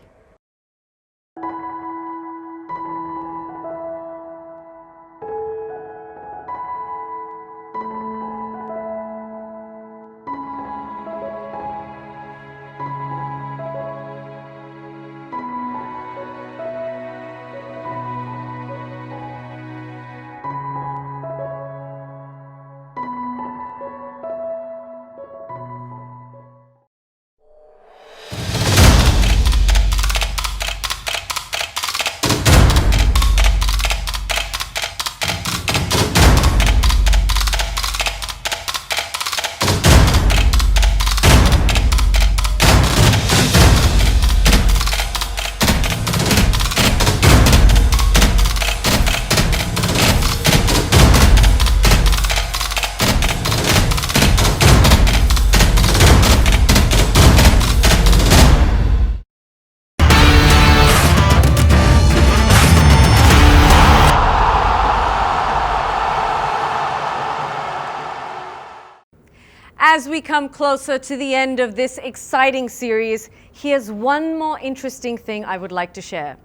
As we come closer to the end of this exciting series, here's one more interesting thing I would like to share.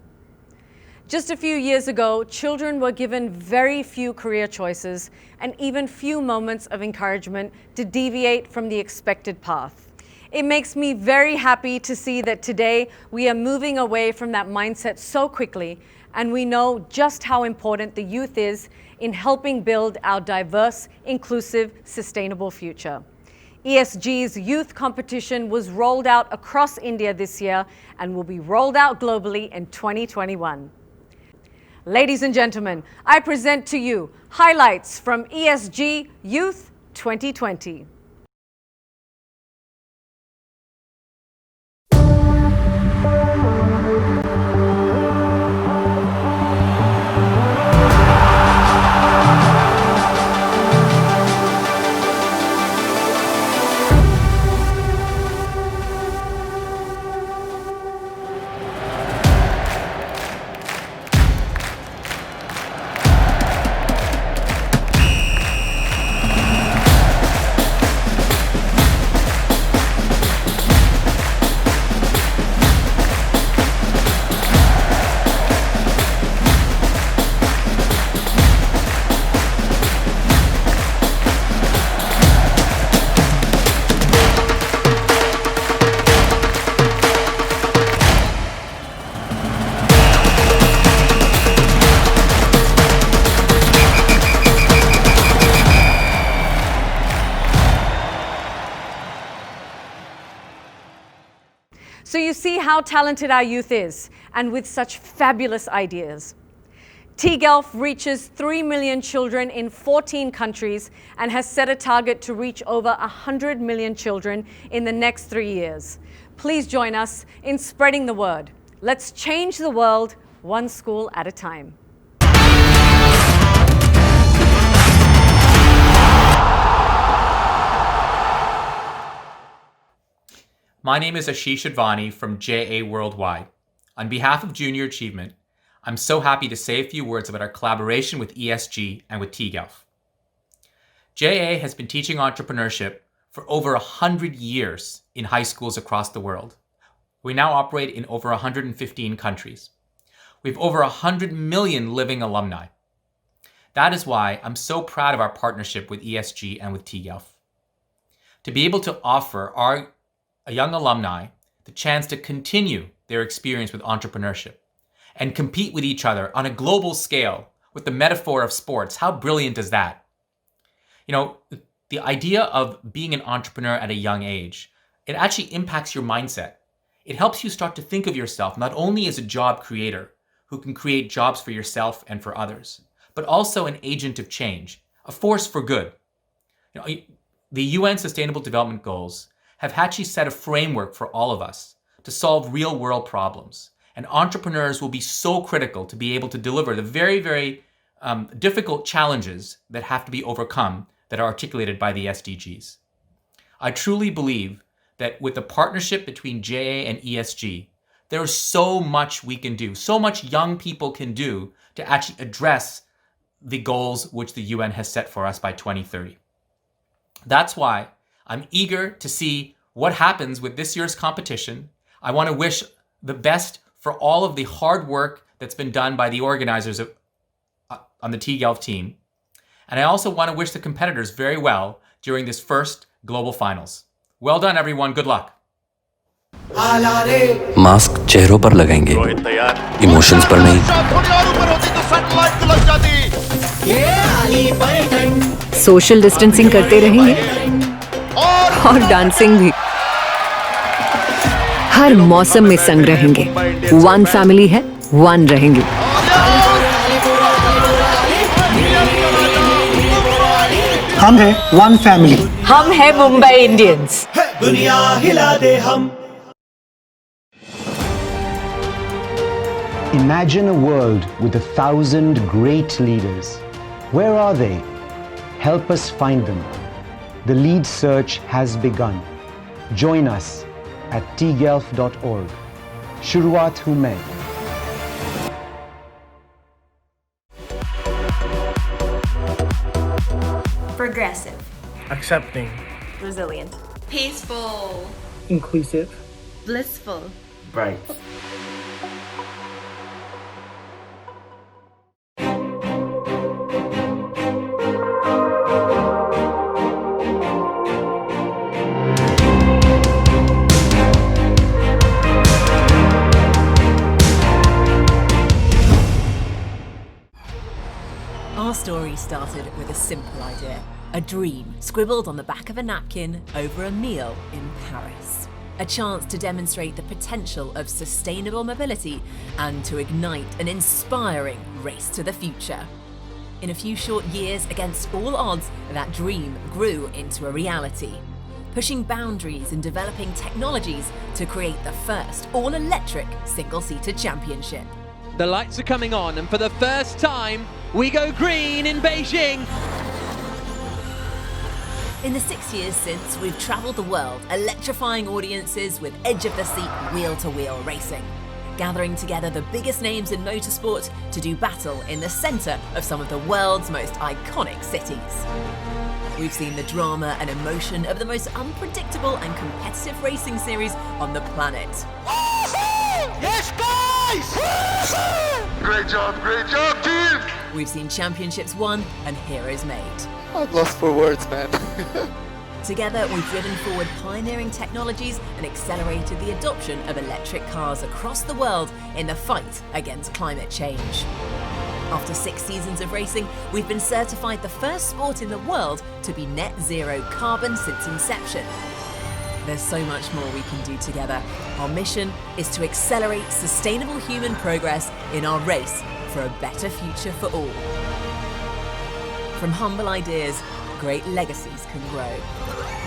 Just a few years ago, children were given very few career choices and even few moments of encouragement to deviate from the expected path. It makes me very happy to see that today we are moving away from that mindset so quickly, and we know just how important the youth is in helping build our diverse, inclusive, sustainable future. ESG's youth competition was rolled out across India this year and will be rolled out globally in 2021. Ladies and gentlemen, I present to you highlights from ESG Youth 2020. So you see how talented our youth is, and with such fabulous ideas. T-Guelph reaches 3 million children in 14 countries and has set a target to reach over 100 million children in the next 3 years. Please join us in spreading the word. Let's change the world one school at a time. My name is Ashish Advani from JA Worldwide. On behalf of Junior Achievement, I'm so happy to say a few words about our collaboration with ESG and with T-Guelph. JA has been teaching entrepreneurship for over 100 years in high schools across the world. We now operate in over 115 countries. We have over 100 million living alumni. That is why I'm so proud of our partnership with ESG and with T-Guelph. To be able to offer our young alumni the chance to continue their experience with entrepreneurship and compete with each other on a global scale with the metaphor of sports. How brilliant is that? You know, the idea of being an entrepreneur at a young age, it actually impacts your mindset. It helps you start to think of yourself not only as a job creator who can create jobs for yourself and for others, but also an agent of change, a force for good. You know, the UN Sustainable Development Goals have actually set a framework for all of us to solve real world problems. And entrepreneurs will be so critical to be able to deliver the very, very difficult challenges that have to be overcome that are articulated by the SDGs. I truly believe that with the partnership between JA and ESG, there is so much we can do, so much young people can do to actually address the goals which the UN has set for us by 2030. That's why I'm eager to see what happens with this year's competition. I want to wish the best for all of the hard work that's been done by the organizers on the T-Guelph team. And I also want to wish the competitors very well during this first global finals. Well done, everyone. Good luck. Mask चेहरों पर लगाएंगे, emotions पर नहीं। Social distancing करते रहेंगे और dancing भी। हर मौसम में संग रहेंगे। वन फैमिली है, वन रहेंगे। हम हैं वन फैमिली। हम हैं मुंबई इंडियंस। दुनिया हिला दे हम। Imagine a world with 1,000 great leaders. Where are they? Help us find them. The lead search has begun. Join us at tguelph.org. Shuruaat hu main. Progressive. Accepting. Resilient. Peaceful. Inclusive. Blissful. Bright. Our Our story started with a simple idea, a dream scribbled on the back of a napkin over a meal in Paris. A chance to demonstrate the potential of sustainable mobility and to ignite an inspiring race to the future. In a few short years, against all odds, that dream grew into a reality, pushing boundaries and developing technologies to create the first all-electric single-seater championship. The lights are coming on, and for the first time, we go green in Beijing. In the 6 years since, we've travelled the world, electrifying audiences with edge-of-the-seat, wheel-to-wheel racing, gathering together the biggest names in motorsport to do battle in the centre of some of the world's most iconic cities. We've seen the drama and emotion of the most unpredictable and competitive racing series on the planet. Yes, guys! Great job, team! We've seen championships won and heroes made. I'm lost for words, man. Together, we've driven forward pioneering technologies and accelerated the adoption of electric cars across the world in the fight against climate change. After 6 seasons of racing, we've been certified the first sport in the world to be net zero carbon since inception. There's so much more we can do together. Our mission is to accelerate sustainable human progress in our race for a better future for all. From humble ideas, great legacies can grow.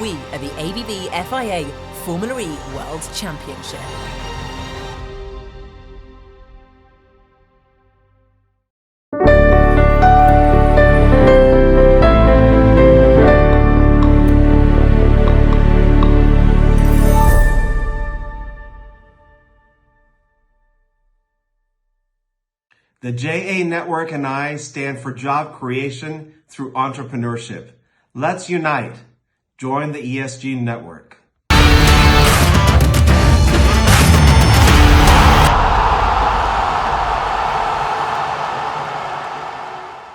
We are the ABB FIA Formula E World Championship. The JA Network and I stand for job creation through entrepreneurship. Let's unite. Join the ESG network.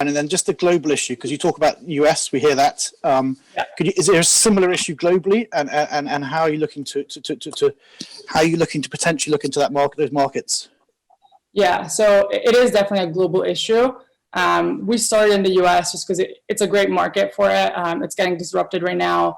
And then just the global issue, because you talk about US, we hear that. Is there a similar issue globally, and how are you looking to potentially look into that market, those markets? Yeah, so it is definitely a global issue. We started in the US just because it's a great market for it. It's getting disrupted right now.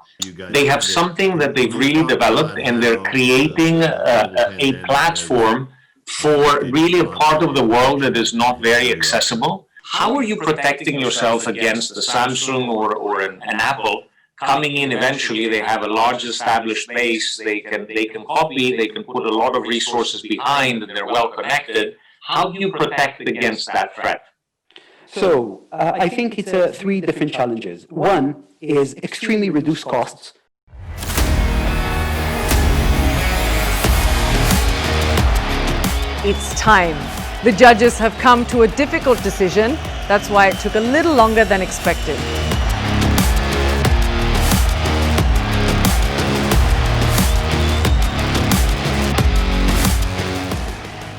They have something that they've really developed, and they're creating a platform for really a part of the world that is not very accessible. How are you protecting yourself against a Samsung or an Apple coming in eventually? They have a large established base. They can copy. They can put a lot of resources behind, and they're well connected. How do you protect against that threat? So I think it's 3 different challenges. One is extremely reduced costs. It's time. The judges have come to a difficult decision. That's why it took a little longer than expected.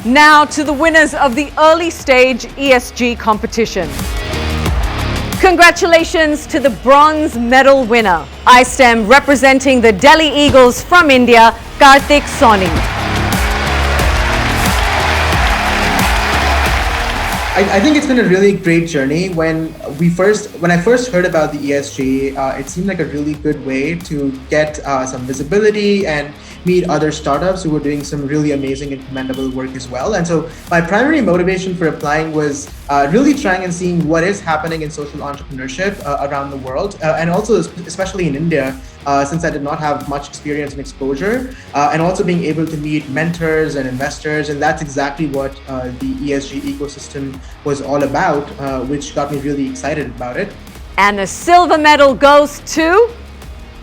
Now to the winners of the early stage ESG competition. Congratulations to the bronze medal winner, iSTEM representing the Delhi Eagles from India, Karthik Soni. I think it's been a really great journey. When I first heard about the ESG, it seemed like a really good way to get some visibility and meet other startups who were doing some really amazing and commendable work as well. And so my primary motivation for applying was really trying and seeing what is happening in social entrepreneurship around the world, and also especially in India, since I did not have much experience and exposure, and also being able to meet mentors and investors. And that's exactly what the ESG ecosystem was all about, which got me really excited about it. And the silver medal goes to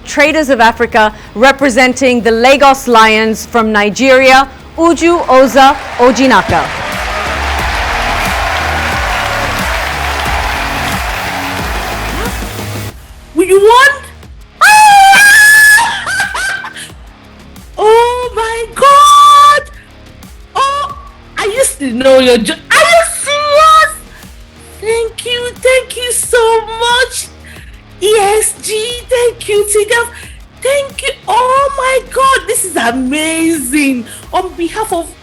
Traders of Africa, representing the Lagos Lions from Nigeria, Uju Oza Ojinaka. You won? Oh my God! Oh, I used to know your job. Are you serious? Thank you so much. ESG, thank you, Tigaf. Thank you. Oh my God, this is amazing. On behalf of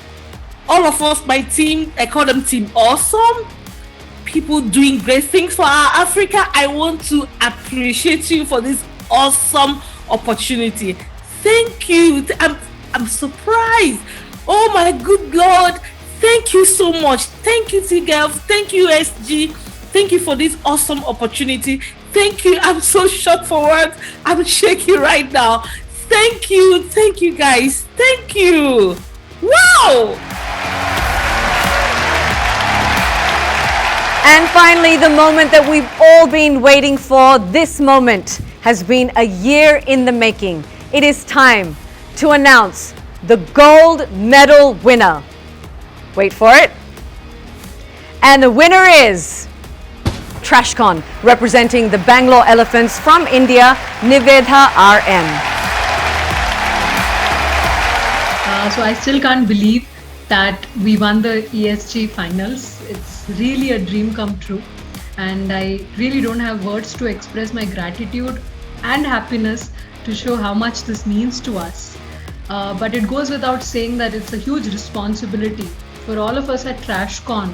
all of us, my team, I call them Team Awesome. people doing great things for our Africa. I want to appreciate you for this awesome opportunity. Thank you. I'm surprised. Oh my good Lord. Thank you so much. Thank you, T-Girls. Thank you, ESG. Thank you for this awesome opportunity. Thank you. I'm so short for words. I'm shaking right now. Thank you. Thank you, guys. Thank you. Wow. And finally, the moment that we've all been waiting for. This moment has been a year in the making. It is time to announce the gold medal winner. Wait for it. And the winner is TrashCon, representing the Bangalore Elephants from India, Nivedha RM. So I still can't believe that we won the ESG finals. It's really a dream come true. And I really don't have words to express my gratitude and happiness to show how much this means to us. But it goes without saying that it's a huge responsibility for all of us at TrashCon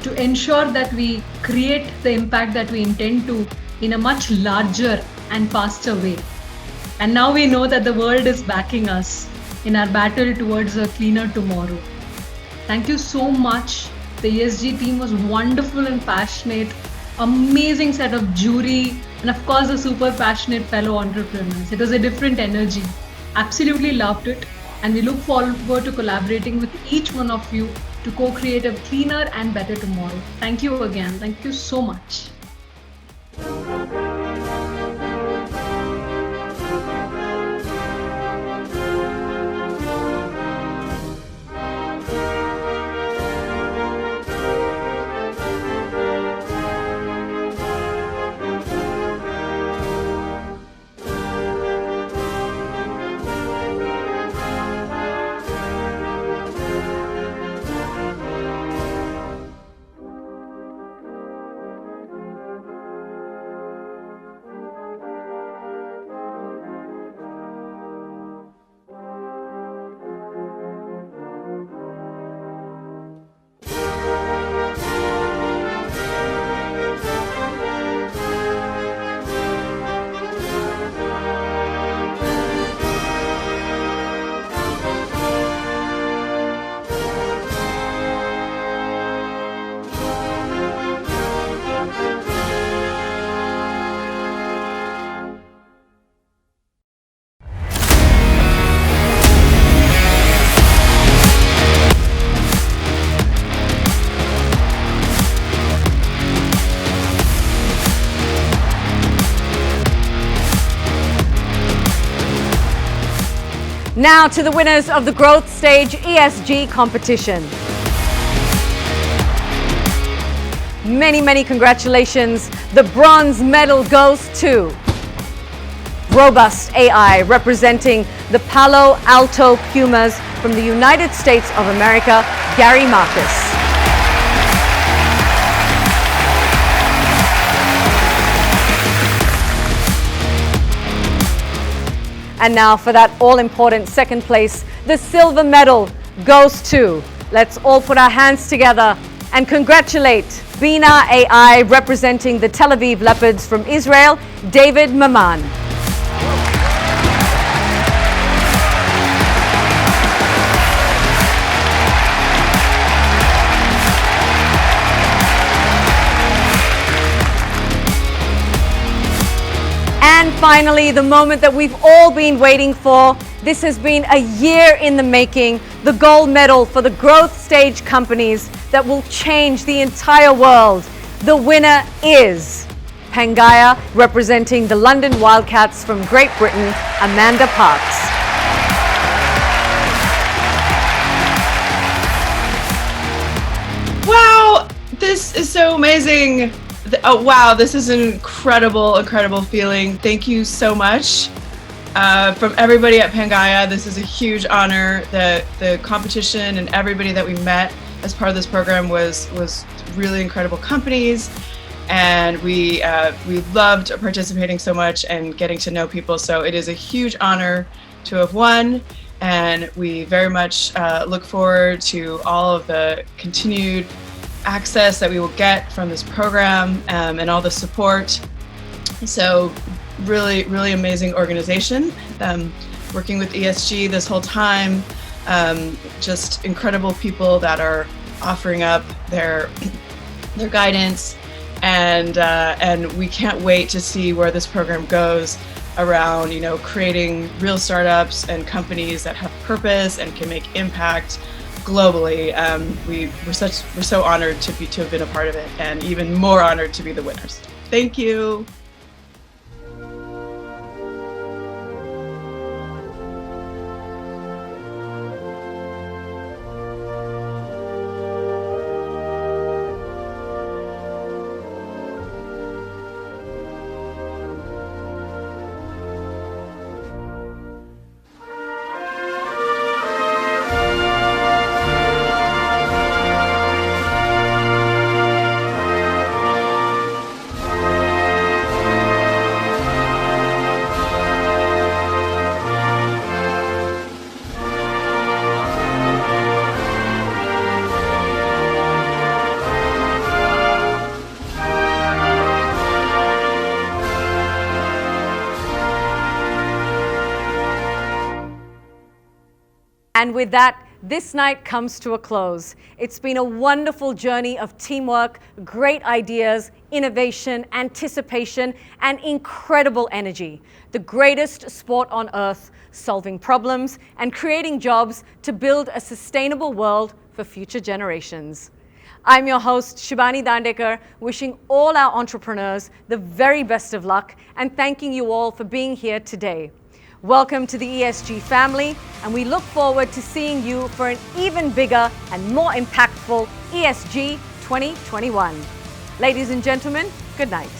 to ensure that we create the impact that we intend to in a much larger and faster way. And now we know that the world is backing us in our battle towards a cleaner tomorrow. Thank you so much. The ESG team was wonderful and passionate, amazing set of jury, and of course the super passionate fellow entrepreneurs. It was a different energy. Absolutely loved it, and we look forward to collaborating with each one of you to co-create a cleaner and better tomorrow. Thank you again. Thank you so much. Now to the winners of the Growth Stage ESG competition. Many congratulations. The bronze medal goes to Robust AI, representing the Palo Alto Pumas from the United States of America, Gary Marcus. And now for that all-important second place, the silver medal goes to, let's all put our hands together and congratulate Bina AI, representing the Tel Aviv Leopards from Israel, David Maman. And finally, the moment that we've all been waiting for. This has been a year in the making. The gold medal for the growth stage companies that will change the entire world. The winner is Pangaea, representing the London Wildcats from Great Britain, Amanda Parks. Wow, this is so amazing. Oh, wow, this is an incredible feeling. Thank you so much. From everybody at Pangaea, this is a huge honor. The competition and everybody that we met as part of this program was really incredible companies, and we loved participating so much and getting to know people. So it is a huge honor to have won, and we very much look forward to all of the continued access that we will get from this program and all the support. So really, really amazing organization. Working with ESG this whole time, just incredible people that are offering up their guidance, and we can't wait to see where this program goes around, you know, creating real startups and companies that have purpose and can make impact globally. We're so honored to have been a part of it, and even more honored to be the winners. Thank you. And with that, this night comes to a close. It's been a wonderful journey of teamwork, great ideas, innovation, anticipation, and incredible energy. The greatest sport on earth, solving problems and creating jobs to build a sustainable world for future generations. I'm your host, Shibani Dandekar, wishing all our entrepreneurs the very best of luck and thanking you all for being here today. Welcome to the ESG family, and we look forward to seeing you for an even bigger and more impactful ESG 2021. Ladies and gentlemen, good night.